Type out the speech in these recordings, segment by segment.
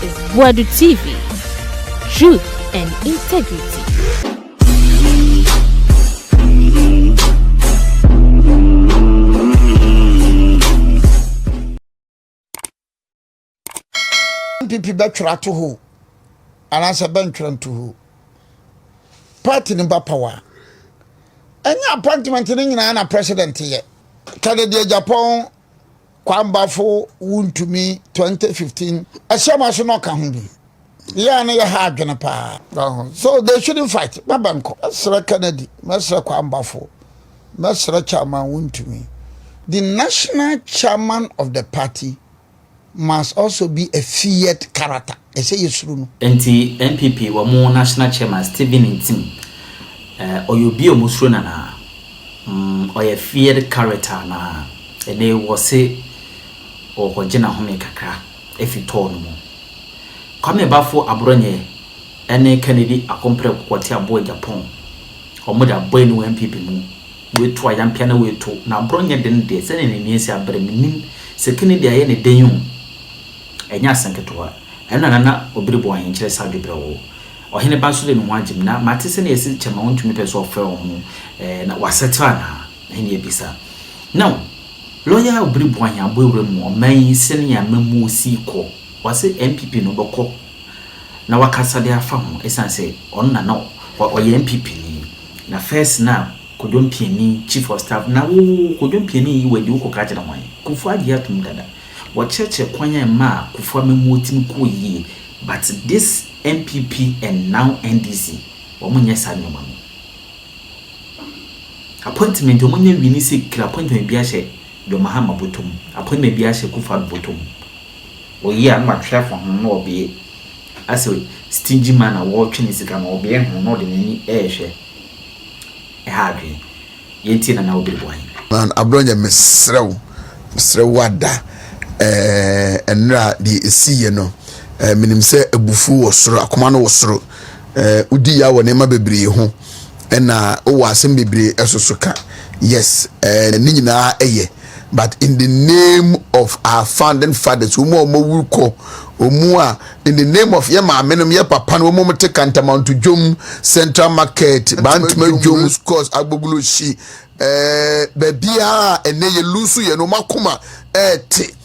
is Buadu TV. Truth and integrity. NPP betra to who and as a bench to who party in power. Any appointment in a president here. Canada Japan Kwambafo Wontumi 2015. A shama should not come. Yeah, and you had pa. So they shouldn't fight. Babanko, Master Kennedy, Master Kwambafo, Master Chairman Wontumi. The national chairman of the party must also be a feared character. I say yes, Runo. NPP were more national chairman Stephen Intim. Or you be a Musruna or a feared character na. And they will say, or Hojena Home Kakra, if you told no more. Come back for Abronye Ken Agyapong what your boy Japon. Or mother boy no NPP mo. We try and piano way to. Now Abronye didn't they send any means a bremin. Second day any day young. Enya sanketwa ena nana Obiri Boahen kyerɛ Saudi Brewo Oheneba so de no hwagim na matese na yesi chema Wontumi pɛ so ofɛ ho na wasetwa na ene ebisa now lawyer Obiri Boahen aboewure mu oman sene ya mamu si kɔ wase NPP no bɔkɔ na wakasa de afa ho esanse on na no ɔyɛ NPP ni na first na kodwompiani chief of staff na wo kodwompiani yi wadi wo kɔka kyerɛ hwan kufu ade atum dada Wacheche kwanya ma kufua memuotim ko yie but this NPP and now NDC omunye sa nyoma no appointment omunye wini se kira appointment bi ahye do mahama botom appointment bi ahye kufa botom oyi an matwa fa ho no obe ase stingy man a wo twene sika no obe ho no de nani ehwe hadwe yenti na Obiri Boahen man Abronye mesrew wada enra di esiye no minim se ebufu wosoro akoma no wosoro udi ya wonema bebre ho na o asem bebre esosoka yes ni nyina eye but in the name of our founding fathers omo wuko omu a in the name of yema amenom ye papa no omo te kantamount jom central market bantuma jom scores agbogulu shi bebia eneye lusu ye no makoma te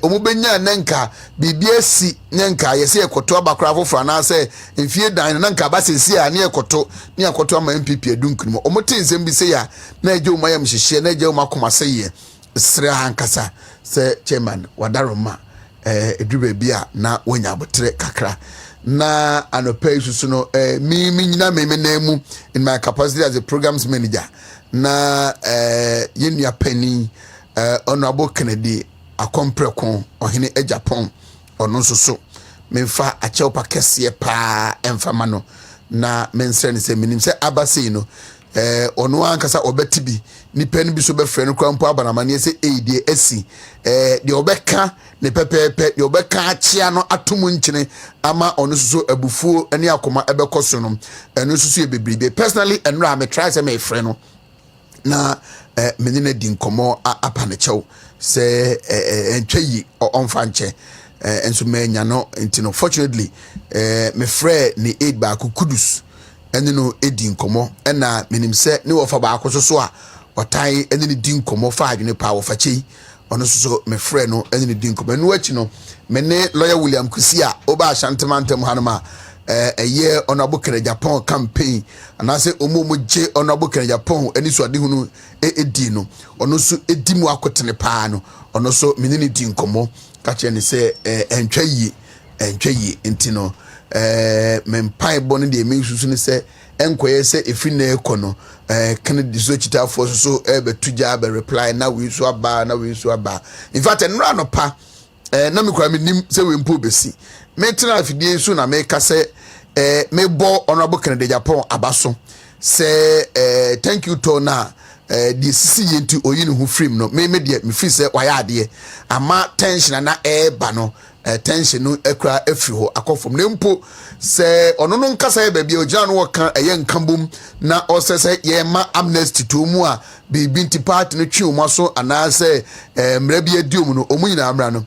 omubenya nanka bibiasi nanka yese ekoto abakra fofra na se mfie dan nanka basesi a ne ekoto ama NPP adunkuno omote nsem bi se ya na eje omayam hyehye na eje omakoma se ye sre hankasa se chairman wadaroma edube bia na wonya abotre kakra na anopai susu no mi nyina me na mu in my capacity as a programs manager na yenua pani honorable Kennedy akompreko Ohene Agyapong ono soso memfa acheopa kese pa emfama no na mensre ne se minim se abase no ono ankasa obetibi nipa ni bi so be frɛ no kwampo abanamane se eidie asi de obeka ne pepepe de obeka achia no atomu nkyene ama ono soso abufuo ani akoma ebekoso no eno soso ebebribe personally enra me try se me frɛ no na menina di nkomo apanechew se entweyi onfanche enso menya no ntino fortunately me frɛ ni aid ba kudus ene no edi nkomo na menim se ne wofa ba akoso a otai ene ni di nkomo fa adwene pa wo fachi ono so me frɛ no ene ni di nkomo no achi no me ne lawyer William Kusi a oba ashantemantam hanoma eye Oheneba Ken Agyapong campaign anase omomoje Oheneba Ken Agyapong ani so ade hunu edi no ono so edi mu akotene paa no ono so menini di nkomo ka che ne se entwayi ntino mempai bone de mensusu ne se enkoye se efi na ekono Kennedy so chita for so betuja be reply na we so aba in fact enra no pa na me kwa menim se we mpo besi metra afidie so na me ka se me bo Oheneba Ken Agyapong abaso se thank you to na the sisi yenti oyini hu frame no me de me free se waya ade ama tension na ba no tension no ekra afri ho akofom ne mpo se ono no nkasa e bia ogina no woka eye nkambom na osese ye ma amnesty to mu a bibi nti party no twi omo so ana se mra bia diom no omu nyina amra no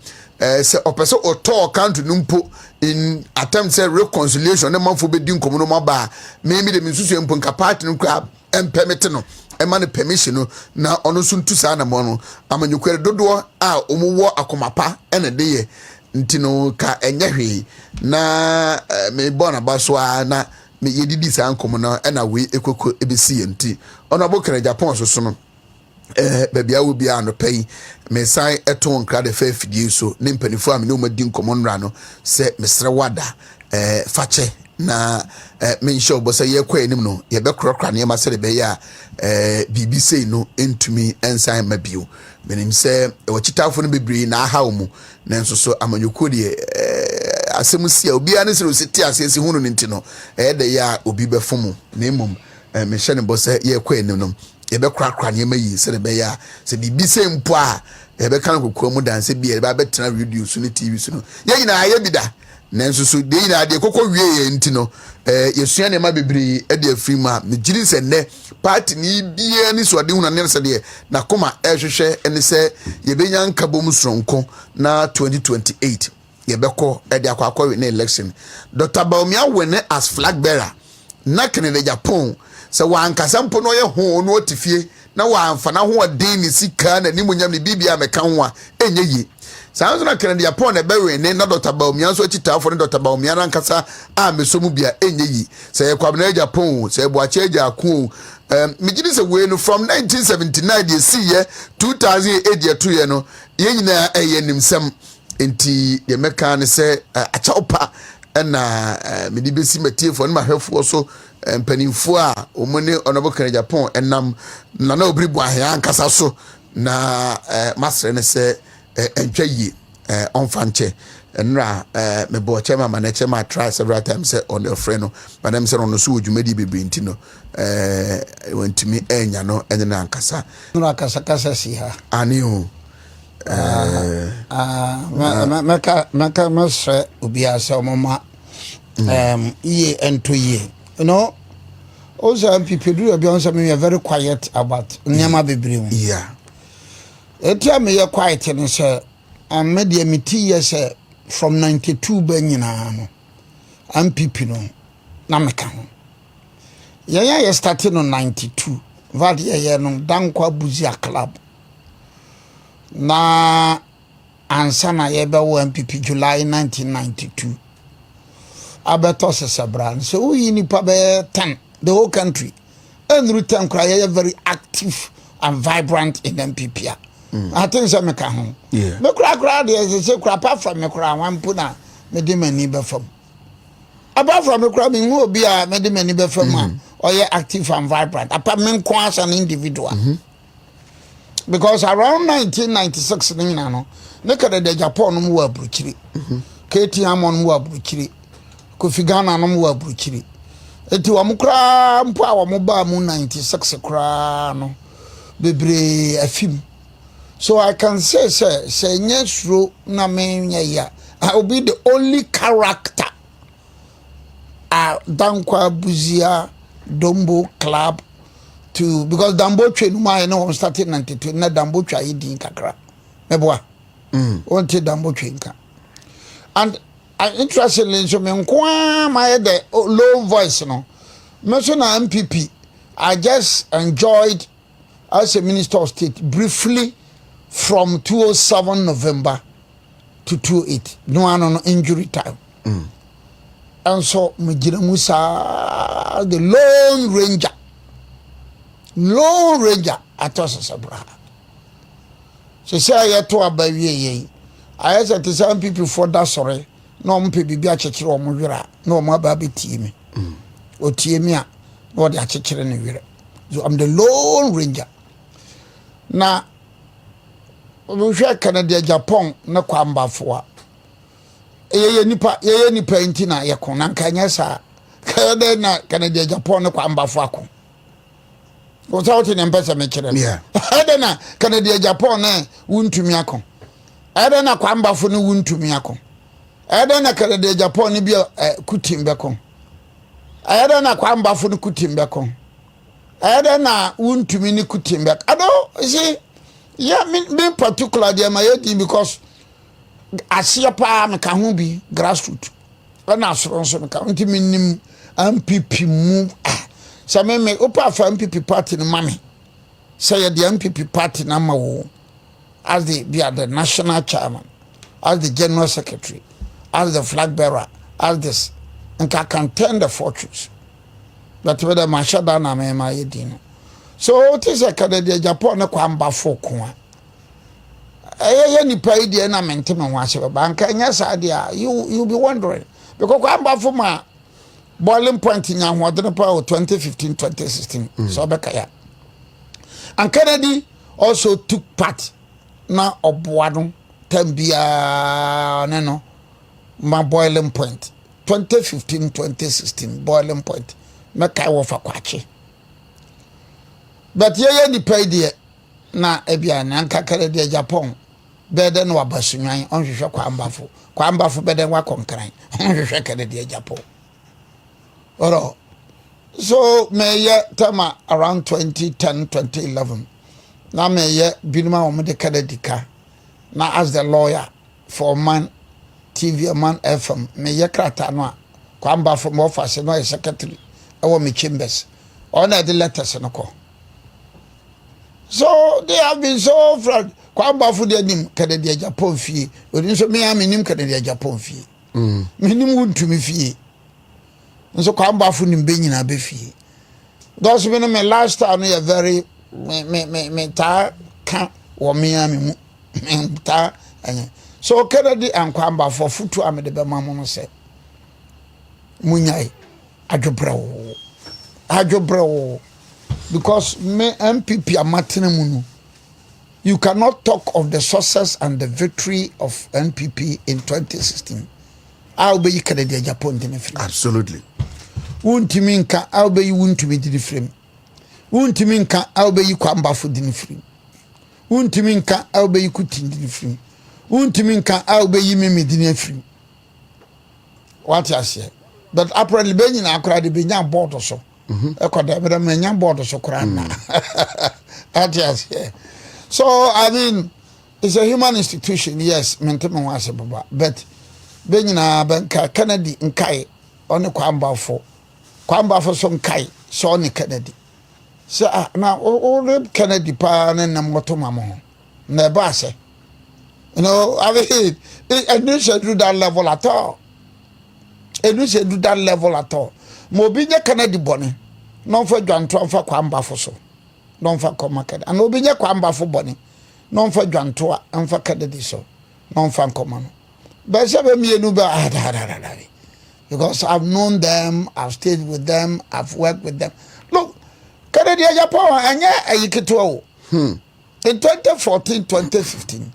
se opese oto country numpo in attempt say reconciliation na manfo be di nkomo no maba me de minsusu empo nka party no kra permit no ema ne permission no na ono so ntu sa na mo no amanyokwere dodo a omuwo akomapa ene de ye ntino ka enye hwe na me bona baso na me yedidi sa nkomo na ena we ekoko ebesi enti ono abokere Japan so no baby awu bia no pay me sai eton kra de fa fidie so ne mpanifo am ne omadi nkomo nra no se mesre wada fache na me nsho bo se ye kwa enim no ye be krokra ne ma se be ya BBC no entumi ensan mabio menim se wachitafo no bebre na aha mu na nso so amanyoko de asem sia obi ane se ositi asesi hunu nti no de ya obi befomu na emom me hye ne bo se ye kwa enim no ebe krakra ne mayi se be ya se bibi se mpo a ebe kan kokko mu dan se bi ebe betena radio so ne TV so no ye nyina ye bida nanso so de nyina de kokko wie ye nti no yesua ne ma bebri e de afri ma me giri se ne party ni bia ni so de hunu ne se de na koma ehwehwe ene se ye benya nkabom sronko na 2028 ye beko e de akwa we na election Dr. Baumia wene as flag bearer na Kennedy Japan se wankasa mpo no ye ho no otifie na wamfa na ho den ni sika na ni munyam ni bibia meka ho a enye yi sanso na Kennedy Japan na bewe ne na Dr. Baumia so chitafo ne Dr. Baumia rankasa a mesomu bia enye yi se ye kwabena Japan se boache Jaku migidi se we no from 1979 ye see ye 2008 ye 2 ye no ye nyina eye nimsem enti ye meka ne se achaopa na medi besi matiefo ne mahwefo so mpanimfo a omone Oheneba Ken Agyapong enam na Obiri Boahen ankasa so na masre ne se entwa yi onfanche nra me bo chema ma na chema try several times say on the friend no but them say on so odwumadi bebre ntino Wontumi enya no ene na ankasa no akasa si ha ani o maka masre obi ase omoma ye ento ye you know also people do be on some we are very quiet about nyama bebre yeah etia me ye quiet ni say media meti ye say from 92 banyina no NPP no na meka ho ye started on 92 vad ye no dankwa buzia club na ansana ye be wo NPP July 1992 abeto sesabran so we nipa be 10 the whole country and return cry ye very active and vibrant in NPP. I think so me ka ho yeah me kura de say kura apart from me kura wan puna me de mani be fam apart from me kura me hu obi a me de mani be fam or ye active and vibrant apart me nko as an individual because around 1996 no Kennedy Japan no mu abruchiri KT Amon mu abruchiri Kofi Ghana no mu abruchiri eti wa mukra mpo a wa mo ba mu 96 kra no bebre afim. So I can say nyesro na menya ya I will be the only character dankwa buzia dombo club to because dambo twe no ma no started 92 na dambo twa yidin kakra meboa wonte dambo twe nka and interestingly so me nko my the low voice no me so na MPP I just enjoyed as a minister of state briefly from 2007 November to 2008 no injury time and so me gina musa the lone ranger atosa sabra so say I to abawie ye I said to some people for that sorry no mpe bibia chekere o mo wira no mo aba betie me o tie me a no de chekere ne wira so I'm the lone ranger na we share Canada Japan na kwambafo a ye nipa ntina ye kon na nkanya sa kada na Canada Japan na kwambafo akon o sa oti ne mpesa me kire yeah ada na Canada Japan na Wontumi akon ada na kwambafo na Wontumi akon ada na Canada Japan ni bia kutimbe kon ada na kwambafo na kutimbe kon ada na Wontumi ni kutimbe ado see yeah me particular there my because asia pa me ka ho bi grassroots na asoro nso me ka nti minim MPP mu sa me opa fa MPP party no mame say the MPP party na ma wo as the national chairman, as the general secretary, as the flag bearer, as this, and can contend the fortunes. But whether my shadow na me my edino. So it is a Canadian Japan na kwamba fokwa. Ni pay the na maintain one bank and yes idea you be wondering because kwamba for my boiling point in your 2015 2016 so bekaya. And Kennedy also took part na oboado tambia no my boiling point 2015 2016 boiling point make I wo fa kwache but ye ni pay there na ebia na nkakare de Japan bede no abasunwan onhwehwe kwambafo bede wa konkran onhwehwe kare de Japan oro so me ye tama around 2010 2011 na me ye binuma o me de kadadika na as the lawyer for Man TV Man FM me ye krata no a kwamba for mo office no secretary e wo me chambers on the letters no ko so they have been so friend kwamba for the nim kadadi Japan fie odi so me am nim kadadi Japan fie me nim Wontumi fie nso kwamba for nim be nyina be fie those me me last time you very me ta ka wo me am mu ta anya so Kennedy and kwamba for futu am de be mamu no se munyai adwobrɛ because me MPP amatena mu no you cannot talk of the success and the victory of NPP in 2016 I'll be Kennedy Japan de absolutely Wontumi nka I'll be Wontumi di frame Wontumi nka I'll be kwamba fo di frame Wontumi nka I'll be kuti di frame Wontumi nka I'll be meme di frame what you say but apparently be nyina akora de be nya board so ekoda be me nya board so kora na what you say so I mean it's a human institution yes mentally was baba but be nyina banka Kennedy nkai on kwamba fo so nkai so on Kennedy so na o Kennedy pa na moto mamo na ba say you know I mean it should do that level at all. And we should do that level at all. Mobinya Kennedy bonnie, non for Janto for kwamba for so, non for comarket, and Obinya kwamba for bonnie, non for Janto and for Kennedy so, non for common. But seven me because I've known them, I've stayed with them, I've worked with them. Look, Kennedy Agyapong and yeah, you get to in 2014, 2015,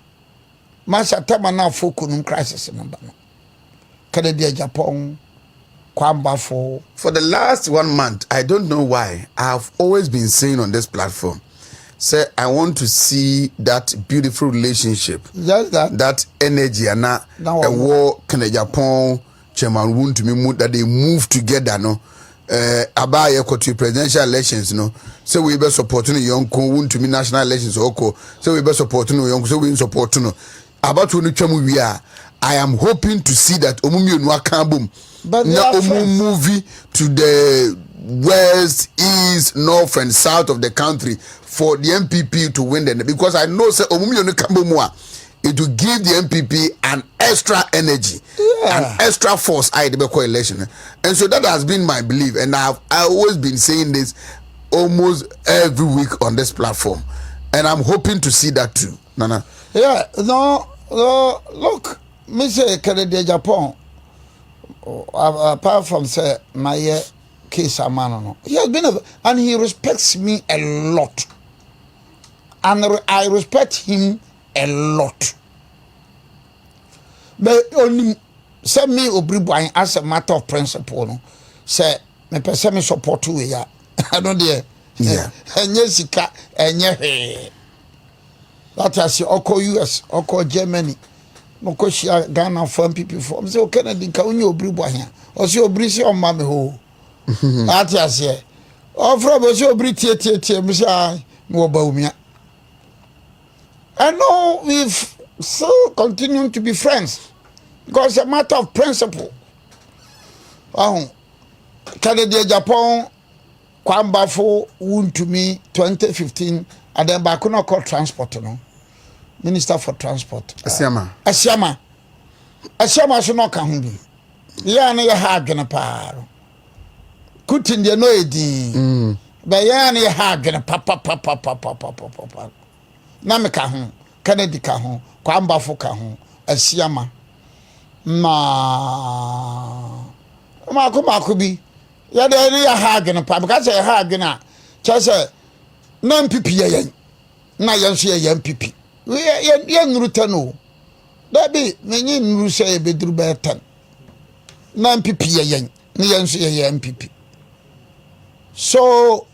Masha Tamana for Kunum crisis in Obama. Kennedy Agyapong kwamba for the last 1 month I don't know why I've always been saying on this platform say I want to see that beautiful relationship just that energy and a war Kennedy Agyapong Chairman Wontumi mu that they move together no about your presidential elections no so we be supporting young Wontumi national elections oko so we be supporting young so we support no about when we are I am hoping to see that Omumi Onwakambum now movie to the west, east, north, and south of the country for the MPP to win them because I know say Omumi Onwakambum it will give the MPP an extra energy, an extra force at the election, and so that has been my belief, and I've always been saying this almost every week on this platform, and I'm hoping to see that too. Nana, yeah, no, look. Mr. Kennedy Agyapong, apart from say my case amano, he has been and he respects me a lot, and I respect him a lot. But only say me Obiri Boahen as a matter of principle, no, say me person me support you ya. I don't dare. Yeah. And Jessica and yeah. That I say oko US, oko Germany. Mokoshia Ghana from people from so Kennedy ka unyo Obiri Boahen o se Obiri se o ma me ho that is here o from o se Obiri tie me say me wo ba umia I know still continuing to be friends because it's a matter of principle. Ken Agyapong kwambafo Wontumi 2015 and then back no call transport no minister for transport Asiama so no ka ho bi ya na ya ha adwene pa kutin de no edin ba ya na ya ha adwene pa na me ka ho Kennedy ka ho kwambafo ka ho Asiama ma bi ya de ne ya ha adwene pa because ya ha adwene a chese na MPP yen na yen so ya MPP ye nuru tano da bi menyi nuru se e beduru be tan na MPP yen ne yen so ya MPP so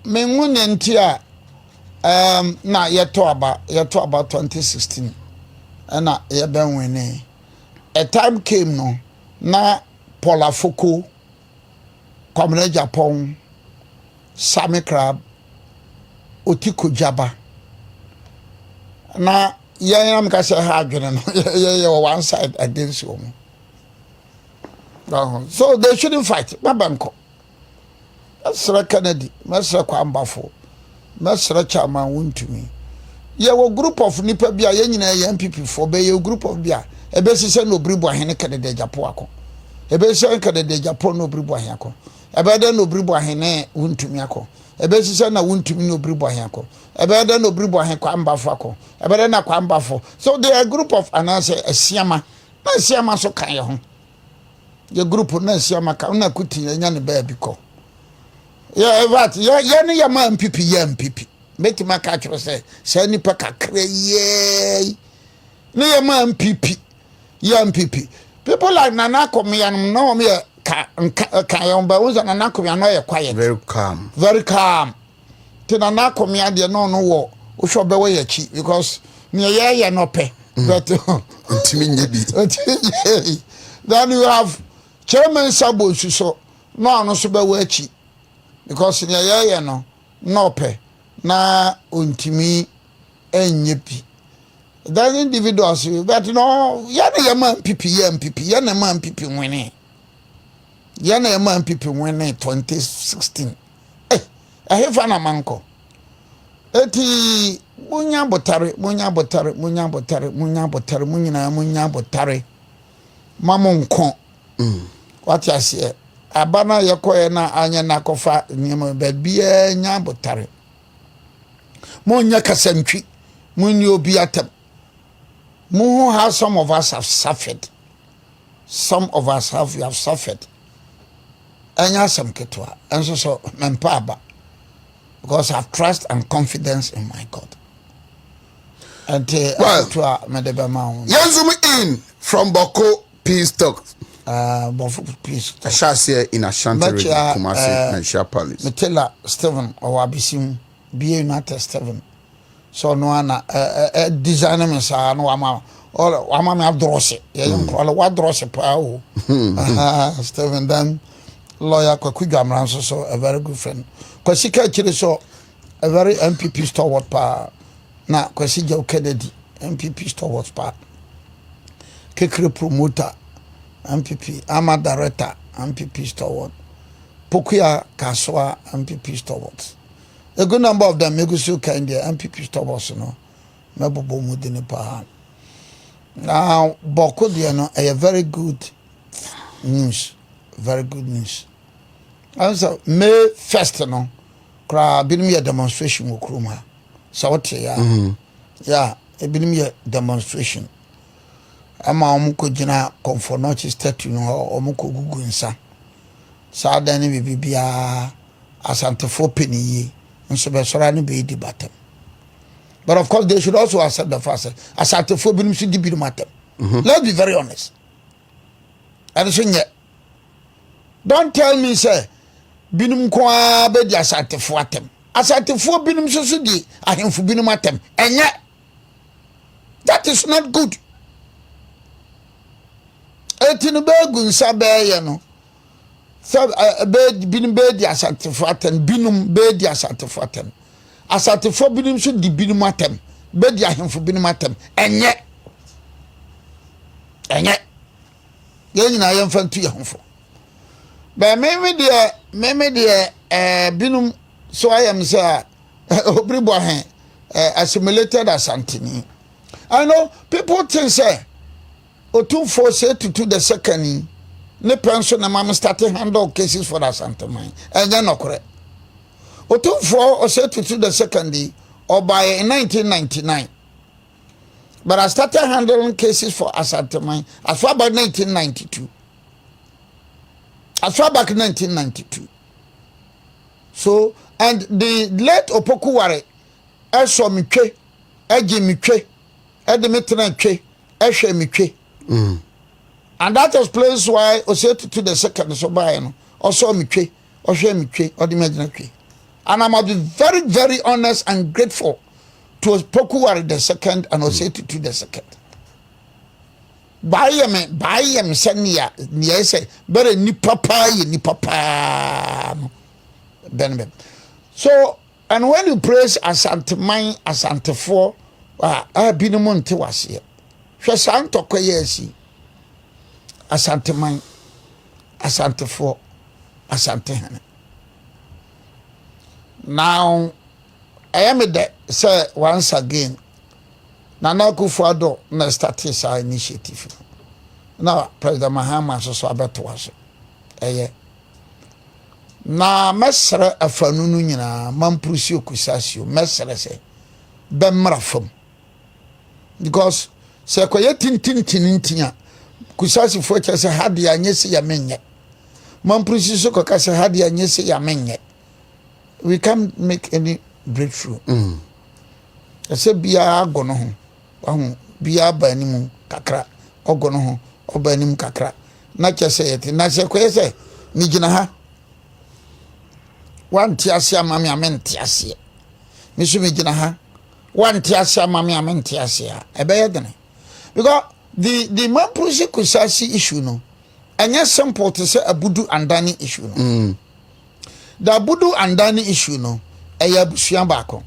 mengu ne ntia na yeto about 2016 na ye ben wene a time came no na Paula Foko Kwame Agyapong Sami Crab Otiko Jaba na am ka say ha adwene no ye one side against you. So they shouldn't fight. Mabanko. Masra Kennedy, Masra Kwambafo, Masra Chairman Wontumi. Ye wo group of nipa bia ye nyina ye MPP for be ye group of bia e be sise no Obiri Boahen Ken Agyapong akọ. E be sise Ken Agyapong no Obiri Boahen akọ. E be de no Obiri Boahen ne Wontumi akọ. E be sise na Wontumi no Obiri Boahen akọ. E be de no Obiri Boahen Kwambafo akọ. E be de na Kwambafo. So they are a group of anase Asiama. Na Asiama so kan ye ho. Ye group na Asiama kan na kuti nya ne ba bi ko. Yeah, but yeah ne ya ma MPP ya MPP. Make my catch say nipa kakra ye ne ya ma MPP ya MPP. People like Nana Komian no me ka yomba unza Nana Komian no quiet, very calm to Nana Komian de no wo usho be we yachi because me ya no pe but then you have Chairman Sabo so no so be we yachi because me ya no pe na ontimi enyepi that individuals but no ya na man MPP ya na man MPP winning ya na man MPP winning 2016 ahefa na manko eti munya botare munya botare mamonko what you say abana yakoye na anya na kofa nyema bia nya botare Monya kasantwi munni obi atam mu how some of us have suffered we have suffered anya some ketwa and so mempa because I have trust and confidence in my God and to medeba maun Yanzum in from Boko Peace Talk Boko Peace I shall say in Ashanti region Kumasi and Shapali Metela Stephen Owabisim be United 7 so no ana designer me sa no ama me adrose ye all what drose pa o Stephen then lawyer Kwaku Gamran so a very good friend kwasi ka chire so a very MPP stalwart pa na kwasi je Kennedy MPP stalwart pa kekre promoter MPP ama director MPP stalwart Pokuya Kaswa MPP stalwart. A good number of them make so kind the MPP stalwarts no mebobo mudini pa. Now Boko dia no a very good news. Also May 1st no kra binim ye demonstration wo krom ha. So what ya? Yeah, e binim ye demonstration. Ama omuko gina Comfort statue no omuko gugu nsa. Sa dan ni bibia asantefo peniye. But of course, they should also accept the fact that let's be very honest. And so, don't tell me, say, binum kwa be di asatefo atem. Asatefo binum so di ahemfo binum atem. Enye. That is not good. Etinu be gunsa be ye no. So binum be di asatefo atem binum be di asatefo atem. Asatefo binum so di binum atem. bedi ahemfo bi no matem enye ye nyina ye mfa ntu yehofo ba me de binum so I am say Obiri Boahen assimilated Asantini. I know people think say Otumfo say to the second ne pension na mama started handle cases for Asantini and then no correct Otumfo or say to the second or by 1999. But I started handling cases for Asantini as far back 1992. As far back 1992. So, and the late Opokuware, saw me twe, eji me twe, edimitena twe, ehwe me twe. And that explains why Osetu to the second so by no, also me twe, ohwe me twe, odimagina twe. And I must be very, very honest and grateful to Opokuware the second and Osetu to the second. Buy him, send me, say, better ni papa. Ben. So, and when you praise Asantemain, Asantefo, I be no monte was here. Shasanto Koyesi, Asantemain, Asantefo, Asantehane. Now, I am a say once again. Nana Kufuado na start sa initiative. Now President Mahama so abeto aso. Na mesre afanunu nyina mamprusi okusasio mesre se bemra fam. Because se koye tintin kusasi fo che se hade anyese ya menye. Mamprusi so koka se hade anyese ya menye. We can't make any breakthrough. Ese bia agono ho. Wahu bia ba nimu kakra ogono ho oba nimu kakra na kyese yete na se kwese ni gina ha wanti ase amame amenti ase misu mi gina ha wanti ase amame amenti ase ebe yedene because the Mampusi Kusasi issue no anya simple to say abudu andani issue no the abudu andani issue no eya busua baako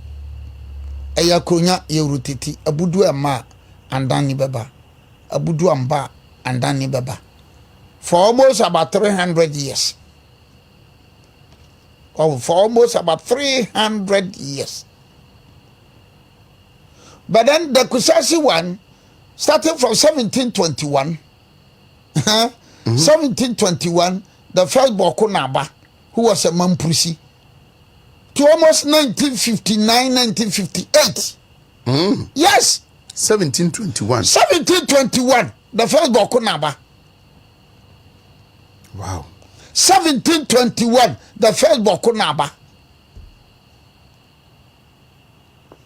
eya konya yerutiti abudu ama andani beba abudu amba andani beba for almost about 300 years. Oh, for almost about 300 years. But then the Kusasi one starting from 1721 1721 the first Boko Naba who was a Mampusi to almost 1959 1958 yes 1721 the first Boko Naba. Wow. 1721 the first Boko Naba.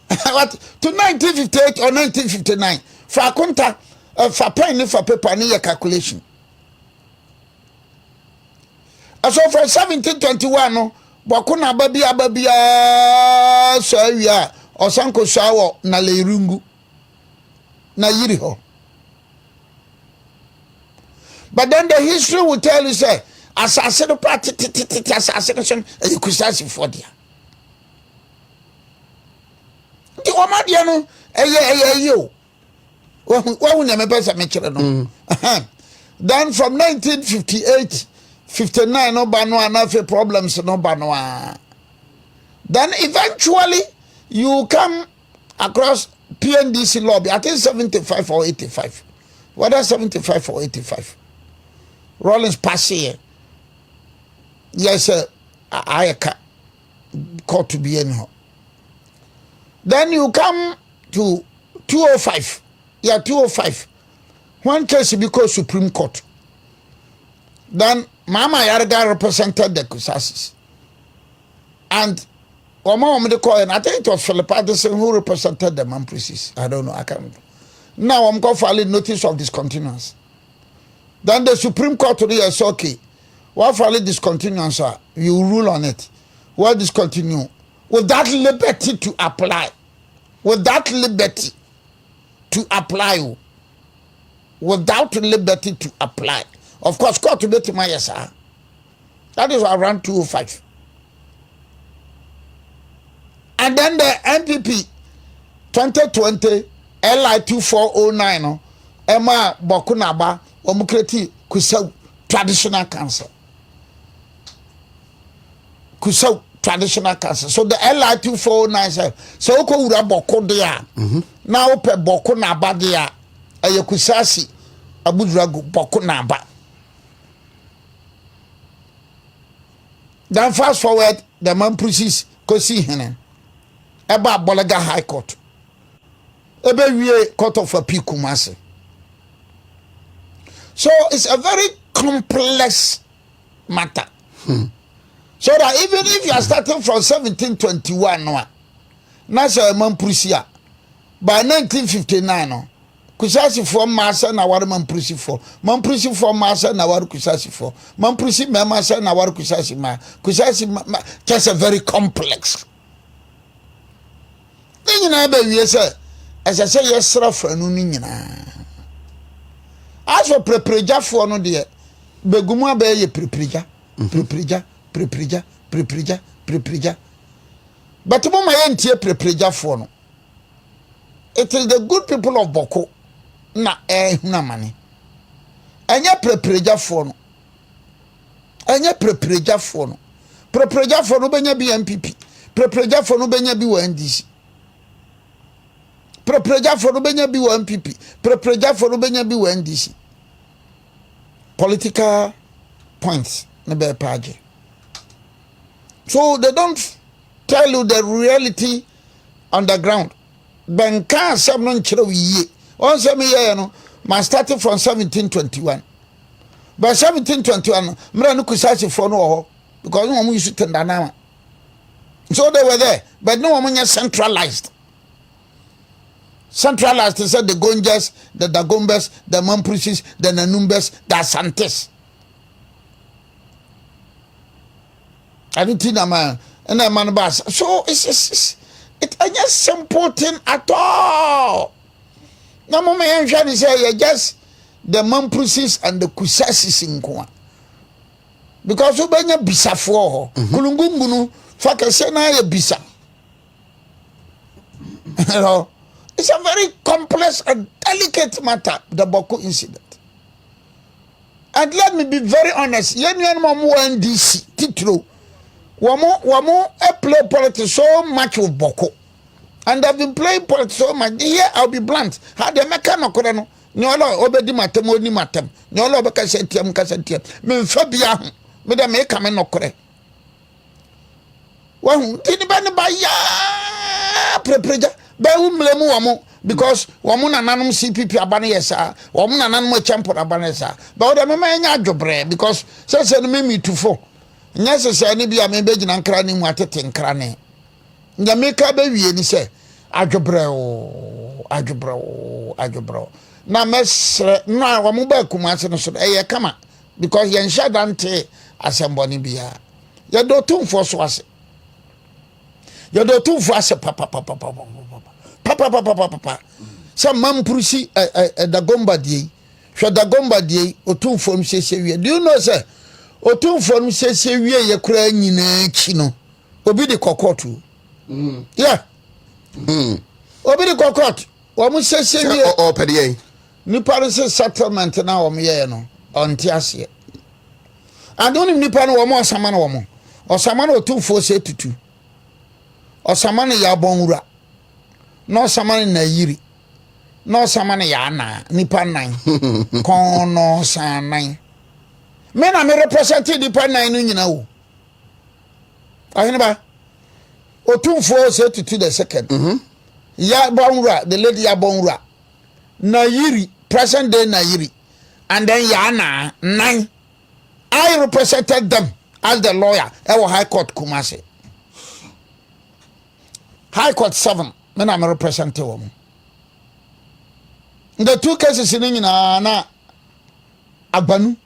What to 1958 or 1959 for akunta for pen for paper ni calculation. So for 1721 no Boko Naba bia so awia osanko shawo na leirungu na yiri ho. But then the history will tell you say assassin party assassination you Kusasi for there. The woman dia no yo. Wa hu na me pesa me kire no. Then from 1958 59 no ba no anafe problems no ba no. Then eventually you come across PNDC lobby I think 75 or 85. Whether 75 or 85. Rollins Passy. Yes, I caught to be in her. Then you come to 205. Yeah, 205. One case because Supreme Court. Then Mama Yarga represented the Kusasis. And Oma the coin, I think it was Philip Addison who represented the Mampusis. I don't know, I can't remember. Now I'm going to file a notice of discontinuance. Then the Supreme Court today is okay. What file discontinuance, sir? You rule on it. What discontinue? With that liberty to apply. With that liberty to apply. Without liberty to apply. Of course, court to be to my yes, sir. That is around 205. And then the NPP 2020 LI 2409 no Emma Bokunaba Omukreti Kusau traditional council. Kusau traditional council. So the LI 2409 said, so ko ura boko dia. Now pe Bokunaba dia. Ayokusasi Abudrago Bokunaba. Then fast forward, the man proceeds Kosi Henen. Eba Bolaga High Court. Ebe wie Court of Appeal Kumasi. So it's a very complex matter. So that even if you are starting from 1721, no, Nasa man Prusia, by 1959, no, Kusasi for Massa na war man Prusi for. Man Prusi for Massa na war Kusasi for. Man Prusi Massa na war Kusasi ma. Kusasi just a very complex. Then you know, baby, as I say, yes, for no nina. As for prepreja for no dear, Beguma be ye prepreja. But my auntie prepreja for no. It is the good people of Boko na na money. Anya prepreja for no. Anya prepreja for no. Prepreja for no benya bi NPP. Prepreja for no benya bi NDC. Prepreja for no benya bi NPP. Prepreja for no benya bi NDC. Political points na be page. So they don't tell you the reality on the ground. Benka sabnon chiro ye. On say me ye no, man started from 1721. By 1721, mra no kusasi for no because no one used to tend na. So they were there, but no one centralized. Centralized, they said the Gonjas, the Dagombes, the Mampusis, the Nanumbes, the Asantes. I don't think man, and a man bass. So it's just simple thing at all. No moment I'm trying to say just the Mampusis and the Kusasis in Kwa. Because you bring a bisa for Kulungunu, Fakasena bisa. You know. It's a very complex and delicate matter, the Boko incident. And let me be very honest, Yenyan Mamu NDC, Titro, Wamo play politics so much with Boko. And I've been playing politics so much. Here I'll be blunt. How the mechanical, no, obedi matem, only matem. No, Bacasetium, Cassetium. Me Fabia, me the make come no correct. Well, didn't buy ya prepreja. Because woman and anum CPP abanesa, woman and animal champion abanesa. But the mama jobre because says me to four. Necessarily be a members and cranny wateting cranny. The maker baby and say, Ajobro. Now, mess no one mobile commands so a come because yan shadante as somebody be a. You do two for swasi. You do two for us, papa. Some man pussy the gomba die. Should the gomba die or two from say. Do you know, sir? Or two from say we are crying in a chino. Obi the cocotu. Yeah. Obi the cocot. What must say or pedier? New Paris settlement now no on Tiasia. I don't even Nipan or more Saman or Saman or 2482 or Saman Yabonra. No Saman na yiri. No Saman yana Nipan 9. Kono san 9. Men are represented Nipan 9 you know. Oheneba o 2482 the second. Yabonra, the lady Yabonra. Nayiri, present day Nayiri. And then Yana 9. I represented them as the lawyer. Ewa High Court Kumasi. High Court 7. Men am represented woman. The two cases in na Agbanu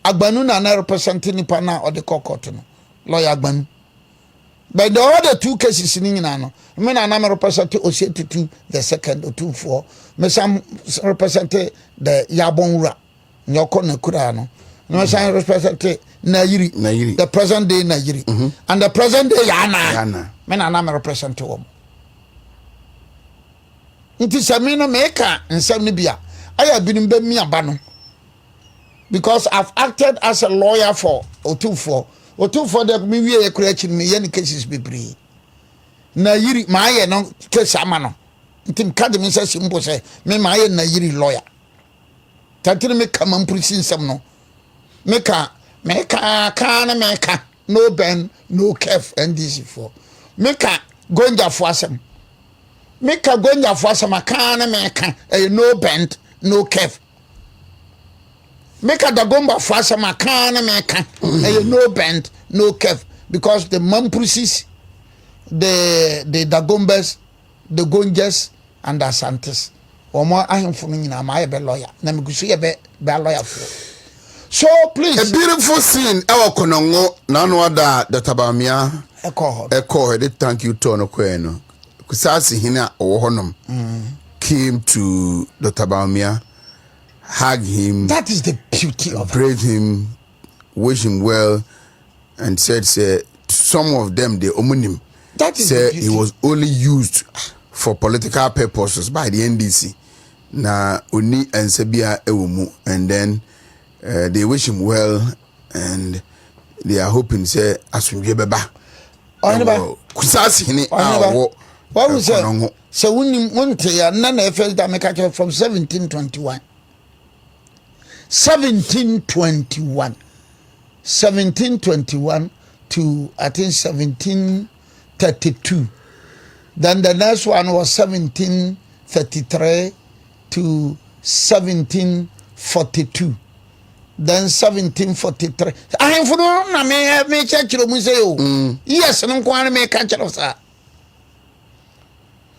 na representing Nipana or the court no. Lawyer Agbanu. But the other two cases in no. Men am represented Osietutu the second or 24. Me some represented the Yabonra. Nyoko Nekura no. No some represented Nayiri. The present day Nayiri. And the present day Yana. Men am represented woman. Nti se me no meka nsem ne bia. Aya binim be mi aba no. Because I've acted as a lawyer for Otufo. Otufo de me wie e kura chi me ye ne cases bebre. Na yiri ma ye no case ama no. Nti mka de me se simple say me ma ye na yiri lawyer. Tatiri me ka mamprisi nsem no. Meka no ben no kef NDC for. Meka gonja for asem. Meka gonja for asem akana meka no bend no kef. Meka dagomba for asem akana meka no bend no kef because the mamprisis, the dagombas, the gonjas and the asantes. Omo ahemfo no nyina ma ye be lawyer na megusu ye be lawyer for. So please, a beautiful scene ewa konongo na no ada databamia eko he thank you to no kweno kusasi hina owohonom came to databamia, hug him. That is the beauty of praise him, wish him well, and said say some of them they omunim. That is say he was only used for political purposes by the NDC. Na oni ensebia ewumu, and then they wish him well, and they are hoping say asumdwe beba. Oheneba kusasi hini awo. What was it? So when ya nana efel da meka from 1721. 1721 to I think 1732. Then the next one was 1733 to 1742. Then 1743. I am for no me church museo. Yes, no kwan me catch of sir.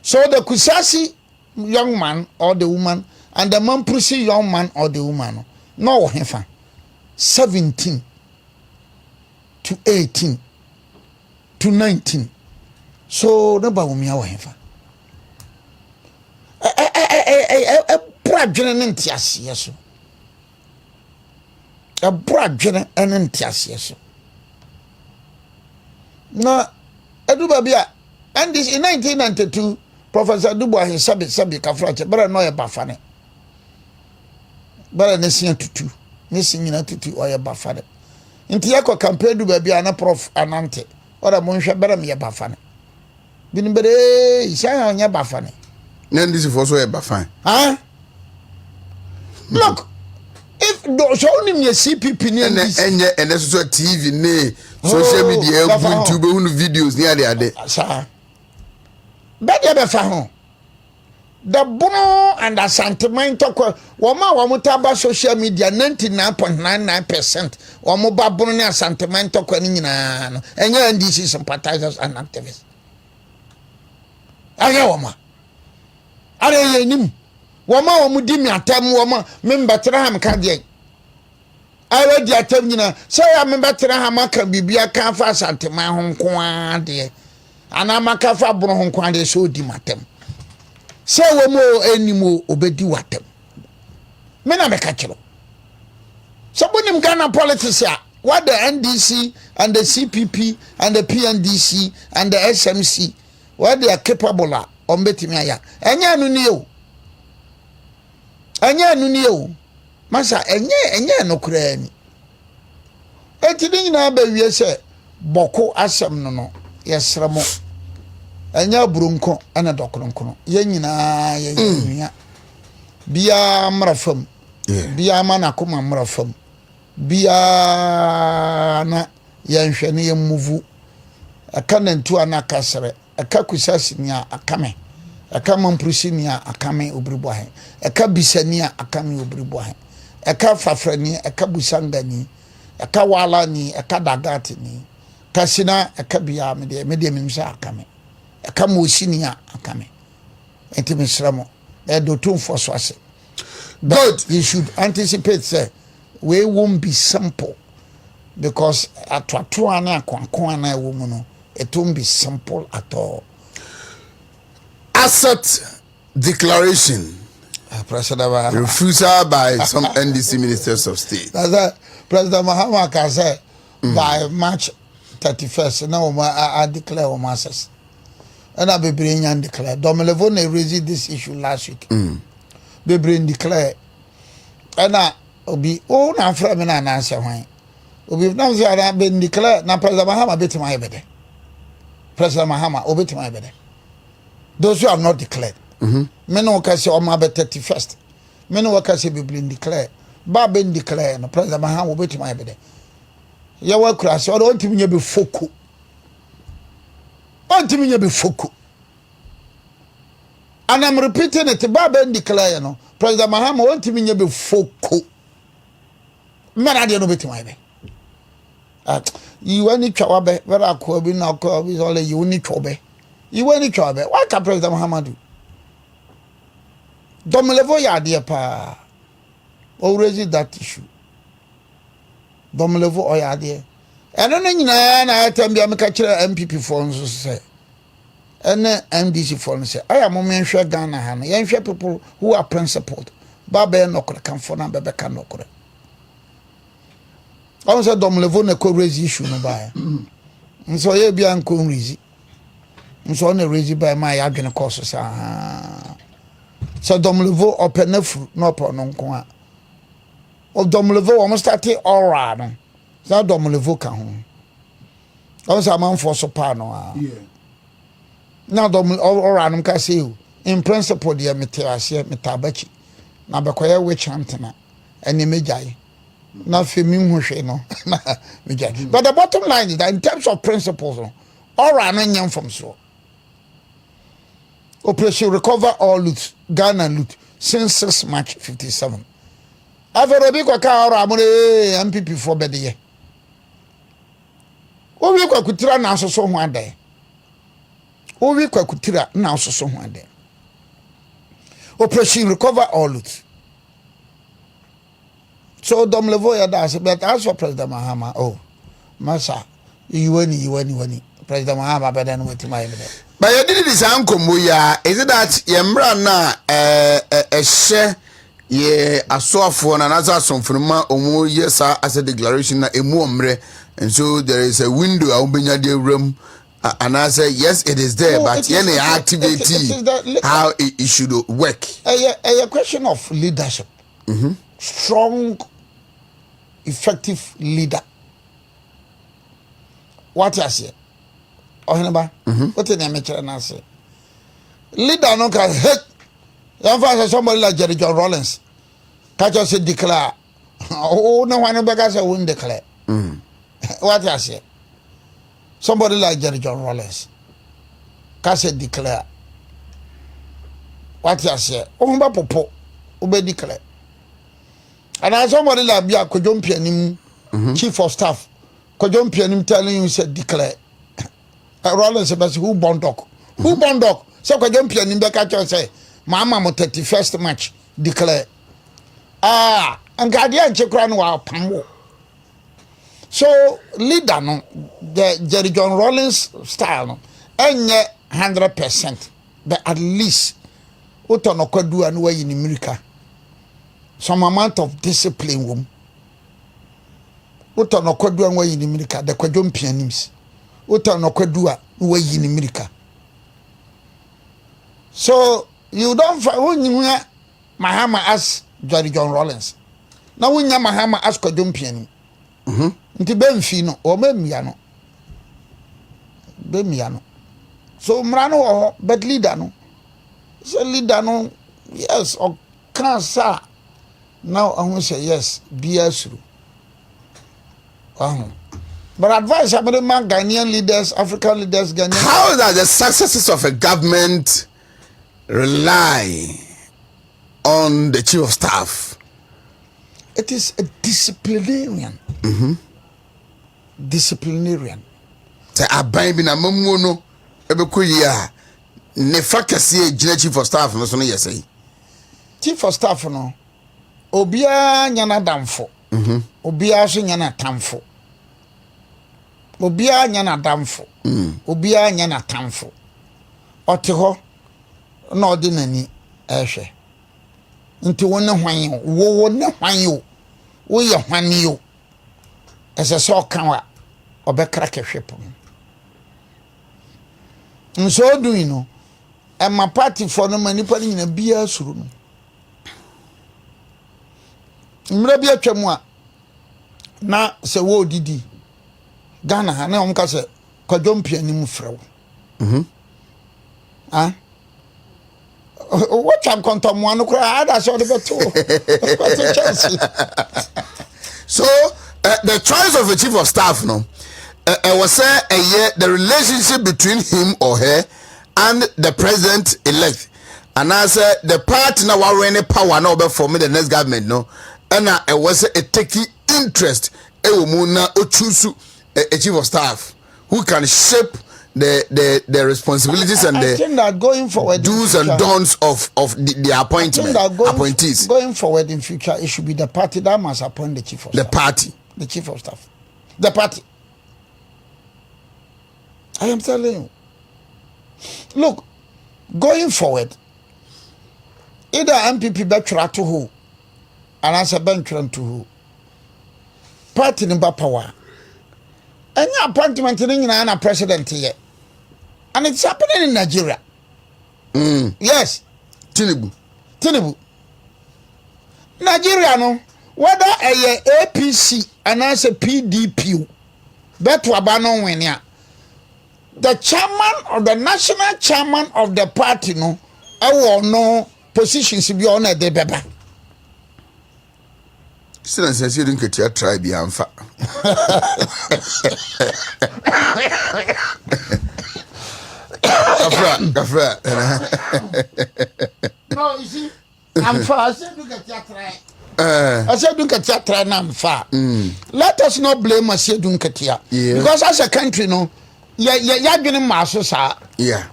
So the Kusasi young man or the woman and the Mampusi young man or the woman no hefa 17 to 18 to 19. So no ba wumi awo hefa. Bradwene ne ntiase yeso. Bradwene ne ntiase yeso. Na eduba bia and this in 1992 Professor Dubois sabi kafrache bara no ye bafane. Bara ne sia tutu. Ne sinyina tutu o ye bafane. Nti yakọ campaign duba bia na prof anante. Ora mo nhwe bara me ye bafane. Binibere isa anya bafane. NDC for so ye bafane. Huh? Look, if so only me CPP ni enye so TV ne social media YouTube hu videos ni ade sir. But you be fa the bono and the sentiment wama social media 99.99% wamo ba bono ne sentiment ko ni nyina no enye NDC sympathizers and activists. Aya wama are nim wama wamudi mi atam wama membetra ham ka de awe di atam nyina say ya membetra ham aka bibia ka fa sentiment ho nko ade ana maka fa bono ho nko ade so di matem say wamo enimo obedi watem me na meka kiro so bonim Ghana politics ya what the NDC and the CPP and the PNDC and the SMC what they are capable of on betimi aya enya anu ni o masa enye no kura ni etidi na ba wie se boko asem no yesremo enya burunko ana dokoronko ye nyina ye nyia bia mrafam bia mana koma mrafam bia na yenhwe ne yemuvu aka nantu ana kasere aka kusasi ni akame aka mamprusi ni akame Obiri Boahen aka bisani akame Obiri Boahen aka fafrani aka busangani aka wala ni aka dagati ni kasina aka biya media minimsa akame aka mosini akame enti misramo do tun for so ase but you should anticipate say we won't be simple because atwato ana akwankwan na ewo mu no it won't be simple at all. Asset declaration refusal by some NDC ministers of state. That's President Mahama can say by March 31st now I declare assets. and I be bring and declare. Domelevo ne raised this issue last week. Be bring declare. And I obi oh na fra me na answer why. Obi na say I be declare na President Mahama beti my bede. President Mahama obeti my bede. Those who have not declared. Me no ka say o ma be 31st. Me no ka say be bring declare. Ba be declare no President Mahama obeti my bede. Ya wa kura say o don't me be foku. Wontumi nya be foku. And I'm repeating it, Baba declare no. President Mahama wontumi nya be foku. Mera de no beti my be. You any chawabe, vera ko bi na ko bi ole you ni chobe. You any chawabe. What can President Mahama do? Domelevo ya de pa. Already that issue. Domelevo o ya de. And then na atambia me ka kire NPP for so say. And NDC for say I am menhwe Ghana ha no. Yenhwe people who are principled. Baba no kore kan for na bebe kan no kore. I say Domelevo na ko raise issue no ba. Nso ye bia nko raise. Nso na raise by my adwene course sa. So Domelevo open afru no open no nko a. O Domelevo o mo start aura no. So Domelevo ka ho. I say man for so pa no a. Yeah. Now aura no ka say in principle dey metase metabachi. Na bekoye we chantena ene megyae. Na femi hwehwe no na megyae. But the bottom line is that in terms of principles no aura no nyam from so. Operation recover all loot, Ghana loot since 6 March 57. Averobi kwa ka aura mo MPP for bedeye. Owi kwa kutira na asoso ho ade. Owi kwa kutira na asoso ho ade. Operation recover all loot. So Domelevo ya da but as for President Mahama, oh, masa, you wani. President Mahama better than with my evidence. But you did this uncle Muya, is it that Yembra na a share ye a so for an answer some from my own yes as a declaration na emumre, and so there is a window open your room. And I say yes, it is there, but any activity how it should work. A question of leadership, strong, effective leader. What I say, Oheneba, what the name I say? Leader no can hit. You somebody like Jerry John Rollins. Catch us declare. Oh no, one of say won't declare. What I say? Somebody like Jerry John Rollins. Can declare. What I say? Oh, Popo, obey declare. And as somebody like Bia Kojompianim, chief of staff, Kojompianim telling you said declare. Rollins says who bondok? Who bondok? So Kojompianim Bekacho say, Mama mo 31st match declare. And Guardian Chekran wa Pambo. So leader no the Jerry John Rollins style no enye 100%, but at least uto no kwadu anu wa in America some amount of discipline wom uto no kwadu anu wa in America the kwadwo pianims uto no kwadu wa in America. So you don't find Mahama as Jerry John Rollins na wunya Mahama as kwadwo pianim nti bemfi no o memia no so mrano wo but leader no so leader no yes or cancer now I want say yes biasuru but advice about the Ghanaian leaders, African leaders, Ghanaian. How does the successes of a government rely on the chief of staff? It is a disciplinarian. Disciplinarian. Say aban bi na mamuo no ebekoyi a ne fakase gina chief of staff no so no yesay. Chief of staff no obia nyana damfo. Obia so nyana tamfo. Obia nyana damfo. Obia nyana tamfo. Ote ho na odi nani ehwe. Nti wonne hwan wo wonne hwan yo. Wo ye hwan yo. Ese so kan wa obekra kehwe pon. nso do you know and my party for no many putting in a beer suru no mra bi atwamu a na se wo didi Ghana ha na omka se kwadwompia ni mu frew what am kontomo no kra ada so de beto so the choice of a chief of staff no was the relationship between him or her and the president elect, and as the party now are any power now for me the next government no and it was a taking interest choose a chief of staff who can shape the responsibilities and I think that going forward do's and don'ts of the appointment appointees. Going forward in future, it should be the party that must appoint the chief of staff. The chief of staff. The party. I am telling you. Look, going forward, either MPP betra to who, and as a bench to who, party number power. Any appointment in a president here. And it's happening in Nigeria. Yes. Tinubu. Nigeria no, whether a APC and as a PDP, that wabano wenya. The chairman or the national chairman of the party no, I will know positions to be on a debeba. Still says you didn't get your tribe, Yanfa. No, you see, I'm far. I said, look at your try. I said, look at your try, and I'm far. Let us not blame us here, Dunkatia. Because as a country, no, you're getting masses. Yeah.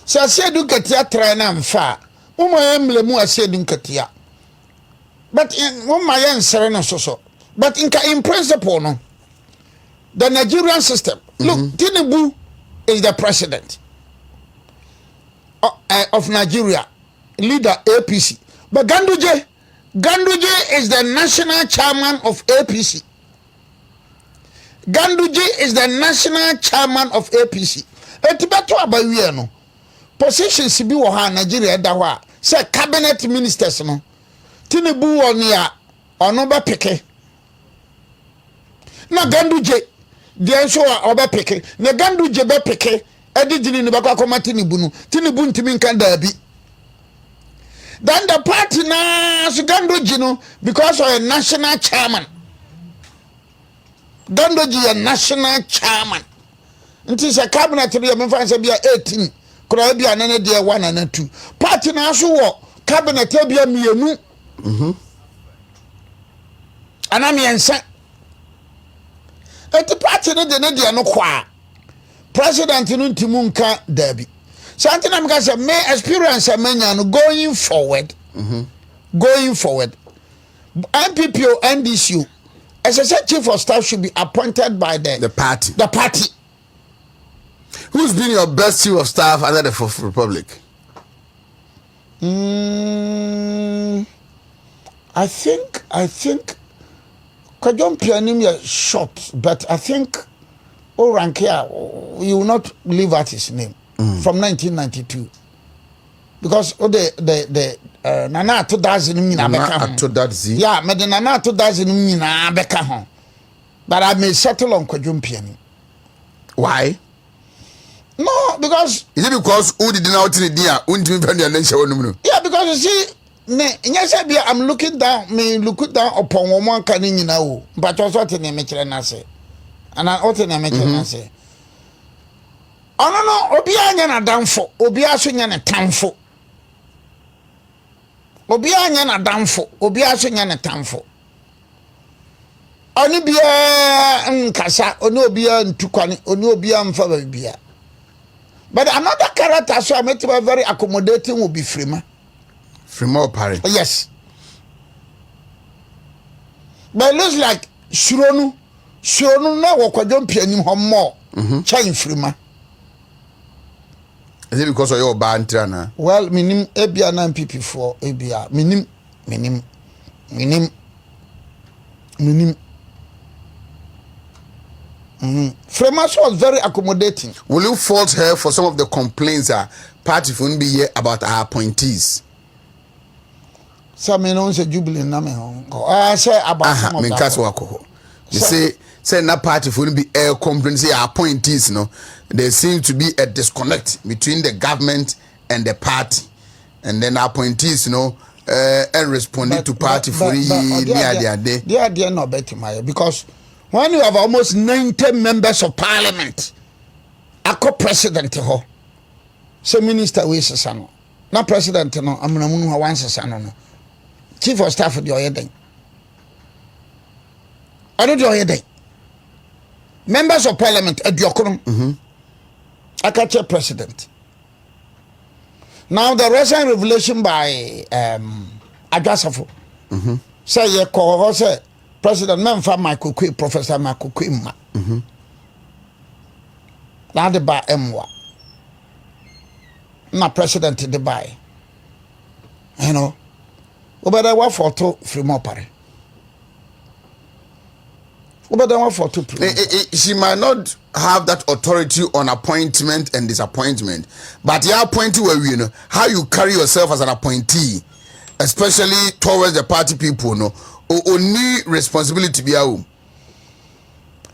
So I said, look at your try, and I'm far. Uma emblem, I said, Dunkatia. But in my answer, so. But in principle, no, the Nigerian system. Look, Tinubu is the president of Nigeria, leader APC. But Ganduje is the national chairman of APC. Ganduje is the national chairman of APC. Etibeto abawie no. Positions bi wo ha Nigeria da ho a say cabinet ministers no. Tinubu woni a ono be peke. Na Ganduje de so a obe peke. Na Ganduje be peke. Edidini ni bakwa koma Tinubu no. Tinubu ntimi nka da bi. Then the party na so Ganduje no because of a national chairman. Ganduje a national chairman. Nti se cabinet bi me fa se bia 18. Kura bia na ne de 1 and 2. Party na so wo cabinet bia mienu. Anamiensa. Eti party no de no kwa. President no ntimu nka dabi. Something I'm going to say, may experience a man going forward. Going forward. NPP or NDC, as I said, chief of staff should be appointed by the party. The party. Who's been your best chief of staff under the Fourth Republic? I think Kwadwom Pianim is short, but I think Orankia, you will not leave out his name. From 1992, because the Nana to dozen yeah, me the Nana to dozen beka hon, but I may settle on Kwadwom Pianim. Why? No, because is it because who did not in the dia yeah, because you see, I'm looking down upon one canning now, but also to the Mechan say, and I ought to Mechan say. Oh no, Obia nyana damfo, Obia so nyana tamfo. Obia nyana damfo, Obia so nyana tamfo. Oni bia nkasa, oni obia ntukwane, oni obia mfa bia. But another character so I met him very accommodating will be Frima. Frima or Parry? Yes. But it looks like Shironu na Kwadwom Pianim ho more. Chain Frima. Is it because of your bantrana? Well, minim ebia na MPP for ebia minim. Fremaso was very accommodating. Will you fault her for some of the complaints that party won't be here about our appointees? Some men say jubilee na me ho. I say about some of that. They say na party won't be air complaints say appointees no. There seems to be a disconnect between the government and the party. And then appointees and responding to party for they are not better because when you have almost 90 members of parliament, I call president ho. So minister we sano. Na president no amuna one sano no. Chief of staff the oyeden. I don't do oyeden. Members of parliament at Diokono. I catch a president. Now the recent revelation by Agasafo. Say ye call say President Memfa Michael Quay, Professor Michael Quay ma. Now the by Mwa. Na president the by. You know. Obada wa photo from opare. Obada wa photo. She might not have that authority on appointment and disappointment, but your appointee where you know how you carry yourself as an appointee, especially towards the party people, no. Only responsibility to be out.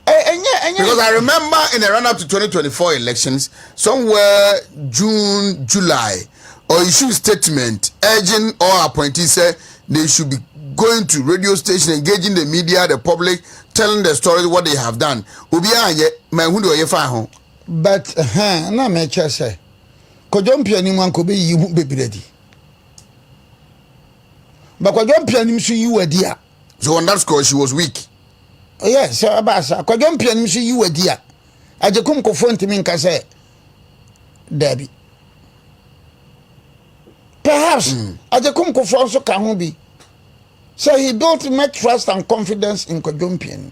Because I remember in the run up to 2024 elections, somewhere June, July, or issue statement urging all appointees say they should be going to radio station, engaging the media, the public, telling the story what they have done. But na me say Kojompia ni man ko be yi hu bebredi. But Kojompia ni so yi wadi a. So on that score she was weak. Oh yes, so abasa Kojompia ni so yi wadi a. Ajekum ko phone timi nka say Debbie. Perhaps Ajekum ko phone so ka ho bi. So he built much trust and confidence in Kojompia.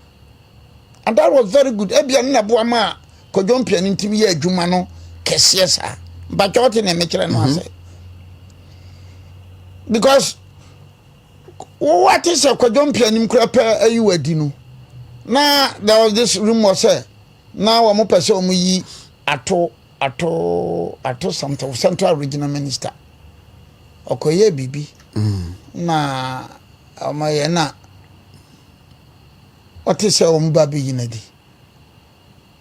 And that was very good. Ebia na bo ama Kojompia ni ntimi ye adwuma no kese sa. But what in a mature no say. Because what is a Kojompia nim kura pe ayi wadi no. Na there was this rumor say now omo pese omo yi ato something central regional minister. Okoye bibi. Na omo na what is omo ba bi yinadi.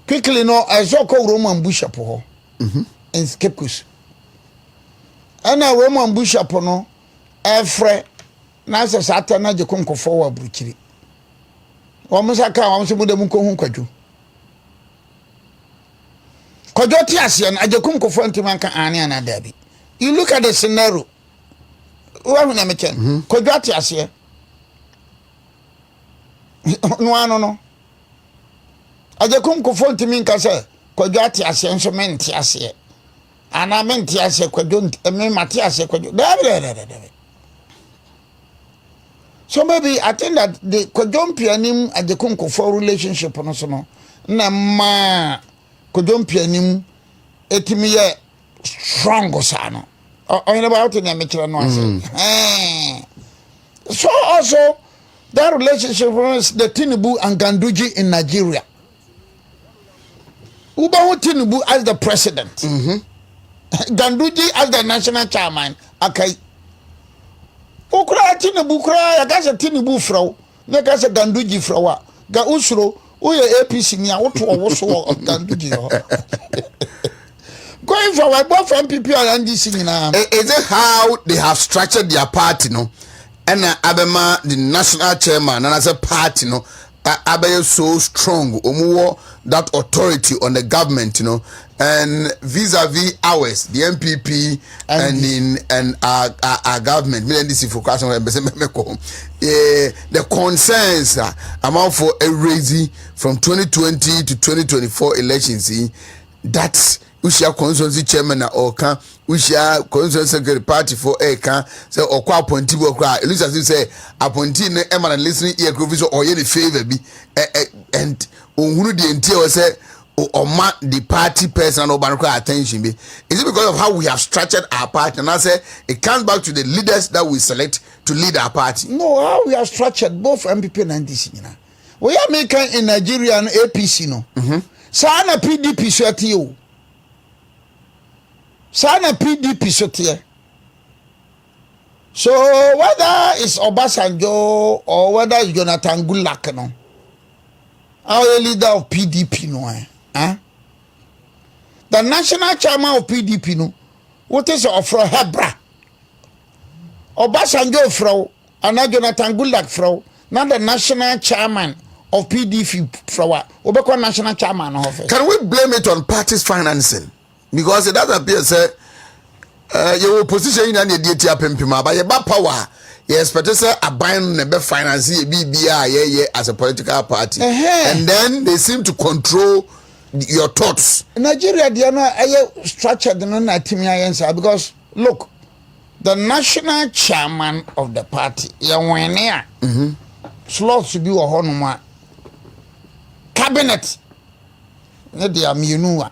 Quickly no I saw ko Roman Bishop ho. In Skepkus. And a Roman Bishop no Efre Nasa Satana Jaconco forward Bruchiri. Wamusaka, Wamuda Munko Hunkwaju. Kojotiasian, Ajacunco Fontimanka Aniana Debbie. You look at the scenario. Wamenamechen. Kojotiasia. No. Ajacunco Fontiminka say, Kojotiasian, so mentiasia. And I meant yes, Matthias. So maybe I think that the Kojompianim and the Kunko for relationship on us no. Na Kojompianim etimiye strong sano. Or about in a mature no. So also that relationship was the Tinubu and Ganduji in Nigeria. Ubahu Tinubu as the president. Ganduji as the national chairman. Okay. Ukra Tinubu kra ya gasa Tinubu frau. Ne gasa Ganduji frawa. Ga usro uye APC ni woto woso Ganduji ho. Going forward, both from NPP and NDC now. Is it how they have structured their party, no? And Abema, the national chairman, and as a party, no, Abe so strong, that authority on the government, and vis-a-vis ours, the NPP and our government, NDC for the concerns amount for a raising from 2020 to 2024 elections. That's Ushia constituency chairman or can Ushia constituency secretary party for a can say or qua appointee cry. At least as you say appointee Emma and listening ear group or any favor be and who the entire say or the party person or bank attention be. Is it because of how we have structured our party? And I say it comes back to the leaders that we select to lead our party. No, how we have structured both NPP and NDC. we are making in Nigeria and APC no sana PDP so tie o sana PDP so tie. So whether it's Obasanjo or whether it's Jonathan Goodluck no, our leader of PDP no the national chairman of PDP no, what is offer Hebra? Obasanjo fro and Jonathan Goodluck fro, not the national chairman of PDP fro. Obeko national chairman of. Can we blame it on parties financing? Because it doesn't appear say your opposition in any DT apempima, but your power. You expect to say a buying never finance BBI as a political party, and then they seem to control your thoughts. Nigeria, they are not structured because look, the national chairman of the party, slots to be a honoma cabinet. They are Munua,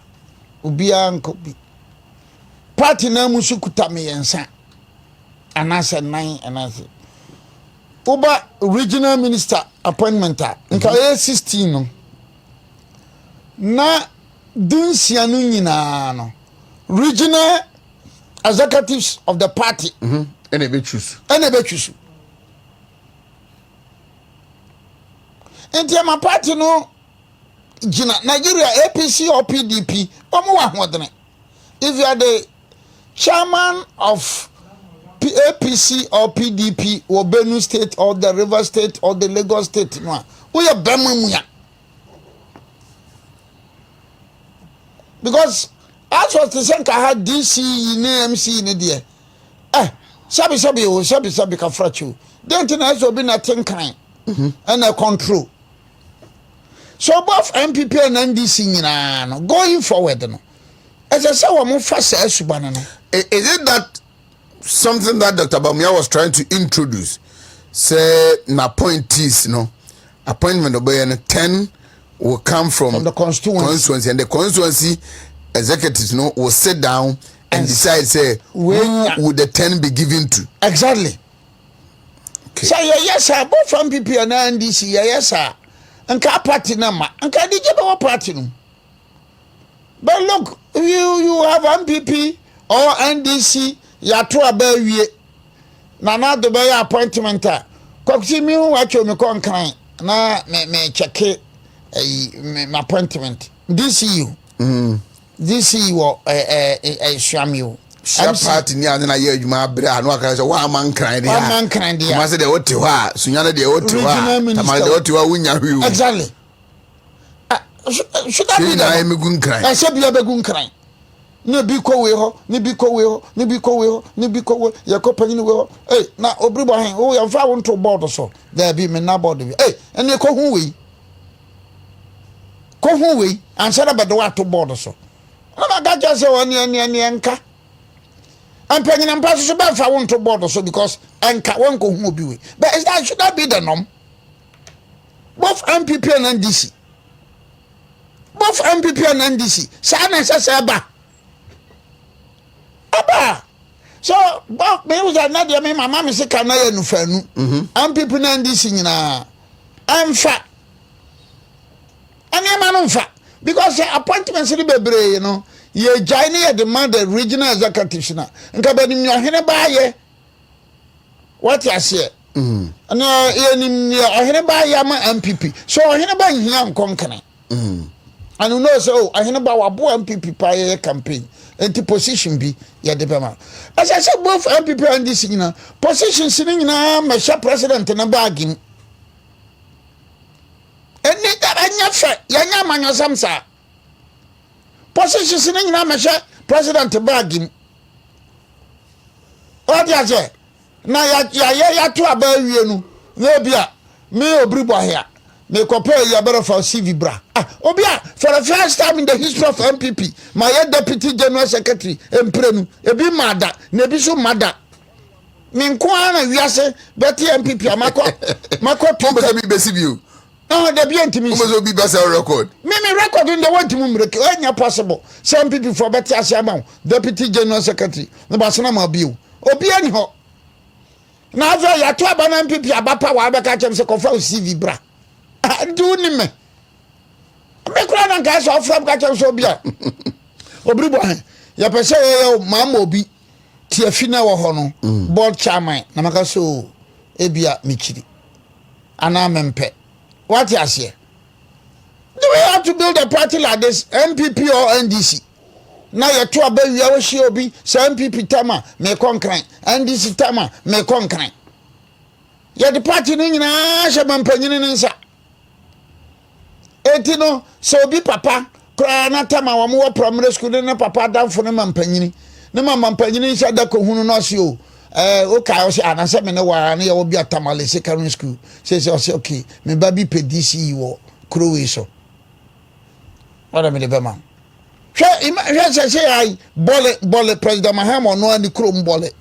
Ubia and Kobi. Party na musukuta me yensa. And I said 9 and I said Uba regional minister appointment nka 16 no. Na dunsia no nyina no regional executives of the party Enebe choose enti ma party no gina Nigeria APC or PDP omo wa hodene. If you are the chairman of APC or PDP or Benue State or the River State or the Lagos State no we are bemuya. Because as was the same I had DC in MC in the sabi ka frachu. Don't know so be nothing kind and a control. So both NPP and NDC no going forward no. As I say, is it that something that Dr. Bamia was trying to introduce? Say, na appointees, appointment of 10 will come from the constituency, and the constituency executives, will sit down and decide, say, who would the 10 be given to? Exactly. Okay. So, yes, sir, both from NPP and NDC, yes, sir, and car party number, and can you party no? But look, you have MPP or NDC, ya to abawie. Na na do be appointment a. Kokisi mi hu wacho me kon kan na me check my appointment. DCU. DCU wo Swamiu. Sha party ni ade na ye adwuma abre anu aka so wa man kran dia. Wa man kran dia. Ma se de wote ho a, sunyana de wote ho a. Tamale de wote ho wunya hwiu. Exactly. Should that be the I said, be a begun crying. No be co we ho, ni be co we ho, ni be co we ho, ni be co your company will. Hey, now Obiri Boahen, oh, I'm found to board or so. There be me now board. Hey, and you co who we? Co who we? And said about the water to board or so. I got just a 1 year anka. I'm paying and passes about if I want to board or so because anka won't go who be. But is that should that be the norm? Both NPP and NDC. Both MPP and NDC. Sana sasa aba. So both me was another me mama me say kana ye no fanu. MPP and NDC nyina. Amfa. Ani ma no mfa because the appointments ni bebre you know. Ye join ye demand the regional executives na. Nka ba ni Oheneba ye. What you say? No ye ni Oheneba ye ma MPP. So Oheneba nhia nkonkane. And you know, so I hear about MPP pie campaign and the position be ya de bema. As I said, both MPP and this position sitting na Mesha president and a bargain. And that Yanya Manya Samsa. Position sitting na Mesha president bargain. What ya say? Na ya to about you no be me Obiri Boahen. Me compare ya better for CV bra. Obia for the first time in the history of MPP, my deputy general secretary emprenu ebi mada nebi so mada. Me nkwana wiase beti MPP mako Pombe se bi besi biu. No, there be intimi. Pombe so bi basa record. Me record in the want to mumreke. Enya possible. Some people for beti asiama deputy general secretary. No basana ma biu. Obia ni ho. Na afa ya to aba na MPP abapa wa abeka chem se kofa CV bra. do ni me kura na nka so from ka che so bia Obiri Boahen ya pese ye mama obi ti afina wo ho no board chairman na maka so ebia michiri ana mempe what you say do we have to build a party like this NPP or NDC na ye to abawia wo hie obi say NPP tama me konkran NDC tama me konkran ye the party ni nyina hye mampanyini ni nsa eti no so obi papa kra na tama wo mo primary school ne papa danfo ne mampanyini ne mampanyini hye da ko hunu no se o o ka o se anase me ne wa ne ye wo bi atamale secondary school say okay me ba bi pedisi wo krowe so wala me de be man hwe say ai bole president Mahama no ani krom bole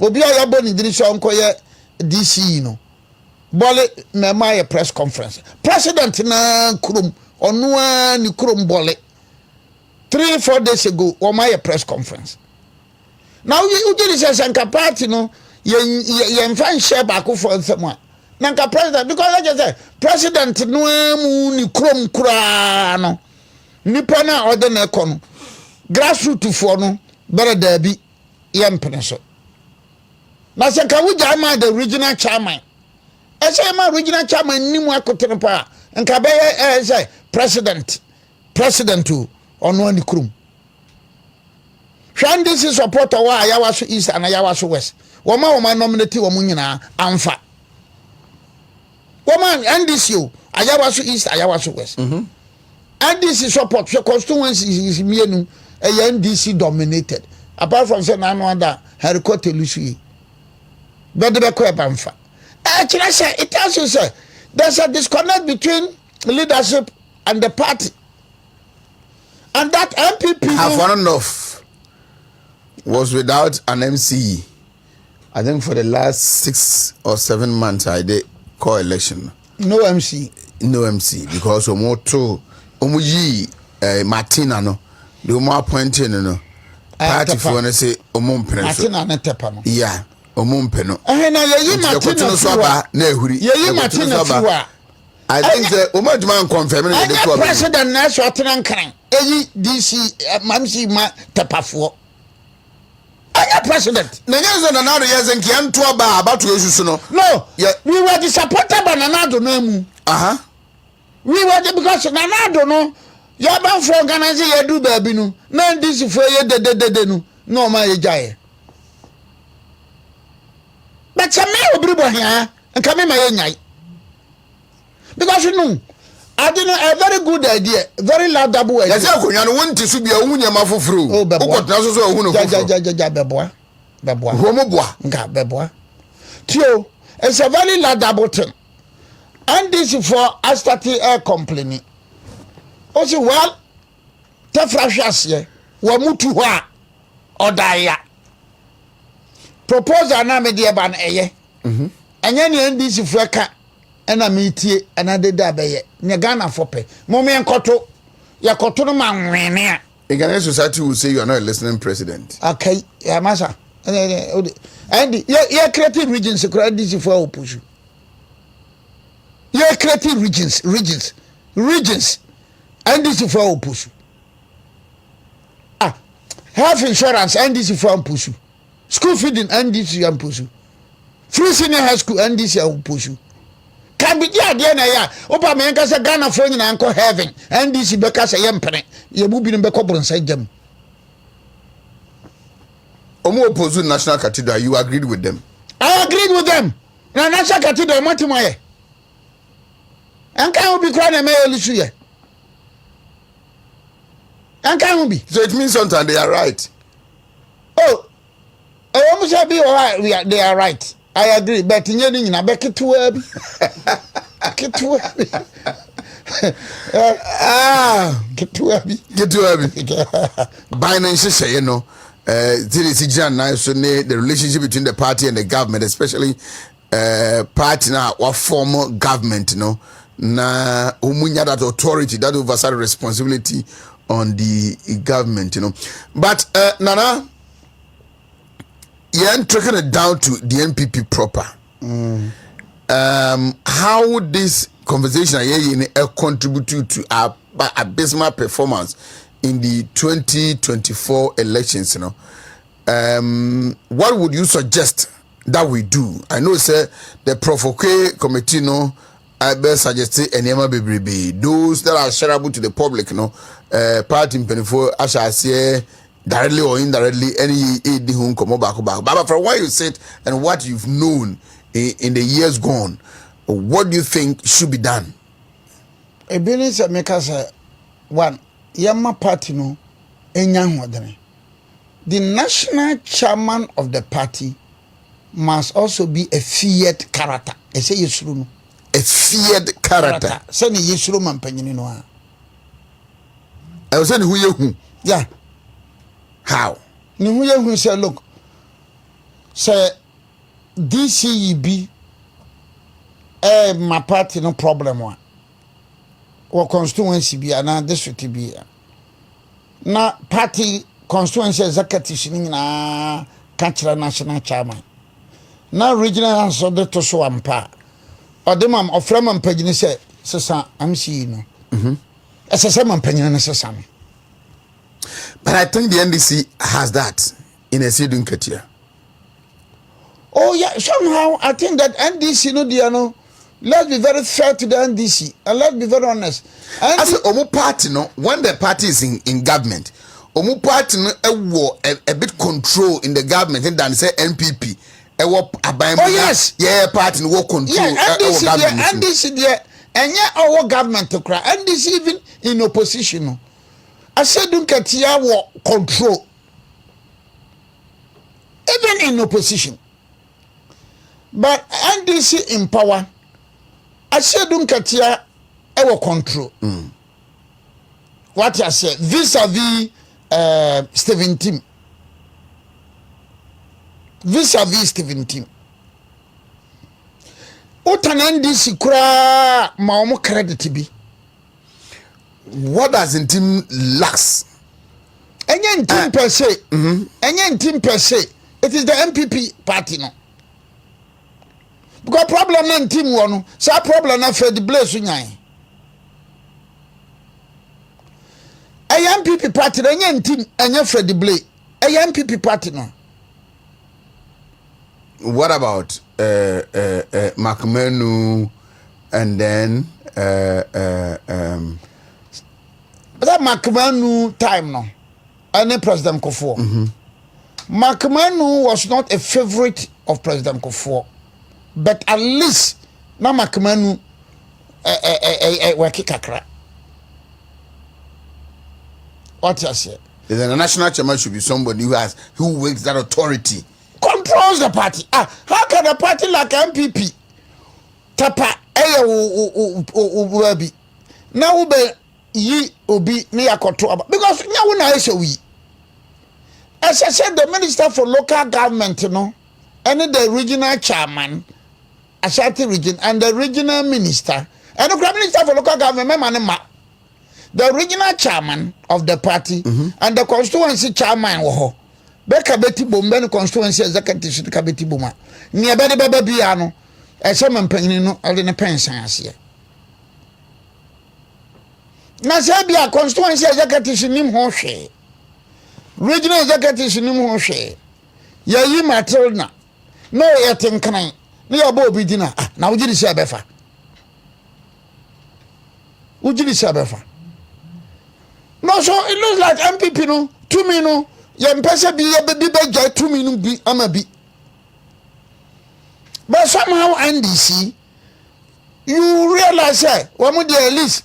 obi ya boni diri so nkoye DC no bole me my press conference president na krom onu ani krom bole 3-4 days ago o my press conference now you did say sanka party no ye fan share back for nsema nanka president because I just say president no mu ni krom kura no nipa na ode na ekono grassroots for no bere da bi yempene so na se ka wuja ma the regional chairman e say ma regional chairman ni mu akotene pa nka be say president to ono ani krum hwan this is supporter wa ayawa so east and ayawa so west wo ma nominate wo nyina amfa wo ma NDC o ayawa so east ayawa so west NDC support your constituency is mienu NDC dominated apart from say no other headquarters lucy but the banfa it tells you say there's a disconnect between leadership and the party and that MPP have enough was without an MC. I think for the last 6 or 7 months I did call election no MC because omuyi Martina no the omo appointing no party for no say omo mpene so Martina na tepa no yeah omo mpene no na yeyi Martina so ba na ehuri yeyi Martina so I think the omo demand confirm no the problem president na so atena nkran eyi DC mamsi ma tepafo aya president na nyanzo na nado yezen ki anto ba abato yesusu no we were disappointed by Nanado no mu we were because Nanado no ya ban for organize ya do baby no na this for ye de no ma ye jaye but me Obiri Boahen nka me ma ye nyai because you know I didn't a very good idea very laudable idea yes akonya no wonti so bia ohunya mafoforo ukotna so so ohunu ja beboa homoboa nka beboa tio it's a very laudable thing and this for I started complaining also well tafrashase wa mutu ho a odaya proposal na me de ba na eye enye ne NDC for ka ena metie anade da beye ne Ghana fope momme enkoto yakoto no manwene a in Ghana society will say you are not a listening president okay ya masa and you creative regions kura NDC for opposition you creative regions NDC for opposition health insurance NDC for opposition school feeding NDC opposition free senior high school NDC opposition can be there na ya opa me nka se Ghana for nyina nko heaven NDC beka se yempene ye bu bi no beko bronsa jam omo oppose national cathedral you agreed with them I agreed with them na national cathedral matimoye enka obi kwa na me elisu ye enka obi so it means sometimes they are right almost be they are right I agree, but in any na be ketua bi. Ketua bi. Ketua bi. Binance say no. The relationship between the party and the government, especially party now or former government, no, na umunya that authority, that oversight responsibility on the government, you know. But Nana. Yeah, taking it down to the NPP proper. How would this conversation contribute to our abysmal performance in the 2024 elections, you know. What would you suggest that we do? I know, sir, the Provoke committee, no, I best suggest Oheneba Obiri Boahen. Those that are shareable to the public, no, party in 24, I shall say directly or indirectly, any aid whom come back. But from what you said and what you've known in the years gone, what do you think should be done? A business makers one Yama party no enyang. The national chairman of the party must also be a feared character. I say yesuru. A feared character. Say ni yesuru man panyini no. I was saying who you? Yeah. How? Ni who say look. Say DCEB my party no problem one. Or constituency be na district be. Na party constituency executive na kanchira national chairman. Na regional answer de to so ampa. Odemam oframa mpagini say sesa MC no. Esese mampanyina na sesa me. But I think the NDC has that in a Sidun Katia. Oh yeah, somehow I think that NDC no dia no. Let's be very fair to the NDC and let's be very honest. As a Omo party, no, when the party is in government, Omo party no a bit control in the government than say NPP. Oh yes, yeah, party no control. Yeah, NDC there, and yeah, our government to cry. NDC even in opposition. No, I said don't get here control. Even in opposition, but NDC in power. I said don't get here our control. What I say vis-a-vis Stephen Tim. Vis-a-vis Stephen Tim. NDC kura ma credit bi. What does in team lacks? Enye team per se. Enye team per se. It is the NPP party no. Because problem na team one, so problem na Fred Blaze nyan. A NPP party enye team enye Fred Blaze. A NPP party no. What about Makmenu and then that Makmenu time no. Any President Kufuor. Makmenu was not a favorite of President Kufuor. But at least na Makmenu waki kakra. What you say? Then the national chairman should be somebody who works that authority. Controls the party. How can a party like MPP tapa ubi now ube yi obi ni akoto because now we na we. As I said, the minister for local government, you know, and the regional chairman. Ashanti region and the regional minister and the minister for local government the regional chairman of the party and the constituency chairman wo beka beti bombe no constituency executive ka beti boma ne be de baba bia no e se mampanyini no ele ne pension ase na se bia constituency executive nim ho hwe regional executive nim ho hwe yayi Matilda no yetenkan ni obo obi dina na ujiri se abefa no so it looks like MPP no 2 million no ye mpese bi ye be 2 million bi ama bi but somehow NDC you realize say we dey list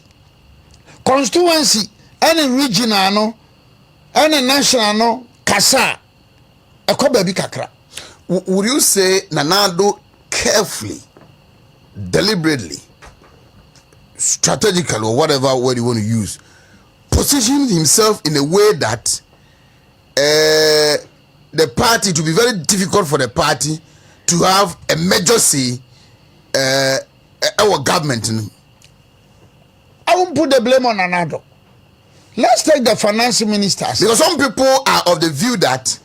constituency any regional no any national no kasa ekoba bi kakra. Would you say Nanado carefully, deliberately, strategically, or whatever word you want to use, positioned himself in a way that the party, to be very difficult for the party to have a major say our government? I won't put the blame on Nanado. Let's take the finance minister. Because some people are of the view that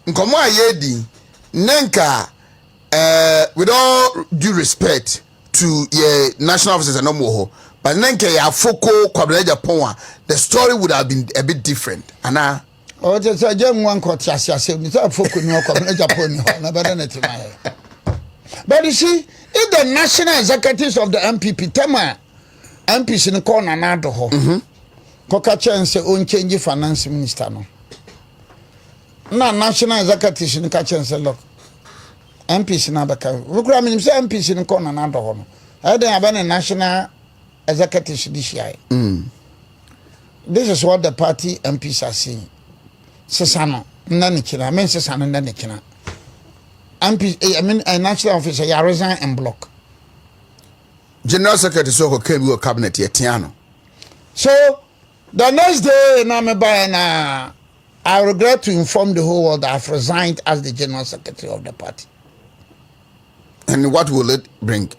Nkomo Ayedi Nenka, with all due respect to national officers and no more. But then ya foko Oheneba Agyapong, the story would have been a bit different. Anna. Oh, just a young one caught yes, foko no Oheneba Agyapong, no better than it. But you see, if the national executives of the NPP, Tema, MPs in the corner now the whole. Koka chance own change finance minister no. Na national executives in the catch and say look. MPs na beka. We kura me say MPs in the corner na do ho no. I dey have a national executives this year. This is what the party MPs are saying. Sesano na ni kina, men sesano na ni kina. MP I mean a national officer ya resign and block. General Secretary so came with cabinet yetiano. So the next day na me buy na I regret to inform the whole world that I've resigned as the general secretary of the party. And what will it bring?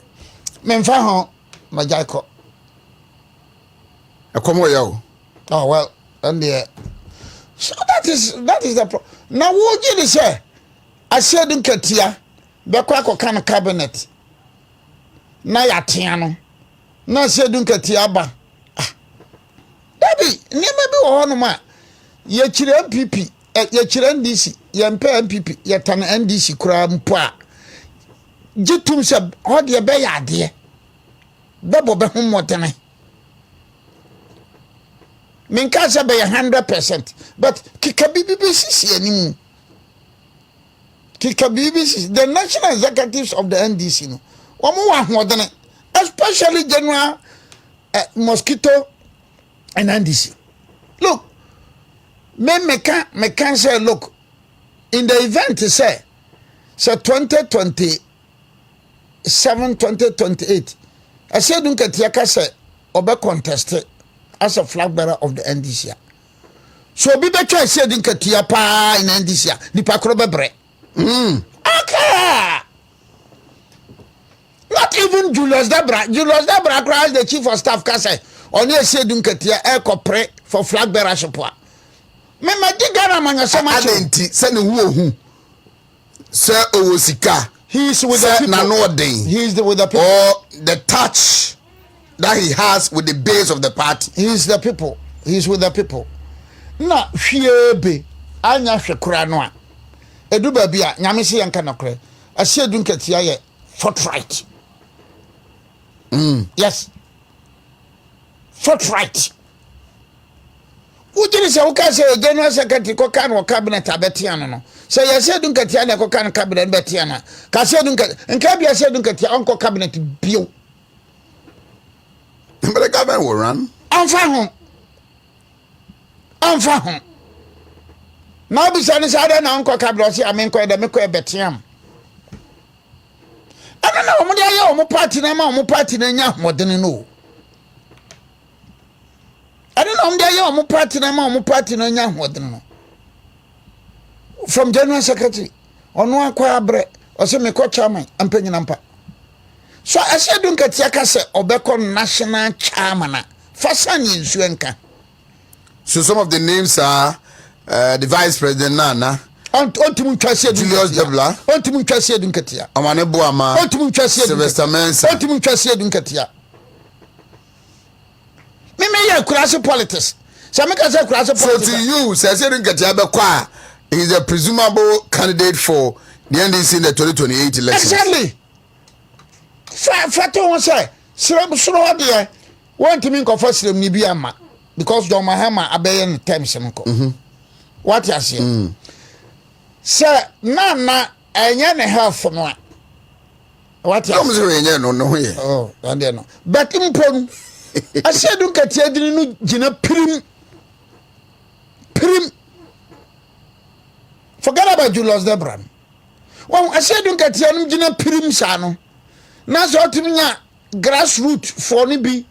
Memfa ho Majaiko. Yo. Oh well, and the so that is the problem. Now what did you say? I said in Katia, Bekwako kind of cabinet. Na ya tiano. Na said in Katia ba. Dabi, ni maybe one ma. Ye chire MPP, ye chire NDC, ye mpe MPP, ye tan NDC kura mpa. Jitum se ho de be ya de. Bebo be hum motene. Minka se be 100%, but kika BBC animu. Kika BBC, the national executives of the NDC no. Omo wa hodene, especially General Mosquito and NDC. Look, me can say, look, in the event say 2027, 2028, I said don't get yaka say obe contested as a flag bearer of the NDC. So be better said don't get pa in NDC. Ni pa kro bebre. Okay. Not even Julius Debra. Julius Debra cries the chief of staff can say only said don't get ya pray for flag bearership. Me digara manya so much. Adenti se ne hu se owosika. He is with the people. He is with the people. Or the touch that he has with the base of the party. He is the people. He is with the people. Na hwiebe anya hwekura no a. Edu ba bia nyame se yanka nokre. Asie du nkatia ye forthright. Yes. Forthright. Ujiri se uka se general secretary ko kan wo cabinet abetiano no. Se ye se du nkatia na ko kan cabinet betiano. Ka se du nka bia se du nkatia onko cabinet bio. But the government will run. Anfa ho. Na bi se ni sa na onko cabinet se amenko de meko betiam. Ana na omo dia ye omo party na ma omo party na nya modene no. I don't know there you party na ma party na nya hodin no. From general secretary ono akwa abre o se me ko chairman ampanyi nampa. So I said don't get yaka se obeko national chairman fasani nsuenka. So some of the names are the vice president Nana ontimu twase Julius Debla ontimu twase dunkatia Amane Boama ontimu twase Sylvester Mensa ontimu twase dunkatia. Me kurase politics. So me can say kurase politics. So to you, Sese is a presumable candidate for the NDC in the 2028 elections. Exactly. Fato won say, sro de want to mean first ni bi ama because John Mahama abeyen terms nko. What you say? Sir, na enye ne health no a. What you say? No here. Oh, and there no. But impon I said don't get here no gina prim. Forget about Julius Debra. Well, I said don't get here no gina prim sano. Na so timinya grassroots for ni bi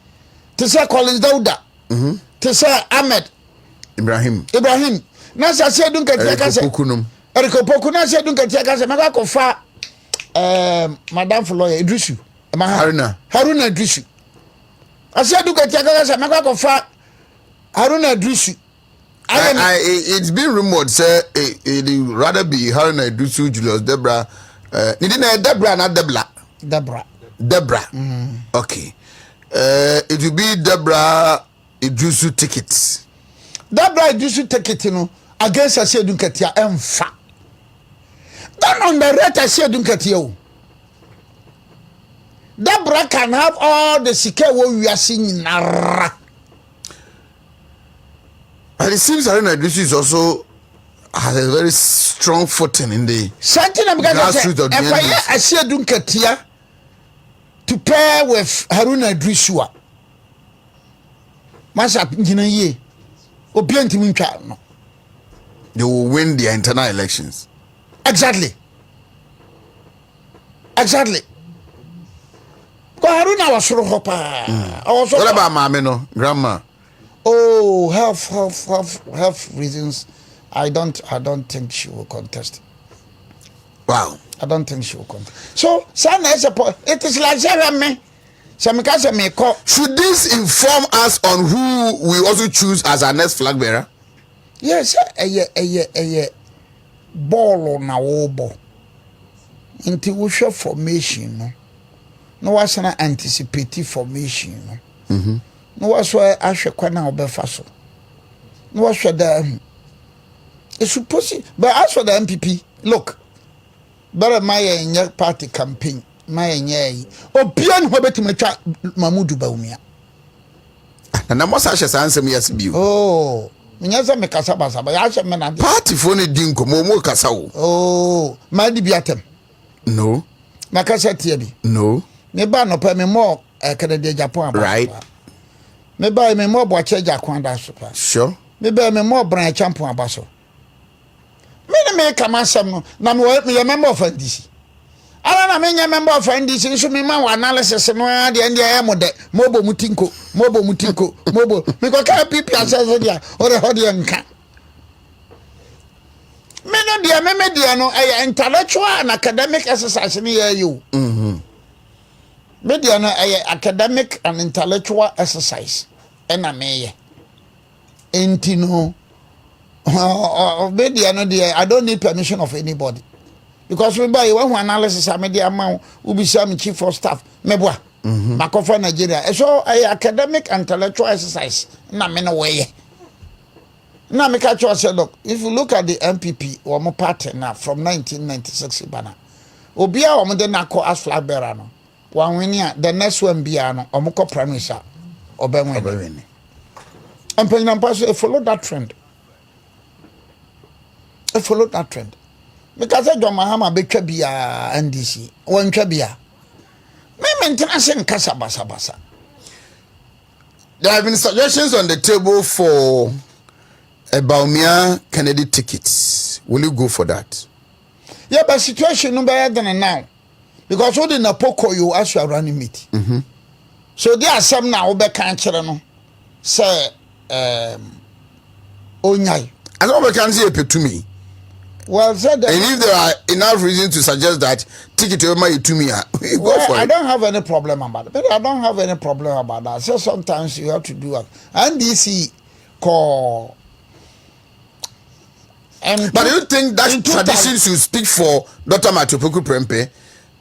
to say Collins Dauda. To say Ahmed Ibrahim. Na so say don't get here kase. Eriko Poku na say don't get here kase maka ko fa Madam Floyer Idrisu. Haruna Idrisu. I said, look at Yagasa, Makakofa, Haruna Drusu. It's been rumored, say, it rather be Haruna Drusu, Julius Debra. Didn't Debra, not Debla. Deborah. Okay. It will be Deborah Idrisu tickets. Deborah Idrisu ticket, against Asiedu Nketia emfa. Then on the right Asiedu Nketia. Deborah can have all the sike we are seeing nara. And it seems Haruna Idrisu is also has a very strong footing in the grassroots of the NDC. Asiedu Nketia to pair with Haruna Idrisu. Masa njina ye. Obi antimi ntwa no. They will win their internal elections. Exactly. Ko Haruna was soro hopa. What about Mame no, grandma? Oh, health reasons. I don't think she will contest. Wow. I don't think she will contest. So, it is like me. Should this inform us on who we also choose as our next flag bearer? Yes, ball na wobo. Inti wusha formation no was an anticipative formation no was why ahwe kwana obefa so no was the it's supposed but as for the MPP look better my party campaign my nyai obian ho betimatwa Mamudu Bawumia na mo sa hye sansem yes bio oh Minyaza me kasa basa ba ya me na party fo ne din ko mo kasa wo oh ma di biatem no makasa tie bi no me ba no pa me mo Kennedy Agyapong aba right me ba me mo bo ache Agyapong da so pa sure me ba me mo Abronye Ken aba so me kama asem no na me ye member of NDC ala na me nye member of NDC so me ma analysis no de ende ya mo de mobo mutinko mobo me ko ka PP asese dia ore ho de nka me no dia me dia no intellectual and academic exercise ni ya you me dia no academic and intellectual exercise na me ye enti no me dia no dia I don't need permission of anybody. Because we buy one analysis I media amount will be some chief of staff meboa makofa Nigeria so academic and intellectual exercise na me no way na me catch you say look if you look at the MPP or mo party now from 1996 bana obia o mo de na ko as flag bearer no one win the next one bia no o mo ko prime minister obenwen and president pass follow that trend because John Mahama betwa bia NDC wantwa bia me maintenance nkasa basa. There have been suggestions on the table for a Baumia Kennedy tickets. Will you go for that? Yeah, but situation no better than now because what in a poko you as you are running meet. So there are some now be can kire no say onyai as we can see to me. Well said. And if there are enough reasons to suggest that ticket to my to me, go for it. I don't have any problem about it. But I don't have any problem about that. So sometimes you have to do it. NDC call. But do you think that tradition should speak for Dr. Matupoku Prempe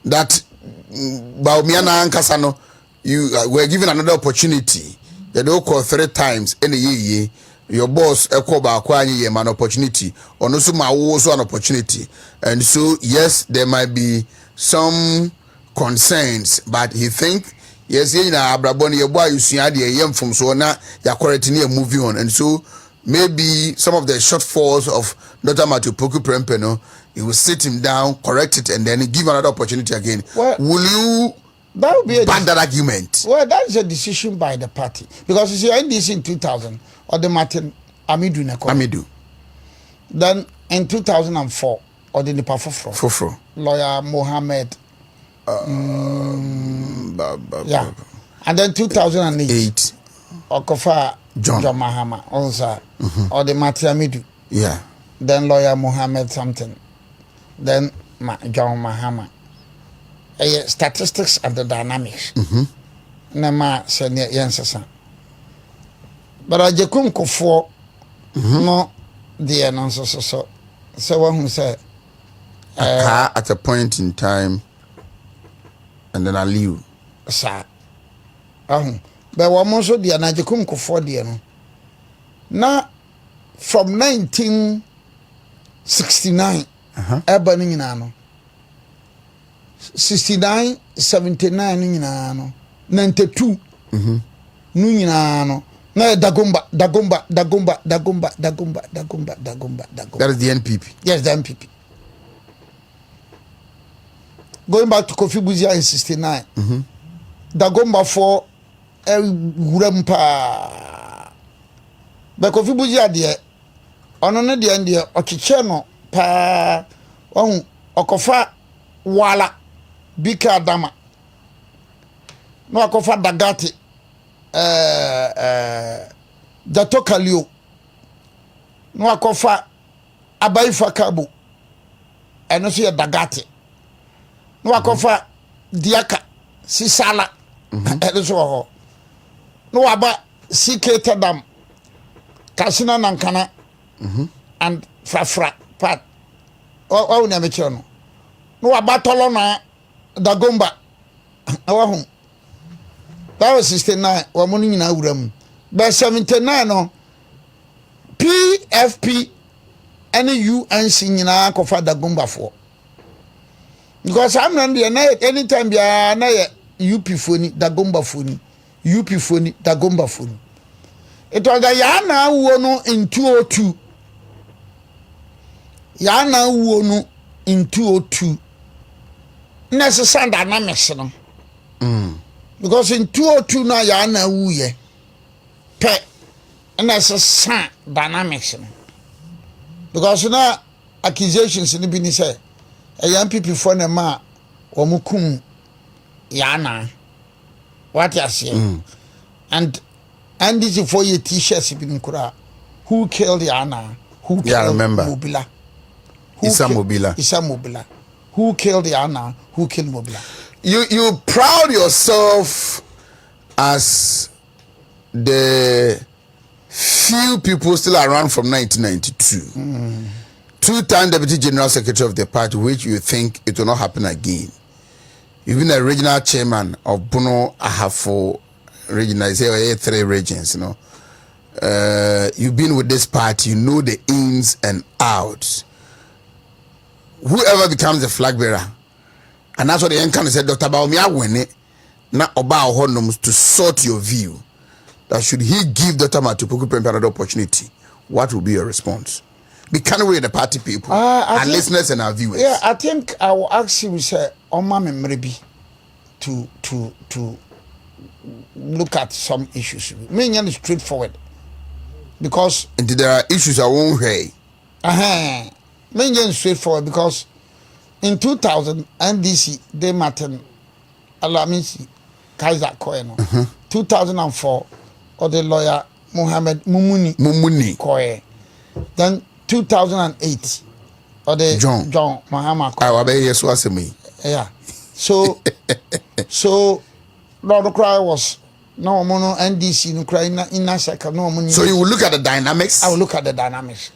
that Baumiana and Kasano you were given another opportunity? They don't call 3 times in a year. Your boss ekoba akwanye an opportunity or no so also an opportunity, and so yes there might be some concerns but he think yes abraboni your boy you see from so na ya correcting moving on, and so maybe some of the shortfalls of Dr. Matupoku Prempe no he will sit him down, correct it, and then give another opportunity again. Well, will you that would be back that argument? Well, that's a decision by the party because you see NDC in 2000 or the Martin Amidu. Then in 2004 or the Nipa Fofro. Lawyer Mohammed. Yeah. And then 2008 Okofa John Mahama also or the Martin Amidu. Yeah. Then lawyer Mohammed something. Then John Mahama. Statistics and the dynamics. Nama senior Yensa. But I just couldn't go for no the announcer so one who said at a point in time and then I leave. sa but one also the anajekum kofo de no na from 1969 eba ni nyina no 69 79 ni nyina no 92 nu nyina no na dagomba. That is the NPP. Yes, the NPP. Going back to Kofi Buzia in 69. Dagomba for Gurempa. But Kofi Buzia dear, on an India, Ochicheno, pa, Okofa, Wala, Bika Dama. No, Okofa Dagati. Datokalio no akofa abaifa kabo eno so ye dagate no akofa diaka sisala eno so ho no aba sikete dam kasina nankana and frafra pat o na meche no no aba tolo na dagomba awahu. That was 69. Wamuni nyina wuram. But 79 no. PFP and UNC nyina kofa dagomba for. Because I'm not there anytime bia na UP phone dagomba phone. UP phone dagomba phone. It was the yana wono in 202. Yana wono in 202. Necessary dynamics no. Because in 202 now ya na wuye pe and that's a sound dynamics. Because now accusations in the say a young people for the ma or mukum yana what you say and this is for your t-shirts in Kura who killed Yana who killed Mobila Isa Mobila who killed Yana who killed Mobila. You proud yourself as the few people still around from 1992. Two-time Deputy General Secretary of the party, which you think it will not happen again. You've been a regional chairman of Bono Ahafo region, I say 3 regions, you know. You've been with this party, you know the ins and outs. Whoever becomes the flag bearer, and that's what the Encan said, Dr. Baumia win it, not about honors to sort your view. That should he give Dr. Matupuku Prempeh another opportunity, what will be your response? Be kind with the party people and listeners and our viewers. Yeah, I think I will ask him, say, on my memory to look at some issues. Me and straightforward. Because there are issues I won't hear. Me and straightforward because in 2000 NDC they matter Alamisi Kaiser Koeno. 2004 or the lawyer Mohammed Mumuni Koe. Then 2008 or the John Mahama Koe. Yeah. So Lord Cry was no mono NDC no cry in a second no money. So you will look at the dynamics? I will look at the dynamics.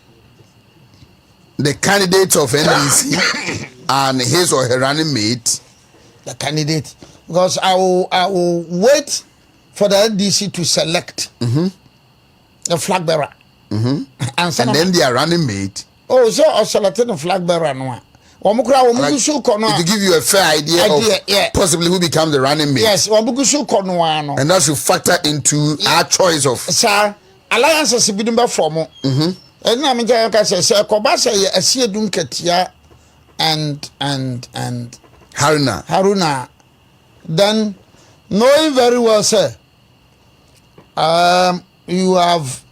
The candidates of NDC and his or her running mate. The candidate. Because I will wait for the NDC to select the flag bearer. And then their running mate. Oh, so I selected the flag bearer no. To give you a fair idea of possibly who becomes the running mate. Yes, and that should factor into our choice of. Sir, alliances have been from. And I'm going to say, Kobasa, a sea dunketia and Haruna. Then, knowing very well, sir, you have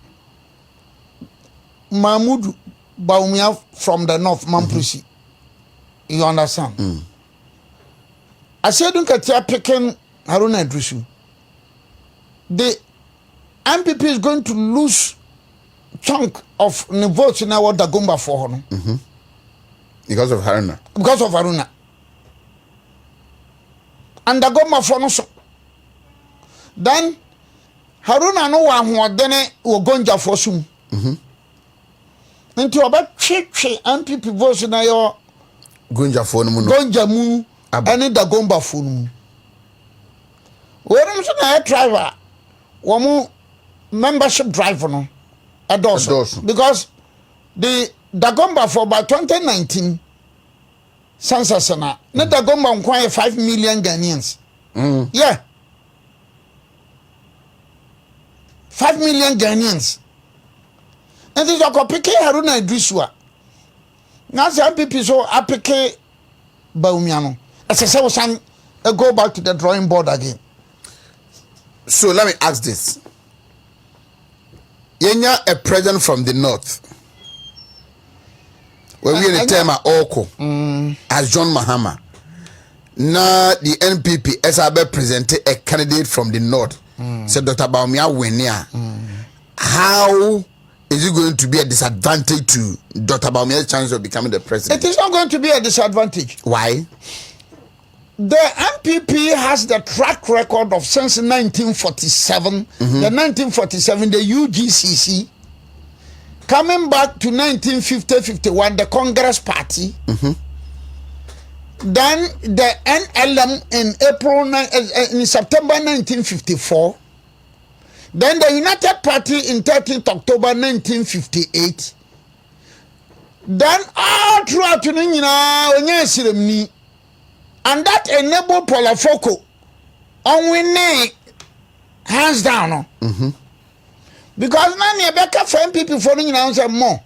Mahmoud Baumia from the north, Mampusi. You understand? I said, don't get picking Haruna Drusu. The MPP is going to lose chunk of the votes in our Dagomba for her. Because of Haruna. Because of Haruna. And Dagomba for no so. Then Haruna no one who are then will gonja for soon. Into about cheap MPP votes in our Gonja phone mu and the Gomba phone. Where so na driver woman membership drive no adoso because the Dagomba for by 2019 census na Dagomba nkwai 5 million Ghanaians. Yeah. 5 million Ghanaians. And this is a copycat Haruna Idrisua. Now the NPP so apike Baumiano. As I said, go back to the drawing board again. So let me ask this. Yenya a president from the north. When we in the term Oko as John Mahama. Now the NPP SAB presented a candidate from the north. Said Dr. Baumia Wenia. How is it going to be a disadvantage to Dr. Baumia's chance of becoming the president? It is not going to be a disadvantage. Why? The MPP has the track record of since 1947, the 1947, the UGCC, coming back to 1950-51, the Congress Party, then the NLM in September 1954, then the United Party in 13th October 1958, then all throughout the and that enabled Polafoco on winning hands down. Because now you better find people following you say more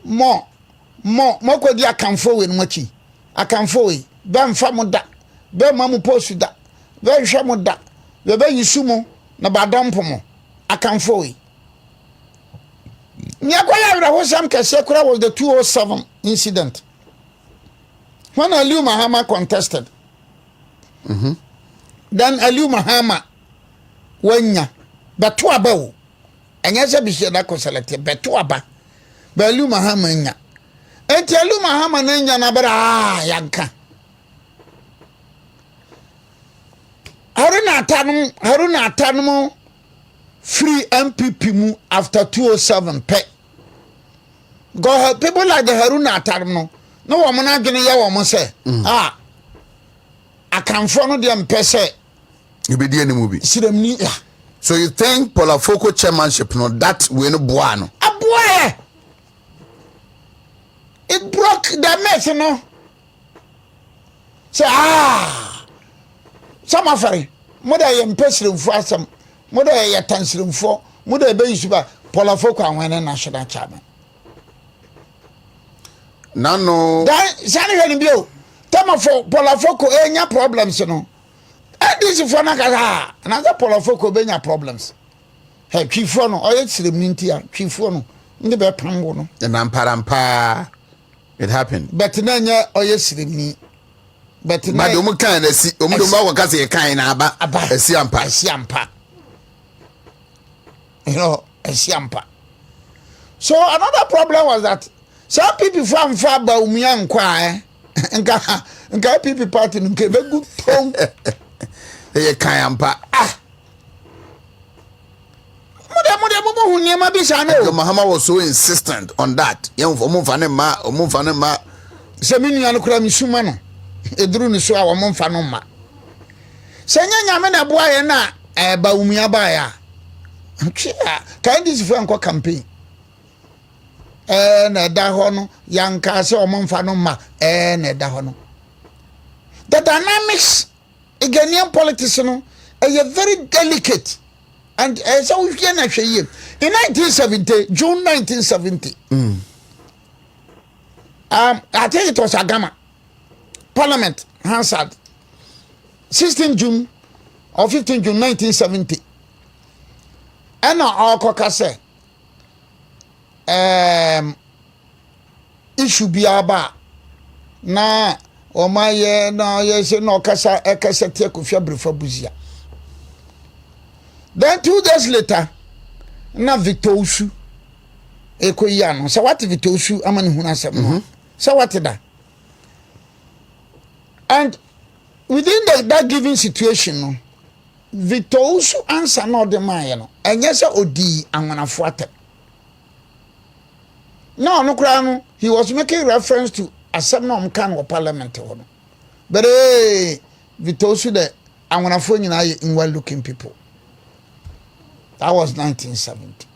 kodi akamfo we nwachi akamfo we be mfa mo da be mamu post da be hwe mo da be yisumo na badompo mo akamfo we nyakwaya wra ho sam kase kura was the 207 incident when Aliu Mahama contested. Then Aliu Mahama wenya beto aba o enya se bi se da ko select beto aba be Aliu Mahama nya enti Aliu Mahama na nya na bra yanka Haruna Atanum free MPP mu after 207 pe go people like the Haruna Atanum no woman adwene ye wo mo se akamfo no de mpese you be the movie siramni so you think Polafoco chairmanship no that we no boa no aboa it broke the mess no say some afari moda ye mpesirimfo asem moda ye tansirimfo moda be yisuba Polafoco anwene national chairman Nano. That Sani Henibio. Tama for Polafoco enya problems, you know. This is for Nagaha. Another Polafoco benya problems. Hey, Chifono, or it's the Mintia, Chifono, in the Bepangono. And Amparampa. It happened. But Nanya, or yes, me. But Umukan, Umuma Wakasi, a kind of a Siampa. You know, a Siampa. So another problem was that some people from far by Umian Kwa and people party in good tongue. They Kayampa. Mahama was so insistent on that. Young for Mufanema or Mufanema. Seminian Kramisumano. A drone so our Monfanoma. Sanya Yamana Boyana, Baumia Baya. Can this Franco campaign? Da hono yanka se omonfa no ma da hono the dynamics Ghanaian politics no very delicate and so we can actually in 1970 June 1970 I think it was Agama Parliament Hansard 16 June or 15 June 1970 and our kokase issue biaba na omaye na yese no kasa ekasa tie kofia brefa buzia. Then 2 days later na Victor Usu ekoya no so what Victor Usu amani huna asem so what da and within that given situation no Victor Usu answer no de man no enye se odi anwanafo atem. No, he was making reference to a certain kind of parliament. But Vitosu de anwanafo nyina ye inward looking people. That was 1970.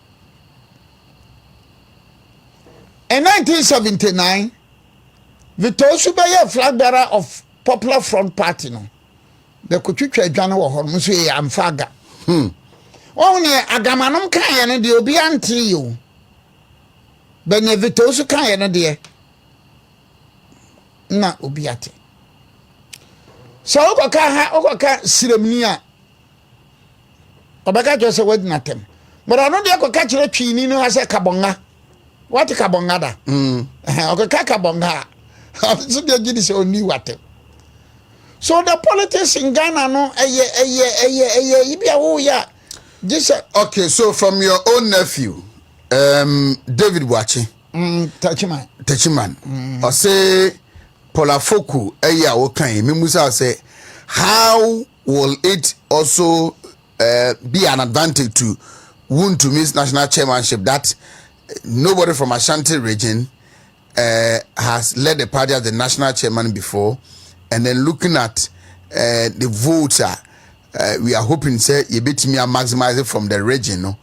In 1979, Victor Subaya, flag bearer of Popular Front Party, no, the Kuchucha Jana or Musu Amfaga. Only Agamanum Kayan and the Obianti you. Benevitosu Kayan, dear. Na Obiati. So Oka Silemnia. Obaka just a word natem. But I know they could catch a chini no has a kabonga. What a kabongada? Okay, kabonga. So they did this only water. So the politics in Ghana no okay, so from your own nephew, David Wachi. Tachiman. Or say Polafoku okay. Mimusa say how will it also be an advantage to Wontumi's national chairmanship that nobody from Ashanti region has led the party as the national chairman before, and then looking at the votes, we are hoping say you bet me maximize it from the region, no?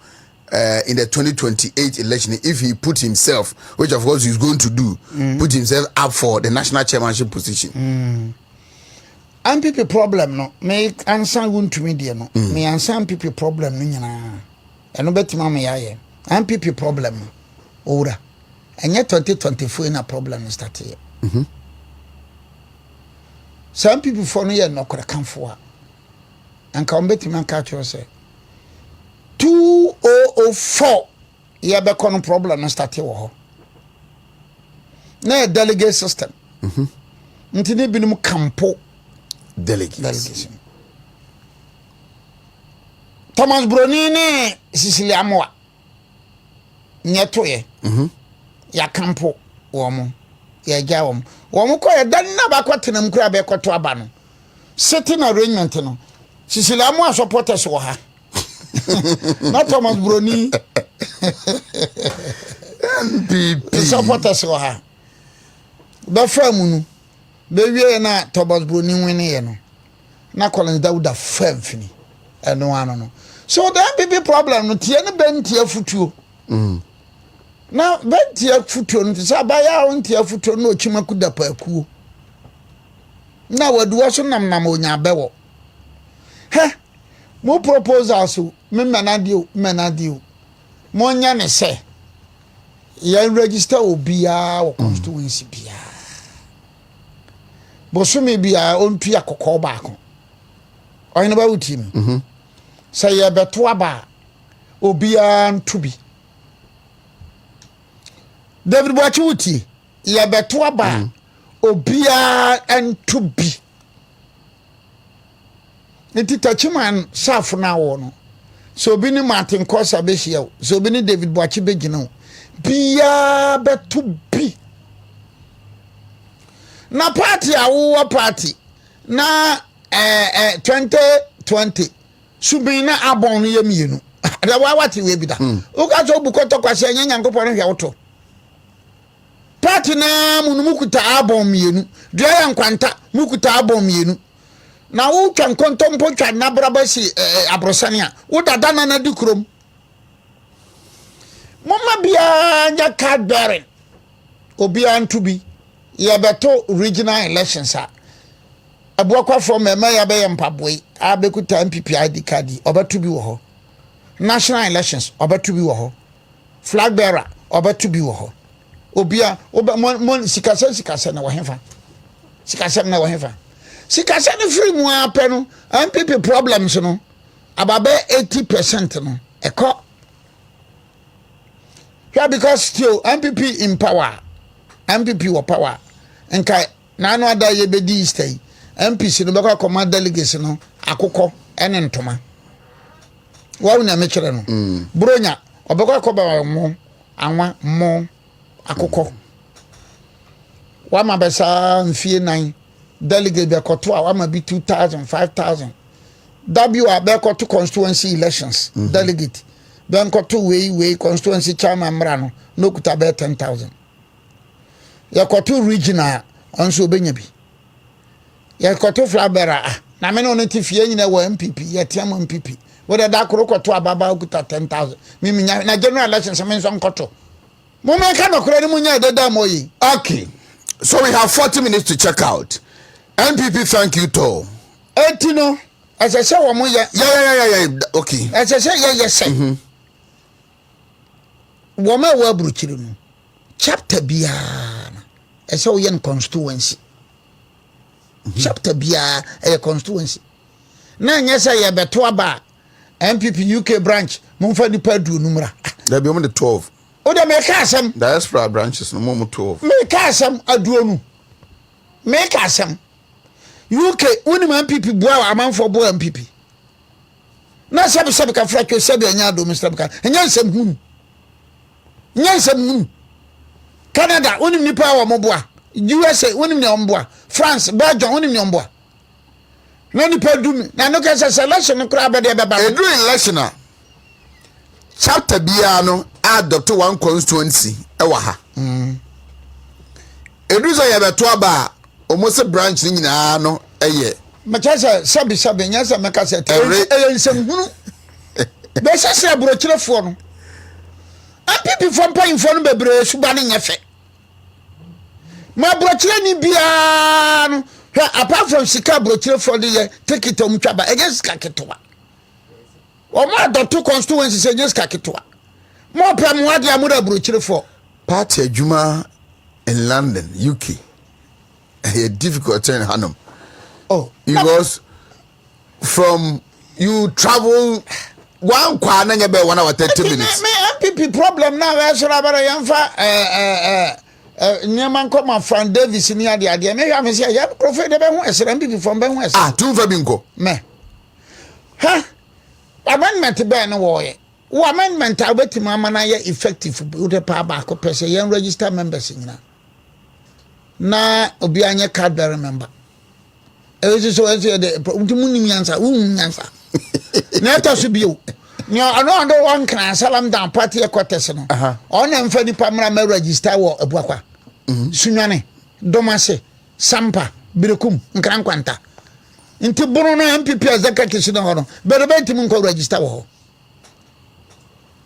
In the 2028 election, if he put himself, which of course he's going to do, put himself up for the national chairmanship position. NPP problem no make answer Wontumi dear no me answer NPP problem no nyina eno betima me yaye NPP problem ora enye 2024 na problem start here some people for no ye no kora kanfo a anka on betima ka cho say 2004 ye be kono problem start here wo na delegate system ntini binum kampo delegation. Thomas Bronini Sicily Amoa Nyetoye ya kampo womu ya jawom womu ko ya dan na ba kwatena mkura be kwato aba no sitting arrangement no Sicily Amoa supporters wo ha not Thomas Broni NPP supporters wo ha ba famunu bewie na Thomas Broni wini ye no na Collins Dauda famfini eno ano no so the NPP problem no tie ne bentia futuo na bentia futuo no tsa baya ontia futuo no chimaku da pakuo na waduwa so nam onya bewo he mo proposal so me menadio mo nya ne se ya register obia wo constituency bia bosumi bia ontu akokọ baako Oheneba Wontumi say ye beto aba obia ntubi David Boachi wuti ye beto aba obia ntubi nti tachiman safo na wo no so bi ni Martin Kosa be hia so bi ni David Boachi be gina bia betubi na party awo party na 2020 subina abon ye mienu da wati we bida o ka so bukoto kwase nya nyankopon hwe woto party na munumukuta abon mienu dua ya nkwanta mukuta abon mienu na wo twa nkontompo twa na braba si abrosane a wo dada na dikrom mama bia nya card bearing obi antubi ye beto regional elections a abuakwa from ya be mpabwe abekuta NPP ID card obatubi wo ho national elections obatubi wo ho flag bearer obatubi wo ho obia mon sikasa na wo hefa sikasa na wo hefa sikasa ne free mu apɛ no NPP problems no ababe 80% no ekɔ yeah, because still NPP in power NPP wo power enka na anu ada ye bedi stay MPC no beka command delegates no akokɔ ene ntoma wa una mekere no bronya obeka koba mo anwa mo akokɔ wa mabesa mfie 9 delegate be koto a wa ma bi 2000 5000 w a be koto constituency elections delegate ben koto we constituency chairman mra no no kuta be 10000 ya koto regional onso benya bi ya koto flag bearer na me no ne ti fie nyina wo MPP ye tiam MPP whether da koroko to ababa okuta 10,000 me minya na general elections me nso nkoto mo me ka no kora ni munya deda moyi. Okay, so we have 40 minutes to check out. NPP, thank you to etino asese wo mo ye yeah okay asese ye say wo ma wo abruchiri no chapter bia ese wo ye constituency chapter bia a constituency na nyesa ye beto aba MPP UK branch mo fa nipa du numra there be on the 12 o de me ka asem diaspora branches no mo 12 me ka asem aduonu me ka asem UK woni MPP boa amanfo boa MPP na sabi ka fra twa sabi anya do Mr. Buka anya nsem hunu Canada woni nipa wa mo boa USA woni ne omboa France Belgium woni ne omboa na nipa dum na no ka selection kura be de beba edu election a chapter bia no adopt one constituency e wa ha edu so ye beto aba almost branch ni nyina no eye machasa sabi nyasa meka se nsem hunu be sese abrochirefo no MPP from point for no bebre suba ne nyefe ma brochire ni bia no apart from sika brochirefo de ye take it omtwaba against kaketoa o ma dot constituency against kaketoa mo pam wade amuda brochirefo party adwuma in London UK a difficult thing Hanum. Oh, because from you travel one kwana nya be 1 hour 30 minutes. Me MPP problem now where so about yamfa nyaman come from Davis ni ade me hwa me say ya profe de be hu esere MPP from be hu esere tu fa bingo me ha amendment be no wo ye wo amendment abetima amana ye effective wo de pa ba ko pese yen register members nyina na obi anye card bearer member e so de munim yansa nyansa na to so bio ni ano ando one kan salam down party quarters no on emfa nipa mra ma register wo abuakwa sunwane domase sampa birekum nkrankwanta nti bono no MPP executive no hono berebeti mun ko register wo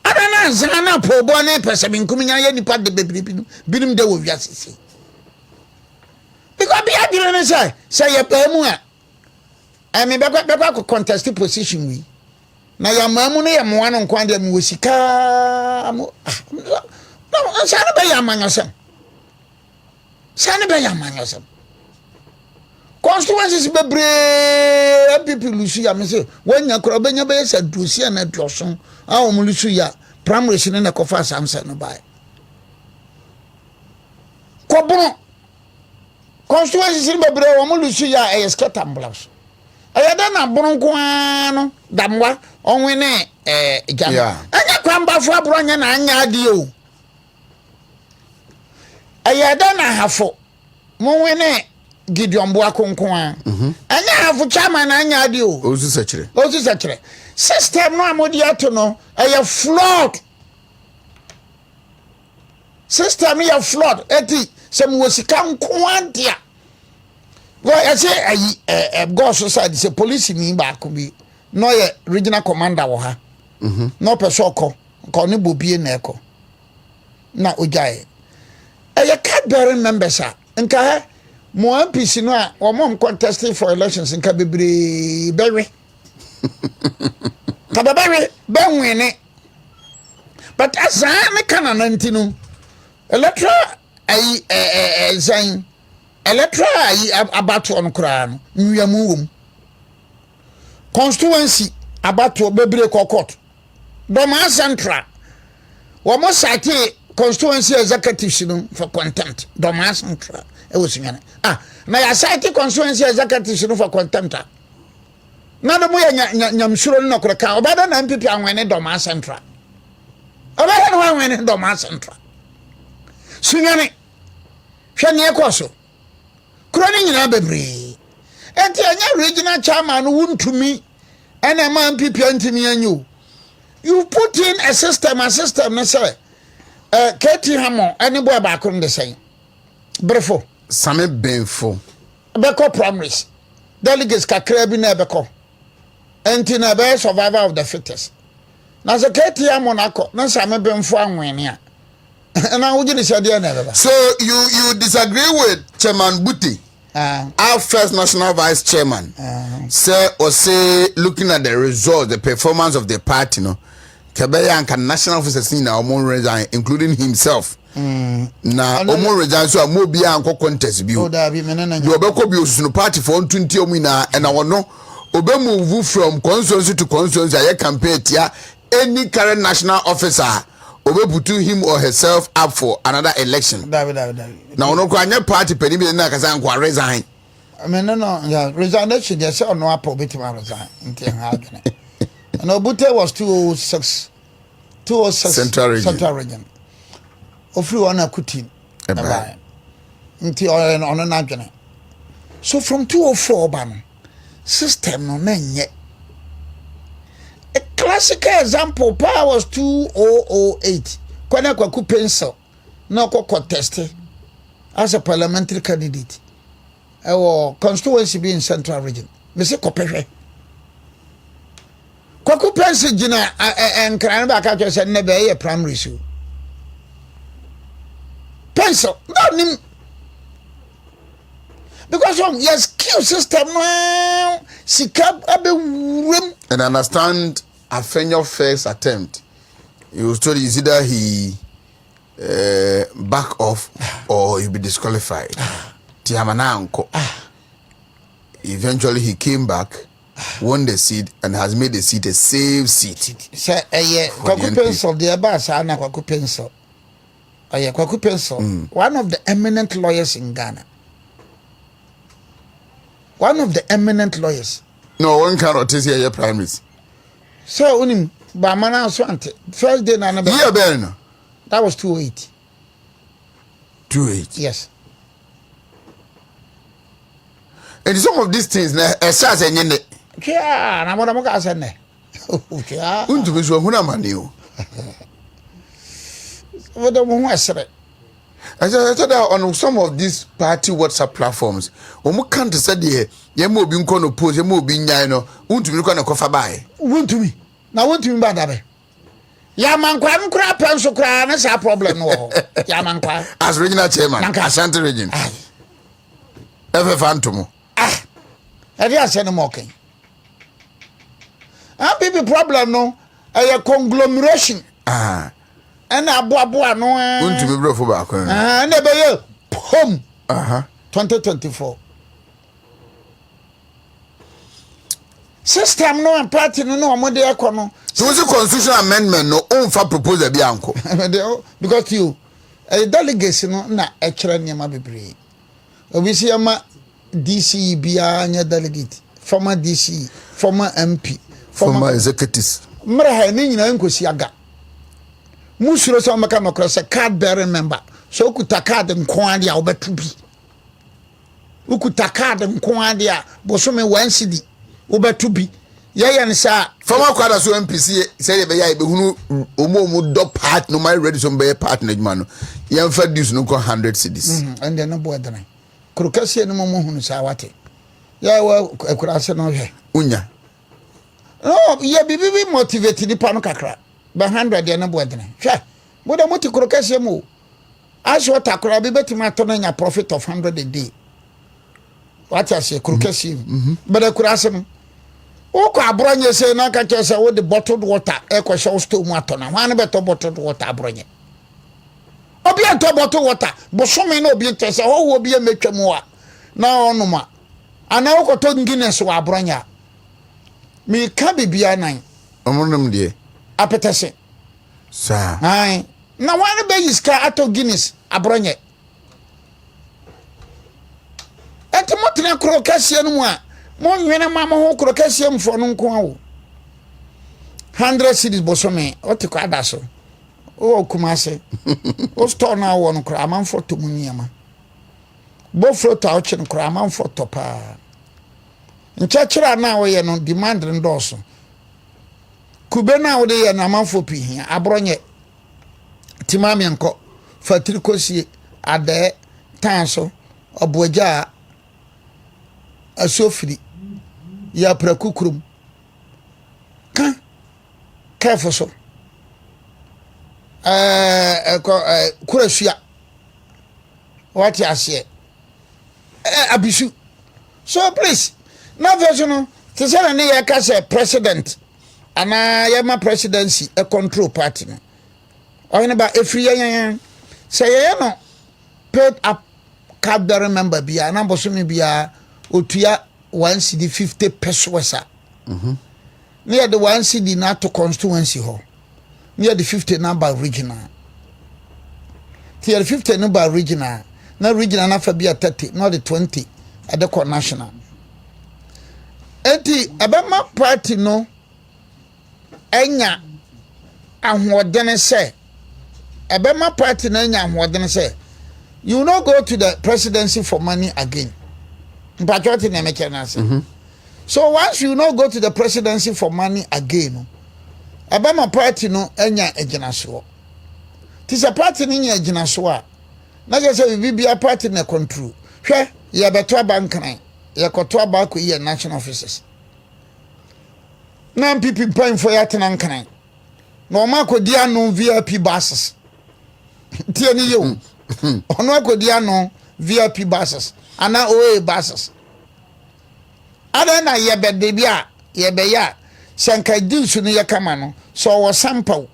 adana zana po bo na pese binkum nya ye nipa de bebribi binim de wo wiasisi because be adire ne say ye pa mu a me be kwa contest position wi na ya mamu ne ya moa no nkwan de me wosika no sane be ya manyosem constituencies bebre MPP lusu ya me say wanya kro benya be sa dosia na doson a o mu lusu ya primary sine na kofa samsa no bai kobono constituencies bebre o mu lusu ya e sketamblas ayada na bronko ano damwa onwene jam anya kwamba fo abronye na anya ade o ayada na hafo monwene Gideon Boakonko anya hafo chama na anya ade o ozu sachire system no amodi ato no flawed system ya flawed eti sem wosika nko adia. Well, I say go society say police ni ba ko bi no ye regional commander wo ha no person ko ni bobie na eko na ojae e card bearing members a nka mo MPC no a wo mom contesting for elections nka bebre bewe ka bewe benwene but azan kana nantino electoral zain electoral abato on kra no nwiamu wom constituency abato bebre court doma central wo mo site constituency executives no for contempt doma central e wo sunyane na ya site constituency executives no for contempt na do mo ya nyamsuro no kra ka obada na MPP anwene doma central obada no anwene doma central sunyane hwene ekoso kroni nyina bebre enti anya regional chairman Wontumi ene ma MPP antimi anyo you put in a system na say Keti Hamo any boy back on the same brefo same benfo beko primaries delegates kakra bi na ebeko enti na be survivor of the fittest na se ketia monako na same bemfo anwene a na wo gini sade na beba. So you disagree with Chairman Buti, our first national vice chairman, say looking at the results, the performance of the party, no, Kebeya and national officers in our own resign, including himself. Na omo resign so mo bia anko contest bi o da bi menena you obeko bi osusu party for 20 omu na and I no obe move from constituency to constituency aye campaign tia any current national officer obe putu him or herself up for another election. Da na ono ko anya party peni bi na kasa anko resign. No yeah, resignation they say no apo betima resign nti ha adwene. And Obute was 206 Central region. Ofri wana kuti eba nti ono na adwene. So from 204 ba no system no na nye. A classical example power was 2008 kwana kwaku pencil na ko contest as a parliamentary candidate our constituency be in Central region me say kopehwe kwaku pencil gina enkran ba ka say na be ye primary school pencil no nim because your skill system sikab abe and understand Afenyo first attempt he was told is either he back off or he'll be disqualified. Tiamana unko. Eventually he came back, won the seat and has made the seat a safe seat. Say kwaku pencil the boss ana kwaku pencil. Kwaku pencil one of the eminent lawyers in Ghana. One of the eminent lawyers. No one cannot taste here primaries. So unim ba mana so ante first day na na yeah ben that was 208. 208 yes. And some of these things na esas enyene yeah na mo ka say ne yeah untu so huna mane o what the mo asere I said on some of these party WhatsApp platforms omo can't say the ye mo obi nko no post ye mo obi nyan no untumi ko na kofa bae wontumi ba dabe ya mankwa nkura penso kura na sa problem no ya mankwa as regional chairman Ashanti region efe fantomo edi ase no moken people problem no a conglomeration and aboa no untumi brofo ba ko na be ye pom 2024 system no and party no omode ekono so what's the constitutional amendment no on for proposal bi anko because you a delegation no na e kire niam bebre obi si ama DC bia nya delegate former DC former MP former executives mra ha ni nyina nkosi aga musuro so maka no cross card bearing member so okuta card nko ade a obetu bi ukuta card nko ade a bosome 1 cedi obetu bi ye ne sa former kwada so MPC say be ya be hunu omo do part no my ready so be part na djuma no ye mfa dis no ko 100 cedis and then no boy dan krokase no mo hunu sa wate ya wa akurase no hwe unya no ye bibi motivate ni pa no kakra ba 100 de na boy dan hwe mo da moti krokase mo aso takra bi betima to na nya profit of 100 a day what I say krokase but akurase no Oko Abronye say na ka say with the bottled water e ko show store mu atona wan be to bottled water Abronye obi to bottled water bosome na obi say ho obi emetwam a na onuma ana oko to Guinness wa Abronye mi ka bibia nan omonum de apetese sa ai na wan be iska ato Guinness Abronye etimotina krokase no mu a mo nwena mama ho krokase mfo no nko awo 100 cedis bosome otiko adaso o kumase o store na wo no kra amanfo to munyama bo float out chen kra amanfo to pa nchachira na wo ye no demand ndoso kube na wo de ye na amanfo pi hia Abronye timami nko fatrikosie ade tanso oboja asofiri ya prakukrum ka careful so kurasua what you say abisu so please na version no te say na ya ka say president ana ya ma presidency a control party no Oheneba efri yan say ya no paid up cadre member bia na bosomi bia otua 1 cedi 50 pesos a near the 1 cedi na to constituency ho near the 50 number regional here 50 number regional na regional na fa bia 30 not the 20 at the national enti abema party no enya ahoɔden sɛ abema party no enya ahoɔden sɛ you will not go to the presidency for money again. So once you not go to the presidency for money again, Abama party no enya ejinaso. Tis a party ni ejinaso. Na just say we be a party na control. Hwe ye beto bank nan. Ye koto ba ko ye national offices. Na NPP paying for ya tenan kan. No ma ko dia no VIP buses. Tie ni yo. Ono akodia no VIP buses ana OA buses ada na yebede bia yebeya sanka dinsu no yakama no so wo sample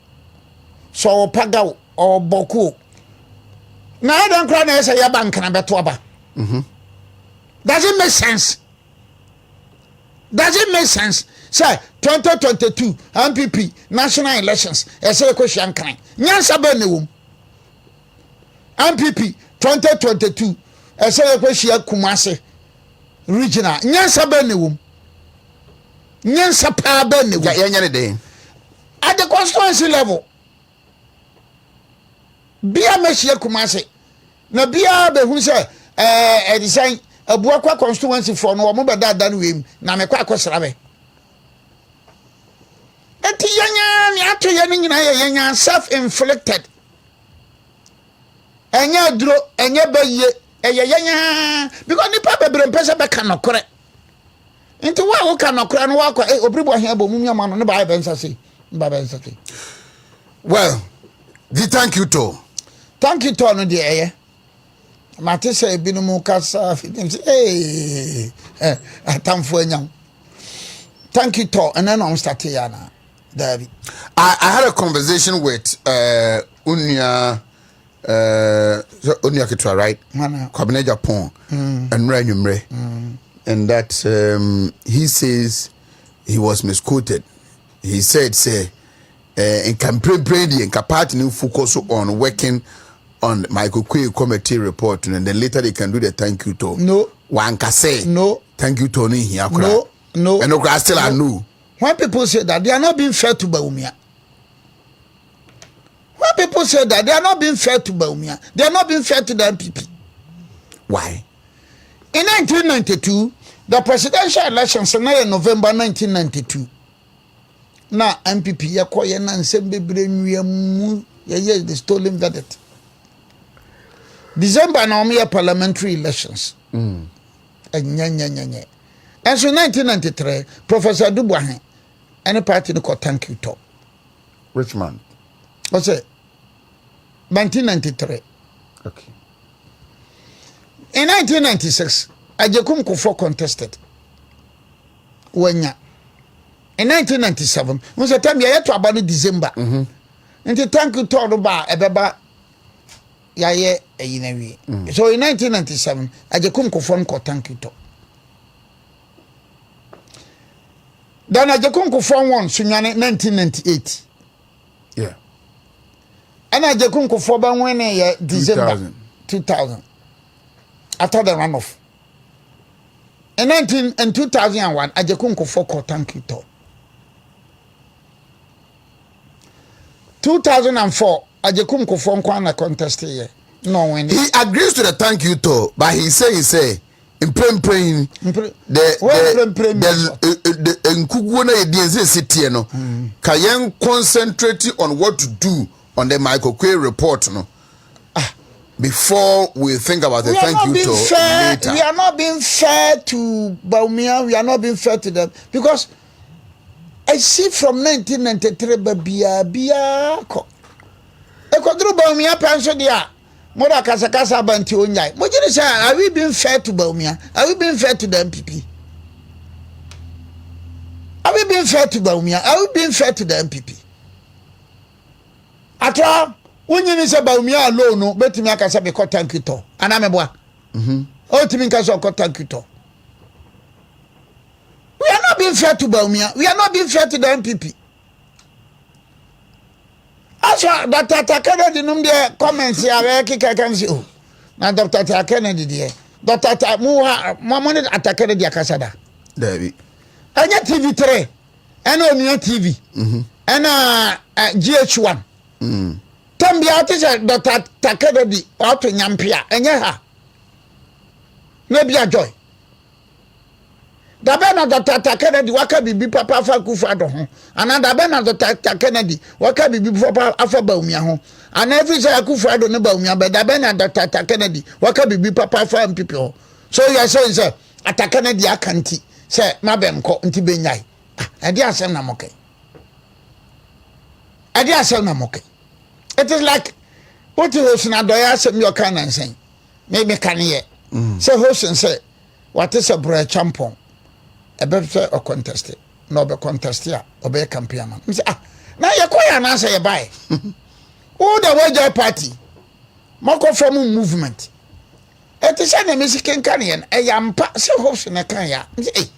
so wo pagaw o boku na ada nkra na yesa yabank na beto aba does it make sense say 2022 NPP national elections ese ko hwankran nyansa ba ne wom NPP 2022 ese yekweshia Kumase regional nyansa ba ne wom nyansa pa ba ne wom ya nyane den at the constituency level bia meshia Kumase na bia be hu se design abua kwa constituency for no mo beda da no wem na me kwa akosra be enti yanya ni ato ye nyina ye yanya self inflicted enya duro enya baye eyeyenya because nipa bebre mpese be kanokore nti wa wo kanokore no wa kwa Obiri Boahen abomumi amano ne ba bensase mba bensase well the thank you to no de eye mate say binu mu kasa fitim atamfo anyam thank you to and then on start yana David I had a conversation with Unya Kitwa, right? Oheneba Agyapong and Ranyumre. And that he says he was misquoted. He said, say, in campaign Brady and party new focus on working on Michael Quay committee report, and then later they can do the thank you to. No. One can say, no. Thank you, Tony. No. And no, still I know. When people say that, they are not being fair to Bawumia. When people say that, they are not being fair to Bawumia. They are not being fair to the NPP. Why? In 1992, the presidential elections in November 1992. Now NPP yakoye na nsembebere nwiamu ye the stolen verdict. December na omo parliamentary elections. And so 1993, Professor Boahen any party no thank you to. Which man? What's it? 1993. Okay. In 1996, Agyekum Kufuor contested. Wenya. In 1997, was a time you to about December. And to thank you to ba ebeba yaye eyinewi. So in 1997, Agyekum Kufuor ko thank you to. Then Agyekum Kufuor won Sunyane 1998. Yeah. And Agyekum Kufuor ban when December 2000. After the runoff. In 2001, Agyekum Kufuor ko thank you to. 2004, Agyekum Kufuor kwana contest here. No when he agrees to the thank you to, but he say in praying the nkugu na yediense sitie no kayen concentrate on what to do on the Michael Quay report no before we think about the thank you to later. We are not being fair to Baumia. We are not being fair to them because I see from 1993 Bia ko. E kodru Baumia penso dia. Moda kasa banti onyai. Mojiri say are we being fair to Baumia? Are we being fair to the MPP? Are we being fair to Baumia? Are we being fair to the MPP? Atra Unyi se Baumia alone no betimi akasa be thank you to anameboa o timi nkasa ko thank you to. We are not being fair to Baumia. We are not being fair to the MPP. Aswa Dr. Kennedy num de comments ya we kika kan si o na Dr. Kennedy de Dr. Muhammad atakere de akasa da David anya TV3 ena Onia TV ena GH1 Tambia tese Dr. Takedi auto nyampia enye ha na bia joy dabe na Dr. Takedi waka bibi papa fa kufa do ho ana dabe na Dr. Takedi waka bibi papa afa Baumia ho ana every say kufa do ne Baumia be dabe na Dr. Takedi waka bibi papa fa MPP ho so you are saying say Atakedi akanti say mabemko nti benyai ade asem na moke ade asem na moke. It is like what you host na doya say me okan and say maybe can here say host and say what is a Abronye Champon e be say o contest no be contest ya o be campaign man say na ye koya na say ye buy who the wage party moko from movement it is na me siken kan ye e yampa say host na kan ya say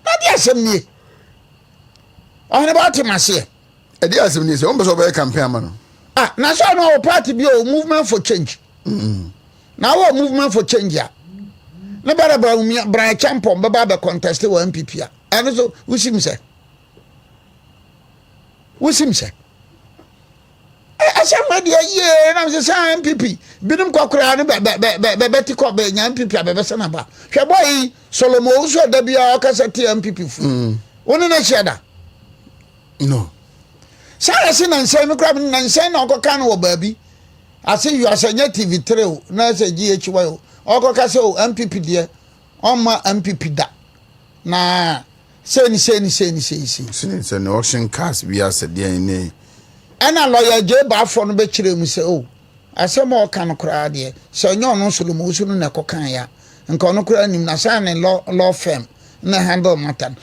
na dia asem ni Oheneba Obiri e dia asem ni say o be so be campaign man. Now so no party be a movement for change. Now a movement for change ya. No better Abronye Champon baba contest with MPP. And so we see say. I said my dear yeah, and I'm say MPP. Binum kwakura no be beti ko be nya MPP be sana ba. Hwe boy Solomon so da bia o kasa ti MPP fu. Woni na sheda. No. Say say na say me crab na say na okoka no baabi. I say you are senya TV3 o na say GH1 o. Okoka say o MPP de on ma MPP da. Na say ni no auction cars we are said there ni. Ana lawyer je ba afọ no be kire mu say o. Asem o kan kra de. Say nyo no Solomon so no na kokan ya. Nka no kra nim na say na law firm na handle matter.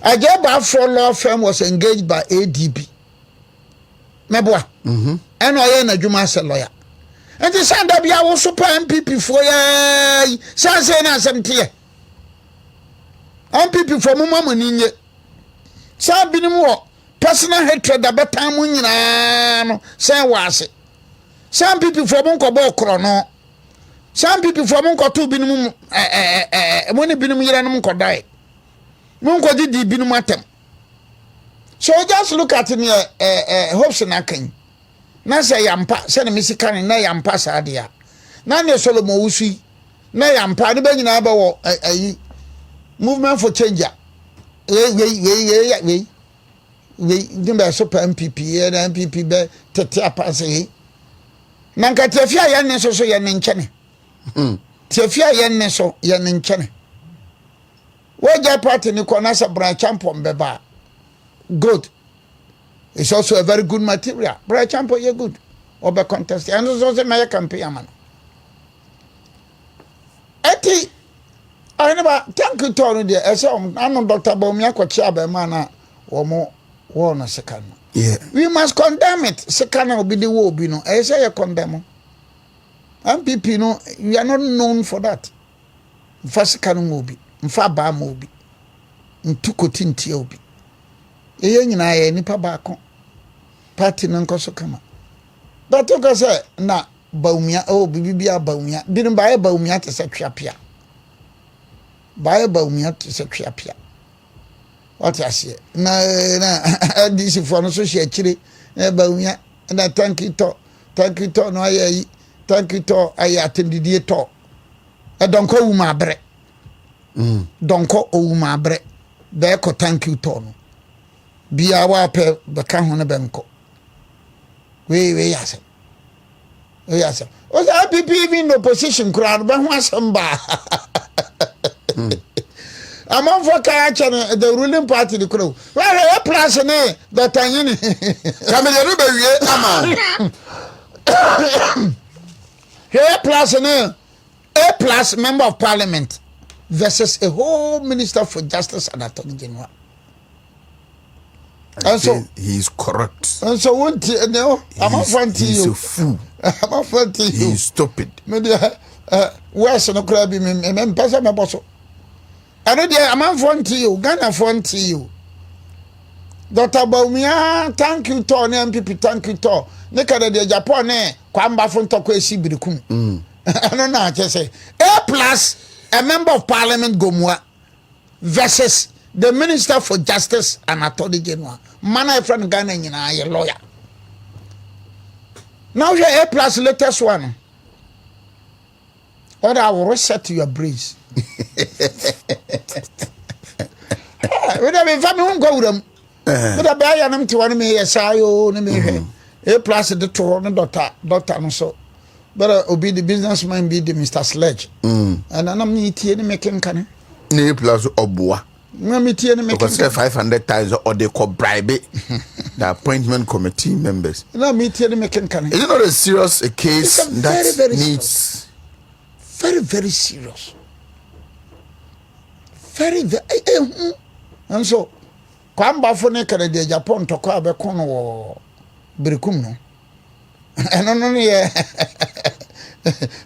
Aje ba afọ law firm was engaged by ADB. Meboa eno ye na dwuma se lawyer enti sanda bia wo super MPP fo ye say na asemte MPP fo mo mamani nye sa binim wo personal hatred abetan mu nyina no say wase sa MPP fo mo nkobo okro no sa MPP fo mo nkoto binim mo ne binim yere no nkodai mo nkodi di binim atem. So just look at me hopes na kan. Na say yampa say na misika na yampa sadia. Na ne Solomon usui na yampa ne ba nyina ba wo movement for change. We dimba super MPP na MPP be tete apase. Na nka tiafia ya ne so ya ne nkyene. Tiafia ya ne so ya ne nkyene. Wage party ni ko na sa Abronye Champon beba. Good. It's also a very good material. Abronye Champon ye good. Obe contest. And also say my campaign man. Eti Oheneba thank you to no there. I say I'm Dr. Baumia ko chia be man na wo no second. Yeah. We must condemn it. Second obi the wo obi no. I say you condemn. MPP no we are not known for that. Mfa second obi, mfa ba ma obi. Ntukoti ntie obi. Eye nyina ye nipa baako party no nkoso kama but to say na Baumia o bibia Baumia binu bae Baumia te se twapia bae Baumia te se twapia what I say na this for no so she chire na Baumia na thank you to no ayi thank you to ayi atendidie to e donko wu ma bre donko wu ma bre be ko thank you to no bia wa pe beka ho ne benko we yase Yes. Was NPP even opposition crowd? But what's some bar? Among for Kayachan, the ruling party, the crew. Well, a plus in it, that I mean, here plus in a plus member of parliament versus a whole minister for justice and attorney general. And so he's corruct. And so what I'm not front to you. He's a fool. I'm not front to you. He's stupid. Where's no crab me person my boss. I know I'm not front to you, Ghana front to you. Dr. Baumia, thank you to NPP, thank you to Nekada de Japan, Kwamba from Tokwe Sibirikum. I don't know, I just say A plus a member of parliament Gomwa versus the Minister for Justice and Attorney General. Man, I friend Ghana, you know, a lawyer. Now you're A plus latest one. Or I will reset your brains. When I mean, go with them. But I buy them to one me, yes, I own me. A plus the Toronto doctor, and so. But I'll be the businessman, be the Mr. Sledge. And I'm not making canny. Ne plus Obua. Because 500 times or they call bribe the appointment committee members. No, me making canny. Is it not a serious case that very needs very, very serious? Very, and so, Kwamba for Nekada de Japan to call a corner or Birikum no. And no, yeah.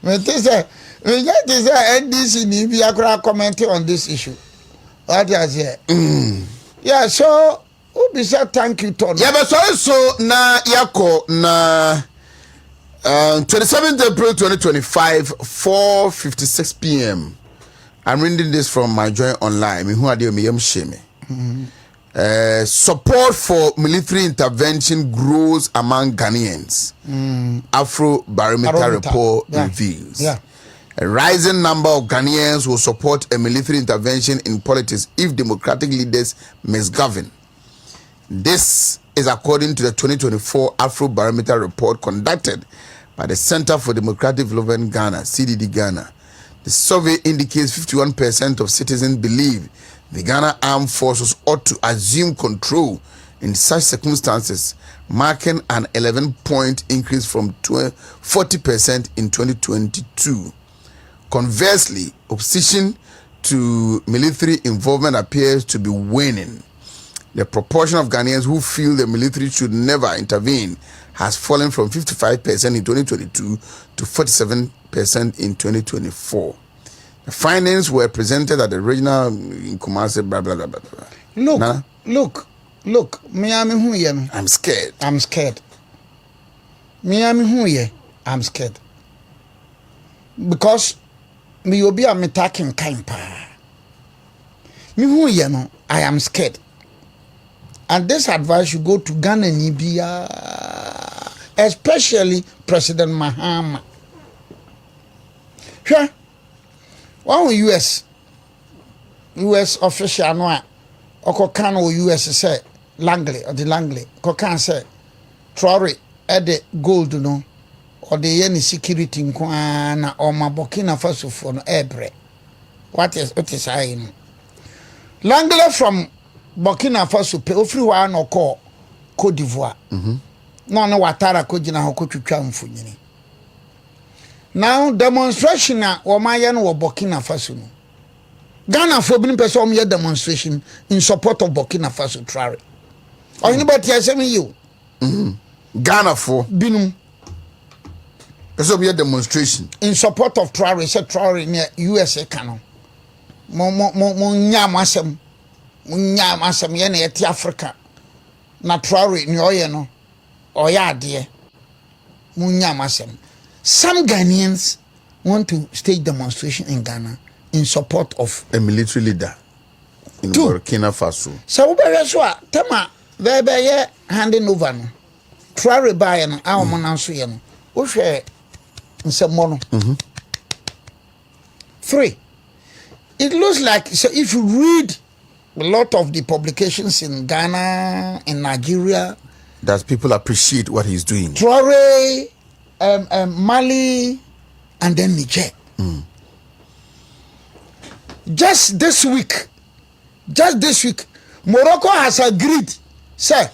But this is NDC Nibia commenting on this issue. What is here? Yeah, so who be said thank you, Tony? Yeah, but so na yako na 27th April 2025, 4:56 p.m. I'm reading this from my joint online. Support for military intervention grows among Ghanaians. Afro Barometer report reveals. Yeah. A rising number of Ghanaians will support a military intervention in politics if democratic leaders misgovern. This is according to the 2024 Afro Barometer report conducted by the Center for Democratic Development Ghana, CDD Ghana. The survey indicates 51% of citizens believe the Ghana Armed Forces ought to assume control in such circumstances, marking an 11-point increase from 40% in 2022. Conversely, opposition to military involvement appears to be waning. The proportion of Ghanaians who feel the military should never intervene has fallen from 55% in 2022 to 47% in 2024. The findings were presented at the regional in Kumasi, blah, blah, blah, blah, blah. Look, Miami Huye. I'm scared. Miami Huye, I'm scared. Because me will be a attacking kind pa. Me Huye no, I am scared. And this advice should go to Ghana Nibia, especially President Mahama. Sure. One US official no or can US say Langley or the Langley can say Traore at the gold no or the any security in Kwana or my Burkina Faso for no ebre. What is I know? Langley from Burkina Faso pay free one or call Cote d'Ivoire. No watara kojina hokutu mfunyini. Now demonstration na wamayan wo Burkina Faso no. Ghana for being person demonstration in support of Burkina Faso Traore. Or anybody else me you? Ghana for binum person demonstration in support of Traore. Say Traore near USA canon. Mo nyamasem. Nyamasem ye na yeti Africa. Na Traore ni oye no. Oya ade. Mo nyamasem. Some Ghanaians want to stage demonstration in Ghana in support of a military leader in Burkina Faso. So Ubereswa, Tema, there handing over no. Traore by an hour monansuyan. Ushe in some mono. 3. It looks like so if you read a lot of the publications in Ghana, in Nigeria, that people appreciate what he's doing. Traore Mali and then Niger. Just this week, Morocco has agreed. Say,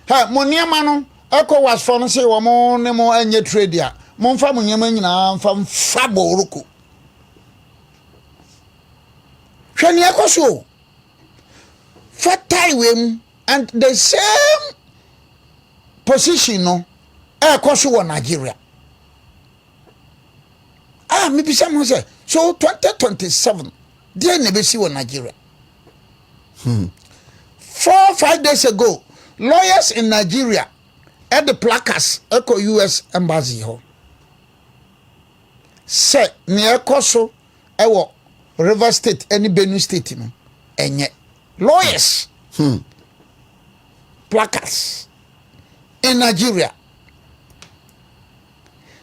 hey, Moniamano, Echo was for say, Wamon, Nemo, and your trade ya. Monfa Munyamana from Fabo Ruku. Shani Echo so. Fataiwim and the same position, no, Echo so Nigeria. Maybe someone say, so 2027, dear Nebesi was Nigeria. 4-5 days ago, lawyers in Nigeria at the placards echo US embassy ho. Say near Koso, Ewo, River State, any Benue State, no, and yet lawyers, placards in Nigeria.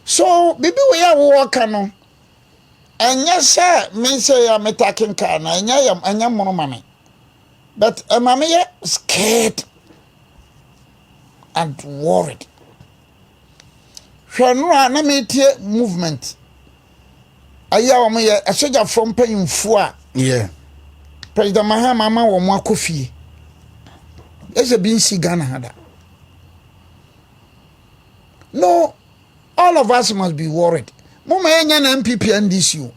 So, baby, we are working on. And yes, sir, me say I'm attacking car, and I am money. But mammy scared and worried. Shanra na me tie movement. Aya me a soldier from paying for. Yeah. President Mahama wo mo akofie. Ese bi nsi Ghana hada. No, all of us must be worried. Mama yenya na NPP NDC.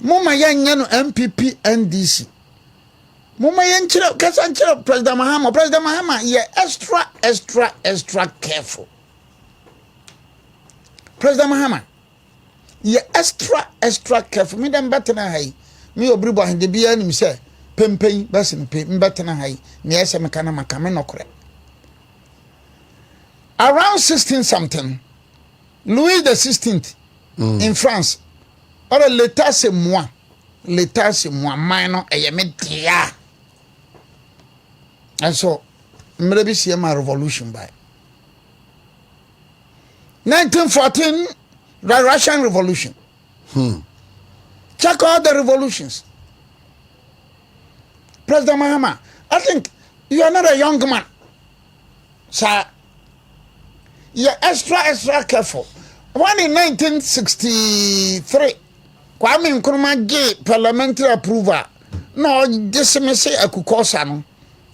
Mama yenya no NPP NDC. Mama yenchira kasanchira President Mahama ye extra careful. President Mahama ye extra careful. Me dem betena hai. Me Obiri Boahen de bia nim say pempen basin pe mbetena hai. Me ese me kana makame nokore. Around 16 something Louis the 16th in France. Or l'état c'est moi, mano eyeme dia. And so maybe see my revolution by 1914 the Russian Revolution. Check all the revolutions. President Mahama, I think you are not a young man, sir. You're extra careful. When in 1963, Kwame Nkrumah gave parliamentary approval. No, just me say I could call some.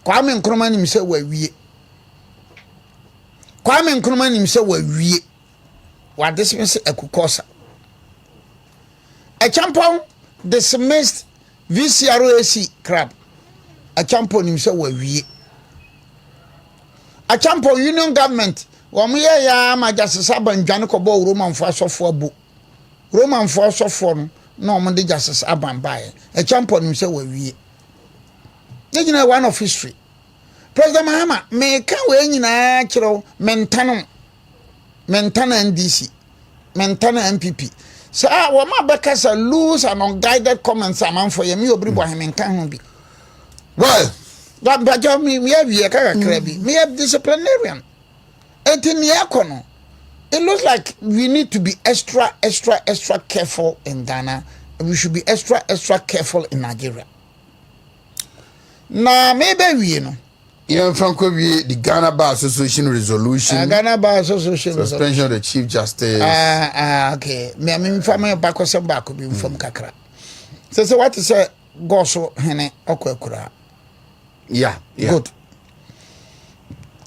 Kwame Nkrumah himself were we. Kwame Nkrumah himself were we. What this me say I could call some. A champion dismissed VCROAC crab. A champion himself were we. A champion union government. Wọ́n yẹ ya ma justice Aban dwane ko bo Roman fo asofo abo Roman fo asofo no na wọ́n de justice Aban bae e champion nim se wawie nyina one of history. President Mahama me ka we nyina kiro mentano NDC mentano NPP so wọ́n ma beka sa loose and unguided comments among for ye me Obiri Boahen menka ho bi Well, but me have ye ka krabi me have disciplinarian. It looks like we need to be extra careful in Ghana. We should be extra careful in Nigeria. Now, maybe we know. Yeah, Franco, the Ghana Bar Association resolution. Ghana Bar Association suspension of the Chief Justice. Okay. Me, I'm informing back or some back will be from Kakra. So, what is a goso hene okwekura? Yeah. Good.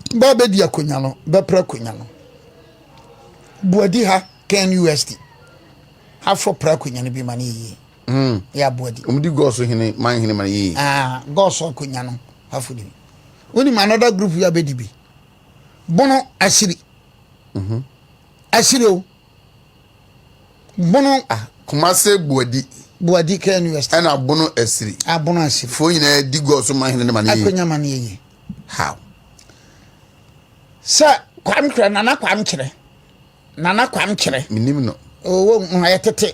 Babe dia kunyalo, bepre kunyalo. Buadi ha Ken USD. Ha for pra kunyalo bi mani yi. Ya buadi. Umdi goso hene man hene mani yi. Goso kunyalo ha fudi. Woni another group ya bedibi. Bono asiri. Asiri o. Bono Kumase buadi Ken USD. Ana bono asiri. Bono asiri. Fo nyina di goso man hene mani yi. Akunya mani yi. How? Sir, kwam kire nana kwam kire. Minim no. Oh, ayetete.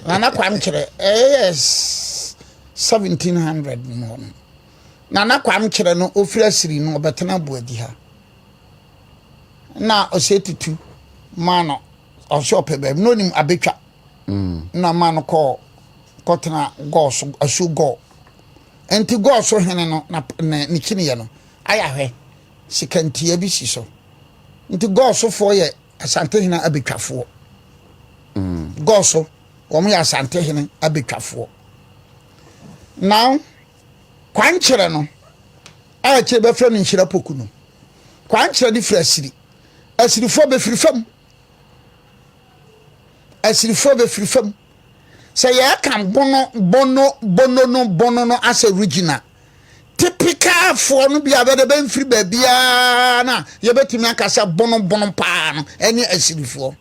Nana kwam kire. Yes. 1700 more. Nana kwam kire no ofira siri no obetena buadi ha. Na osetutu mano of shop be no nim abetwa. Na mano ko kotena goso asu go. Enti goso hene no na nikini ye no. Ayahwe sikantia bi si so nti go so for ye asante hina abetwafo goso omo ya asante hina abetwafo now kwanchere no a che be fra no nhira poku no kwanchere di fra asirifo be firifam say ya kan bono no as original typical for no bia be ben free bia na ye betimi akasa bono pa no ene asirifo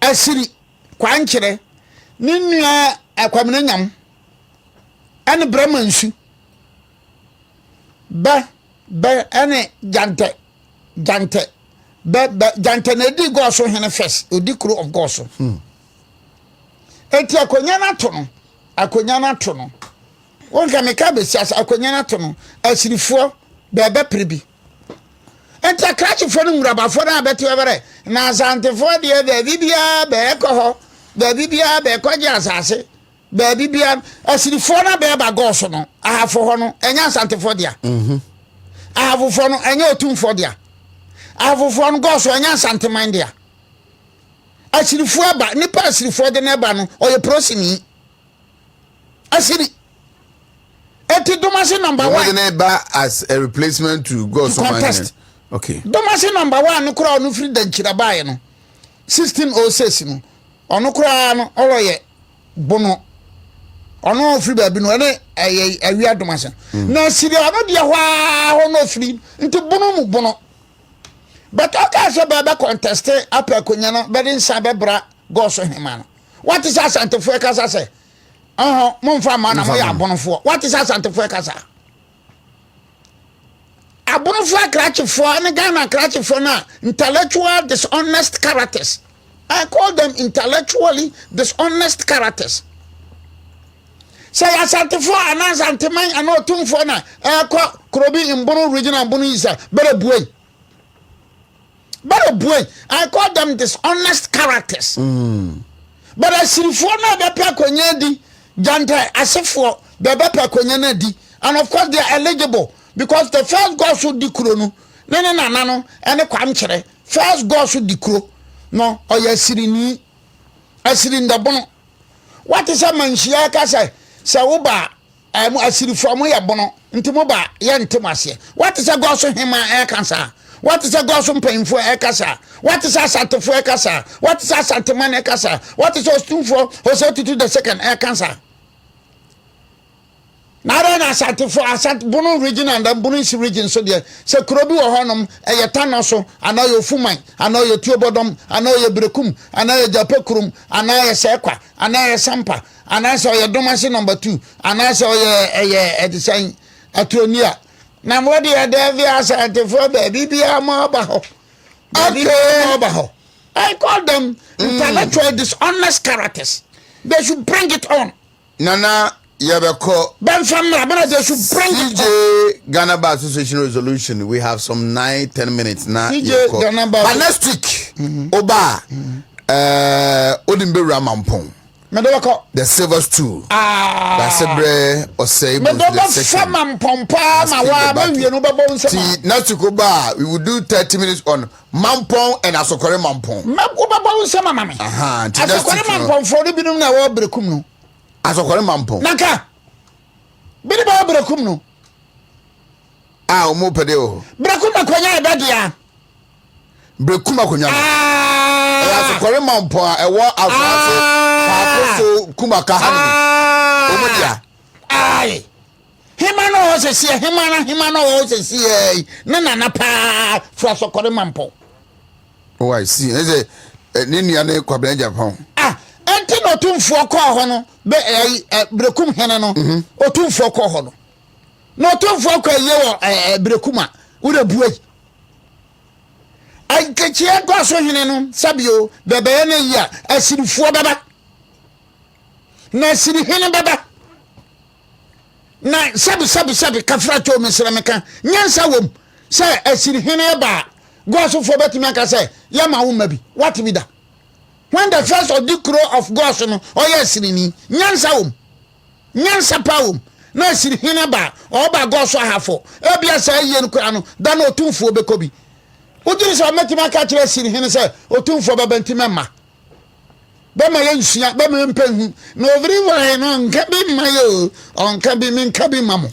asiri kwanchere ninua akwamena nyam ane bramansu ba ane jante jante na di goso hene first odi kro of goso eti akonya na to no wonka meka be siasa akonya na to no asirifo be prebi eti akrachi fo no ngurabafo na beti ebere na asantefo de bibia be ko bibia be ko je asase bibia asirifo na be ba goso no ahafo ho no enya asantefo dia ahafo no enya otumfo dia ahafo no goso enya santeman dia asirifo aba nipa asirifo de na ba no oye prosini asiri eti domasi number 1 the ba as a replacement to goso man. Okay. Domasi number 1 no kura no free the nchira bae no 1606 no ono kura no oloye bono ono free ba bi no ene awia domasi na siri ono de ho no free nti bono but okay so ba contest apa konya no be din sa be bra goso hema no what is asantefo e kasa say momfa ma na mo ya bonofo what is asantefo e kasa abonofo akrachifo ne Ghana akrachifo na intellectual dishonest characters. I call them intellectually dishonest characters. Say asantefo anasanteman anotumfo na ko krobi imbono regional bono isa bere buey. I call them dishonest characters. But asirifo na be pe akonya di janta asefo be pe akonya na di, and of course they are eligible because the first God should dikro no no ene kwamkere first God should dikro no oyasiri nda bono. What is a manhia ka say wo ba asirifo mo ya bono ntimo ba ye ntimo ase. What is a God so hema e kansa? What is a gossip pain for Ekasa? What is a Santa for Ekasa? What is a Santa Man Ekasa? What is a stone for Jose to the second Ekansa? Now, Santa for a Santa Bono region and the Bonis region, so dear. So, Krobu or Honum, a Yatanoso, I know your Fumai, I know your Tubodom, I know your Brekum, I know your Japokrum, I know your Sequa, I know your Sampa, and I saw your Domasi number 2, and I saw your design at Tunia. Na mwadi ya devi asantefo baby bia mo ba ho. Okay. I call them intellectual dishonest characters. They should bring it on. Nana Yabeko Ben family, but they should bring it on. Ghana Bar Association resolution. We have some 9-10 minutes now. Ghana Bar. But next week, Oba Odimbe Ramampong. The silver stool. That's a bre or say but we will do 30 minutes on Mampong and Asokore Mampong. Asokore Mampong for the binum na wa brekum no. Asokore Mampong. Naka. Bini ba brekum no. Omo pede o. Brekum akonya ebadia. Brekum akonya. Asokore Mampong e wo afase. So kumaka hani omodia ai himano hosese himano hosese na pa fra sokore mampo. Oh, I see. Eze nini ane kwa Agyapong enti no tumfo ko ho no be brekum hene no otumfo ko ho no otumfo ko ye wo brekuma ure buai ai kechia ko so hene no sabio bebe na ya asirifo baba na siri hene baba na sabi kafra to mesrameka nyansa wom say asiri hene ba goso for betimi aka say yama woma bi what be that when the first of the crow of goso no oya siri ni nyansa pa wom na asiri hene ba o ba goso hafo ebia say ye nkura no da na otumfo bekobi Ujiri sa metima ka kire sin hene se otumfo babenti memma. Be ma yensia be me mpenhu na oviri wa no nka be ma yo onka bi me nka bi mamo.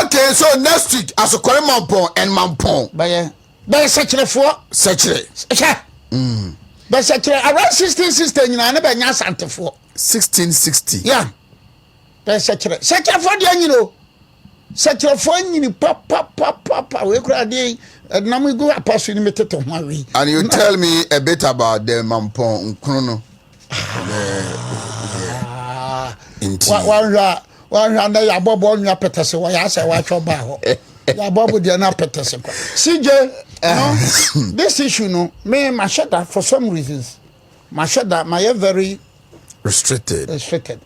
Okay, so next week as okore mampon and mampon. Be sechrefo Sechere. Be sechere around 1660 nyina na be nya santefo. 1660. Yeah. Be sechrefo de anyino. Sechrefo anyini papa we kura de nam go apaso ni meteto ho awi. And you tell me a bit about the mampon nkrono. One and ya bobo nya petese wa ya say wa choba ho. Ya bobo de na petese kwa. CJ, no, this issue no, me mashada for some reasons. Mashada my very restricted.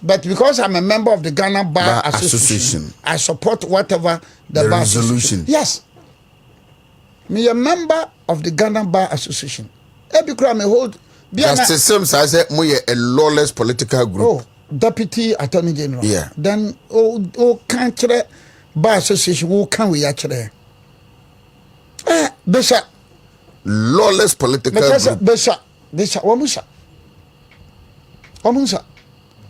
But because I'm a member of the Ghana Bar Association, I support whatever the bar resolution. Yes. Me a member of the Ghana Bar Association. Every crime I hold. Justice Sims, I said, we a lawless political group. Oh, Deputy Attorney General. Yeah. Then, country bar association, who can we actually? Bishop. Lawless political group. Bishop, Wamusa.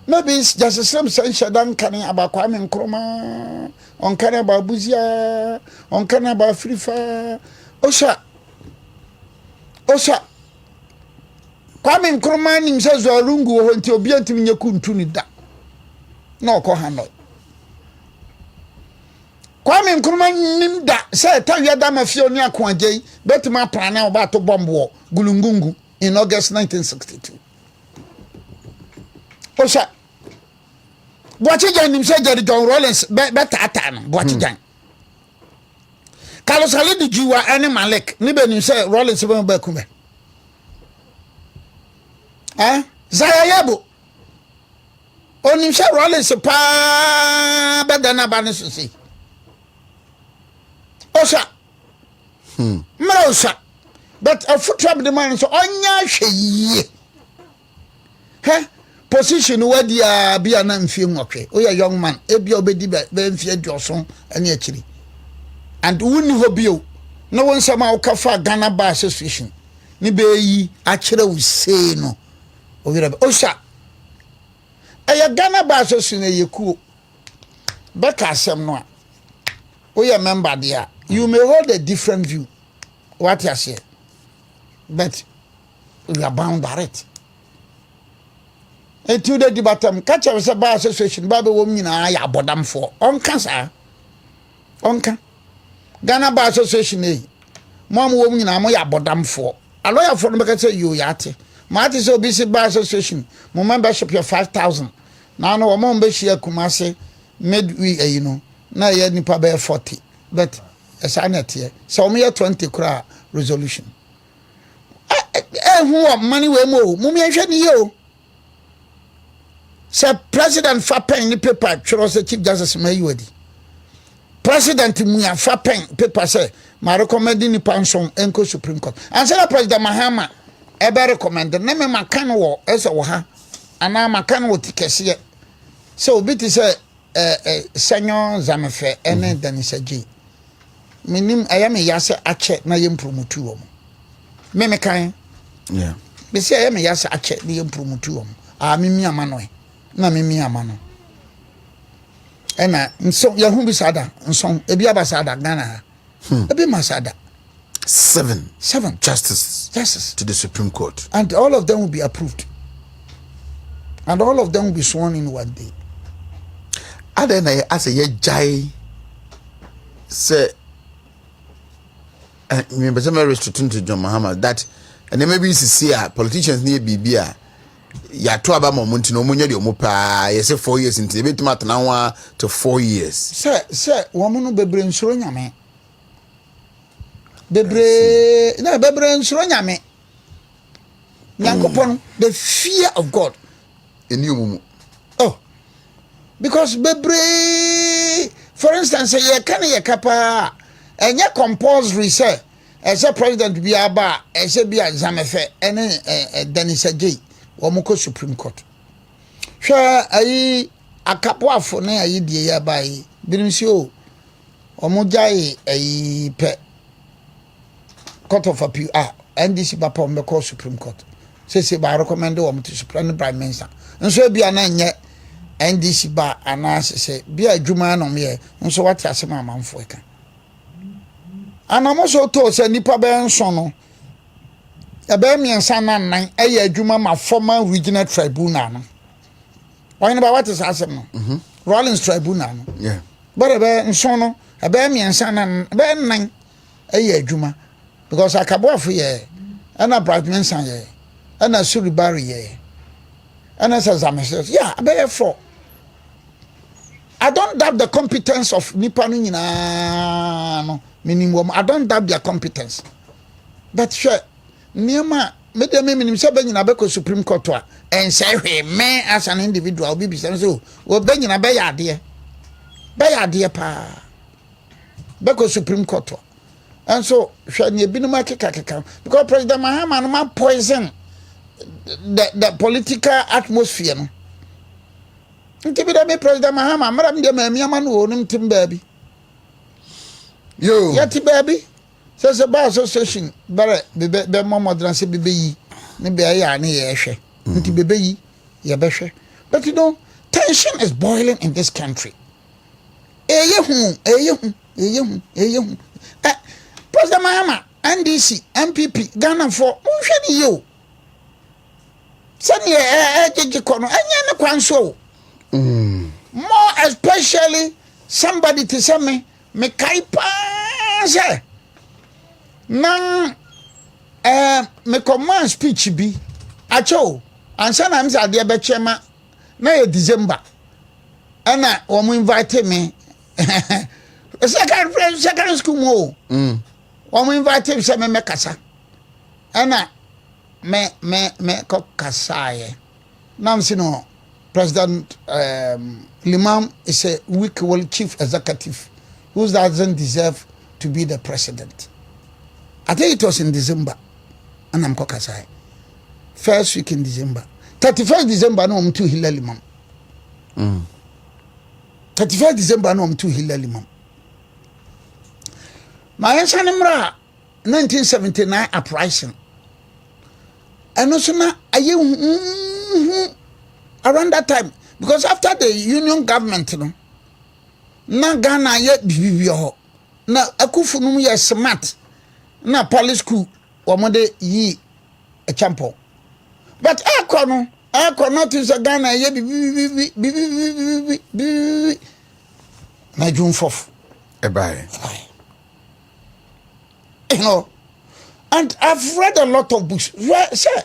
Maybe it's just the same sense than canning about Kwame Nkrumah, on canning about Buzia, on canning about Free Fire. Osha. Kwame Nkrumah himself Zalungu when to be anti Nyakuntuni da. No Kohano. Kwame Nkrumah nim da say tell you that Mafionia Kwanje, Betma Prana about to bomb war, Gulungungu in August 1962. Osha. Boachijan himself Jerry John Rollins better atan, Boachijan. Carlos Halidi Jiwa any Malek, Niben himself Rollins Bekume. Zayabo. Onim sha Rollins pa bedana banisu si. Osha. Mrosa. But a foot trap the man so onya hwe. Position where dia bia na mfie nwokwe. Oya young man, ebi obedi be mfie dwoso ene akiri. And wuni ho bio. No one sama ukafa Ghana Bar Association. Ni be yi akire wo sei no. Osha. Aya Ghana Bar Association yeku. Beka asem no a. Oya member there. You may hold a different view. What you say? But we are bound by it. Etu de dibatam catch us Bar Association Babe wo nyina ya bodam for. Onka sa. Onka. Ghana Bar Association e. Mom wo nyina mo ya bodam for. A lawyer for no say you yate. Mati so BC Bar Association, my membership your 5,000. Now no one be share Kumase midweek, you know. Now you nipa be 40. But as I net here, so me 20 cra resolution. Who money we mo? Mummy and you. Sir President Fapen the paper, Charles the Chief Justice Mayudi. President Muya Fapen paper say, my recommending the pension Enko Supreme Court. And Sir President Mahama. Ebe recommend na me makan wo ese wo ha ana makan wo tikese so obi ti say senyo zamefe ene danisaji minim ayame yase ache na yem promotu wo me kan yeah be say ayame yase ache na yem promotu wo a mimi amano na mimi amano ena nso ya hu bi sada nso ebi abasada Ghana ebi masada 7 justices to the Supreme Court, and all of them will be approved, and all of them will be sworn in one day. And then I as a jai say, remember some restricting to John Mahama that, and then maybe you see politicians near BBA. Ya to aba moment no munye de omopa ye say 4 years into bit matter now to 4 years. Sir, woman no bebre nsoro nyame. Bebre nsoro nyame. Nyankopon, the fear of God in you. Oh, because bebre, for instance, ye can ye kapa enye compulsory say as a president bi aba as a bi examefe ene Denis Ajay womuko Supreme Court. Hwa ayi akapo afo na ayi die ya bai birimsi o omujai ayi pe court of appeal NDC ba pom be call Supreme Court say ba recommend wo to Supreme Prime Minister nso bia na nye NDC ba ana say bia adwuma no me nso wate asem amanfo eka anamoso to say nipa be nso no ebe miensa na nan eye adwuma ma former regional tribunal no Oheneba what is asem no Rollins tribunal no yeah but ebe nso no ebe miensa na be nan eye adwuma because akaboafo ye ana Bradmanson ye ana Suribari ye ana Sazameses yeah be for I don't doubt the competence of nipa no nyina no minimum I don't doubt their competence but sure niema me dem minim se be nyina be ko Supreme Court a en say hwe me as an individual bi say so wo be nyina be ya de pa be ko Supreme Court and so hwe ne bi no makeka because President Mahama no ma poison the political atmosphere no ntibi da me President Mahama maram de ma miama no onum tim baabi yo yati baabi say bar association bare be modern say bebe yi ne be ya ne ye hwe nti bebe yi ye be hwe but you know tension is boiling in this country President Mahama NDC NPP Ghana for unhwe ni yo sani jeje kono anya ne kwanso more especially somebody to say me kai pa say na me command speech bi acho ansa na mza de be chema na ye December ana wo mo invite me second school mo wo mo invite me say me kasa ana me ko kasa ye nam sino President Limam is a weak will chief executive who doesn't deserve to be the president. I think it was in December. And I'm kokasai. First week in December. 31st December no I'm too Hillel Limam. 31st December no I'm too Hillel Limam. My Sanimra 1979 uprising. And also na around that time because after the union government no na Ghana ye bibibio na akufu num ye smart na police school wamode yi a champion but ekono to say Ghana ye bibi na June 4th bye you know and I've read a lot of books say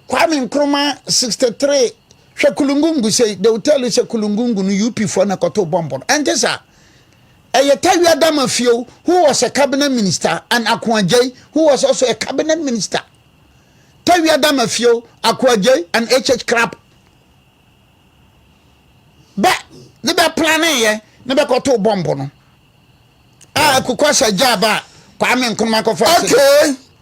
Kwame Nkrumah 63 Kulungungu say they will tell you say Kulungungu no UP for na koto bomb and this Tawia Damafio who was a cabinet minister and Akwanjay who was also a cabinet minister Tawia Damafio Akwanjay and HH Crab but never planning ye never koto bomb no kukwasa jaba Kwame Nkrumah ko okay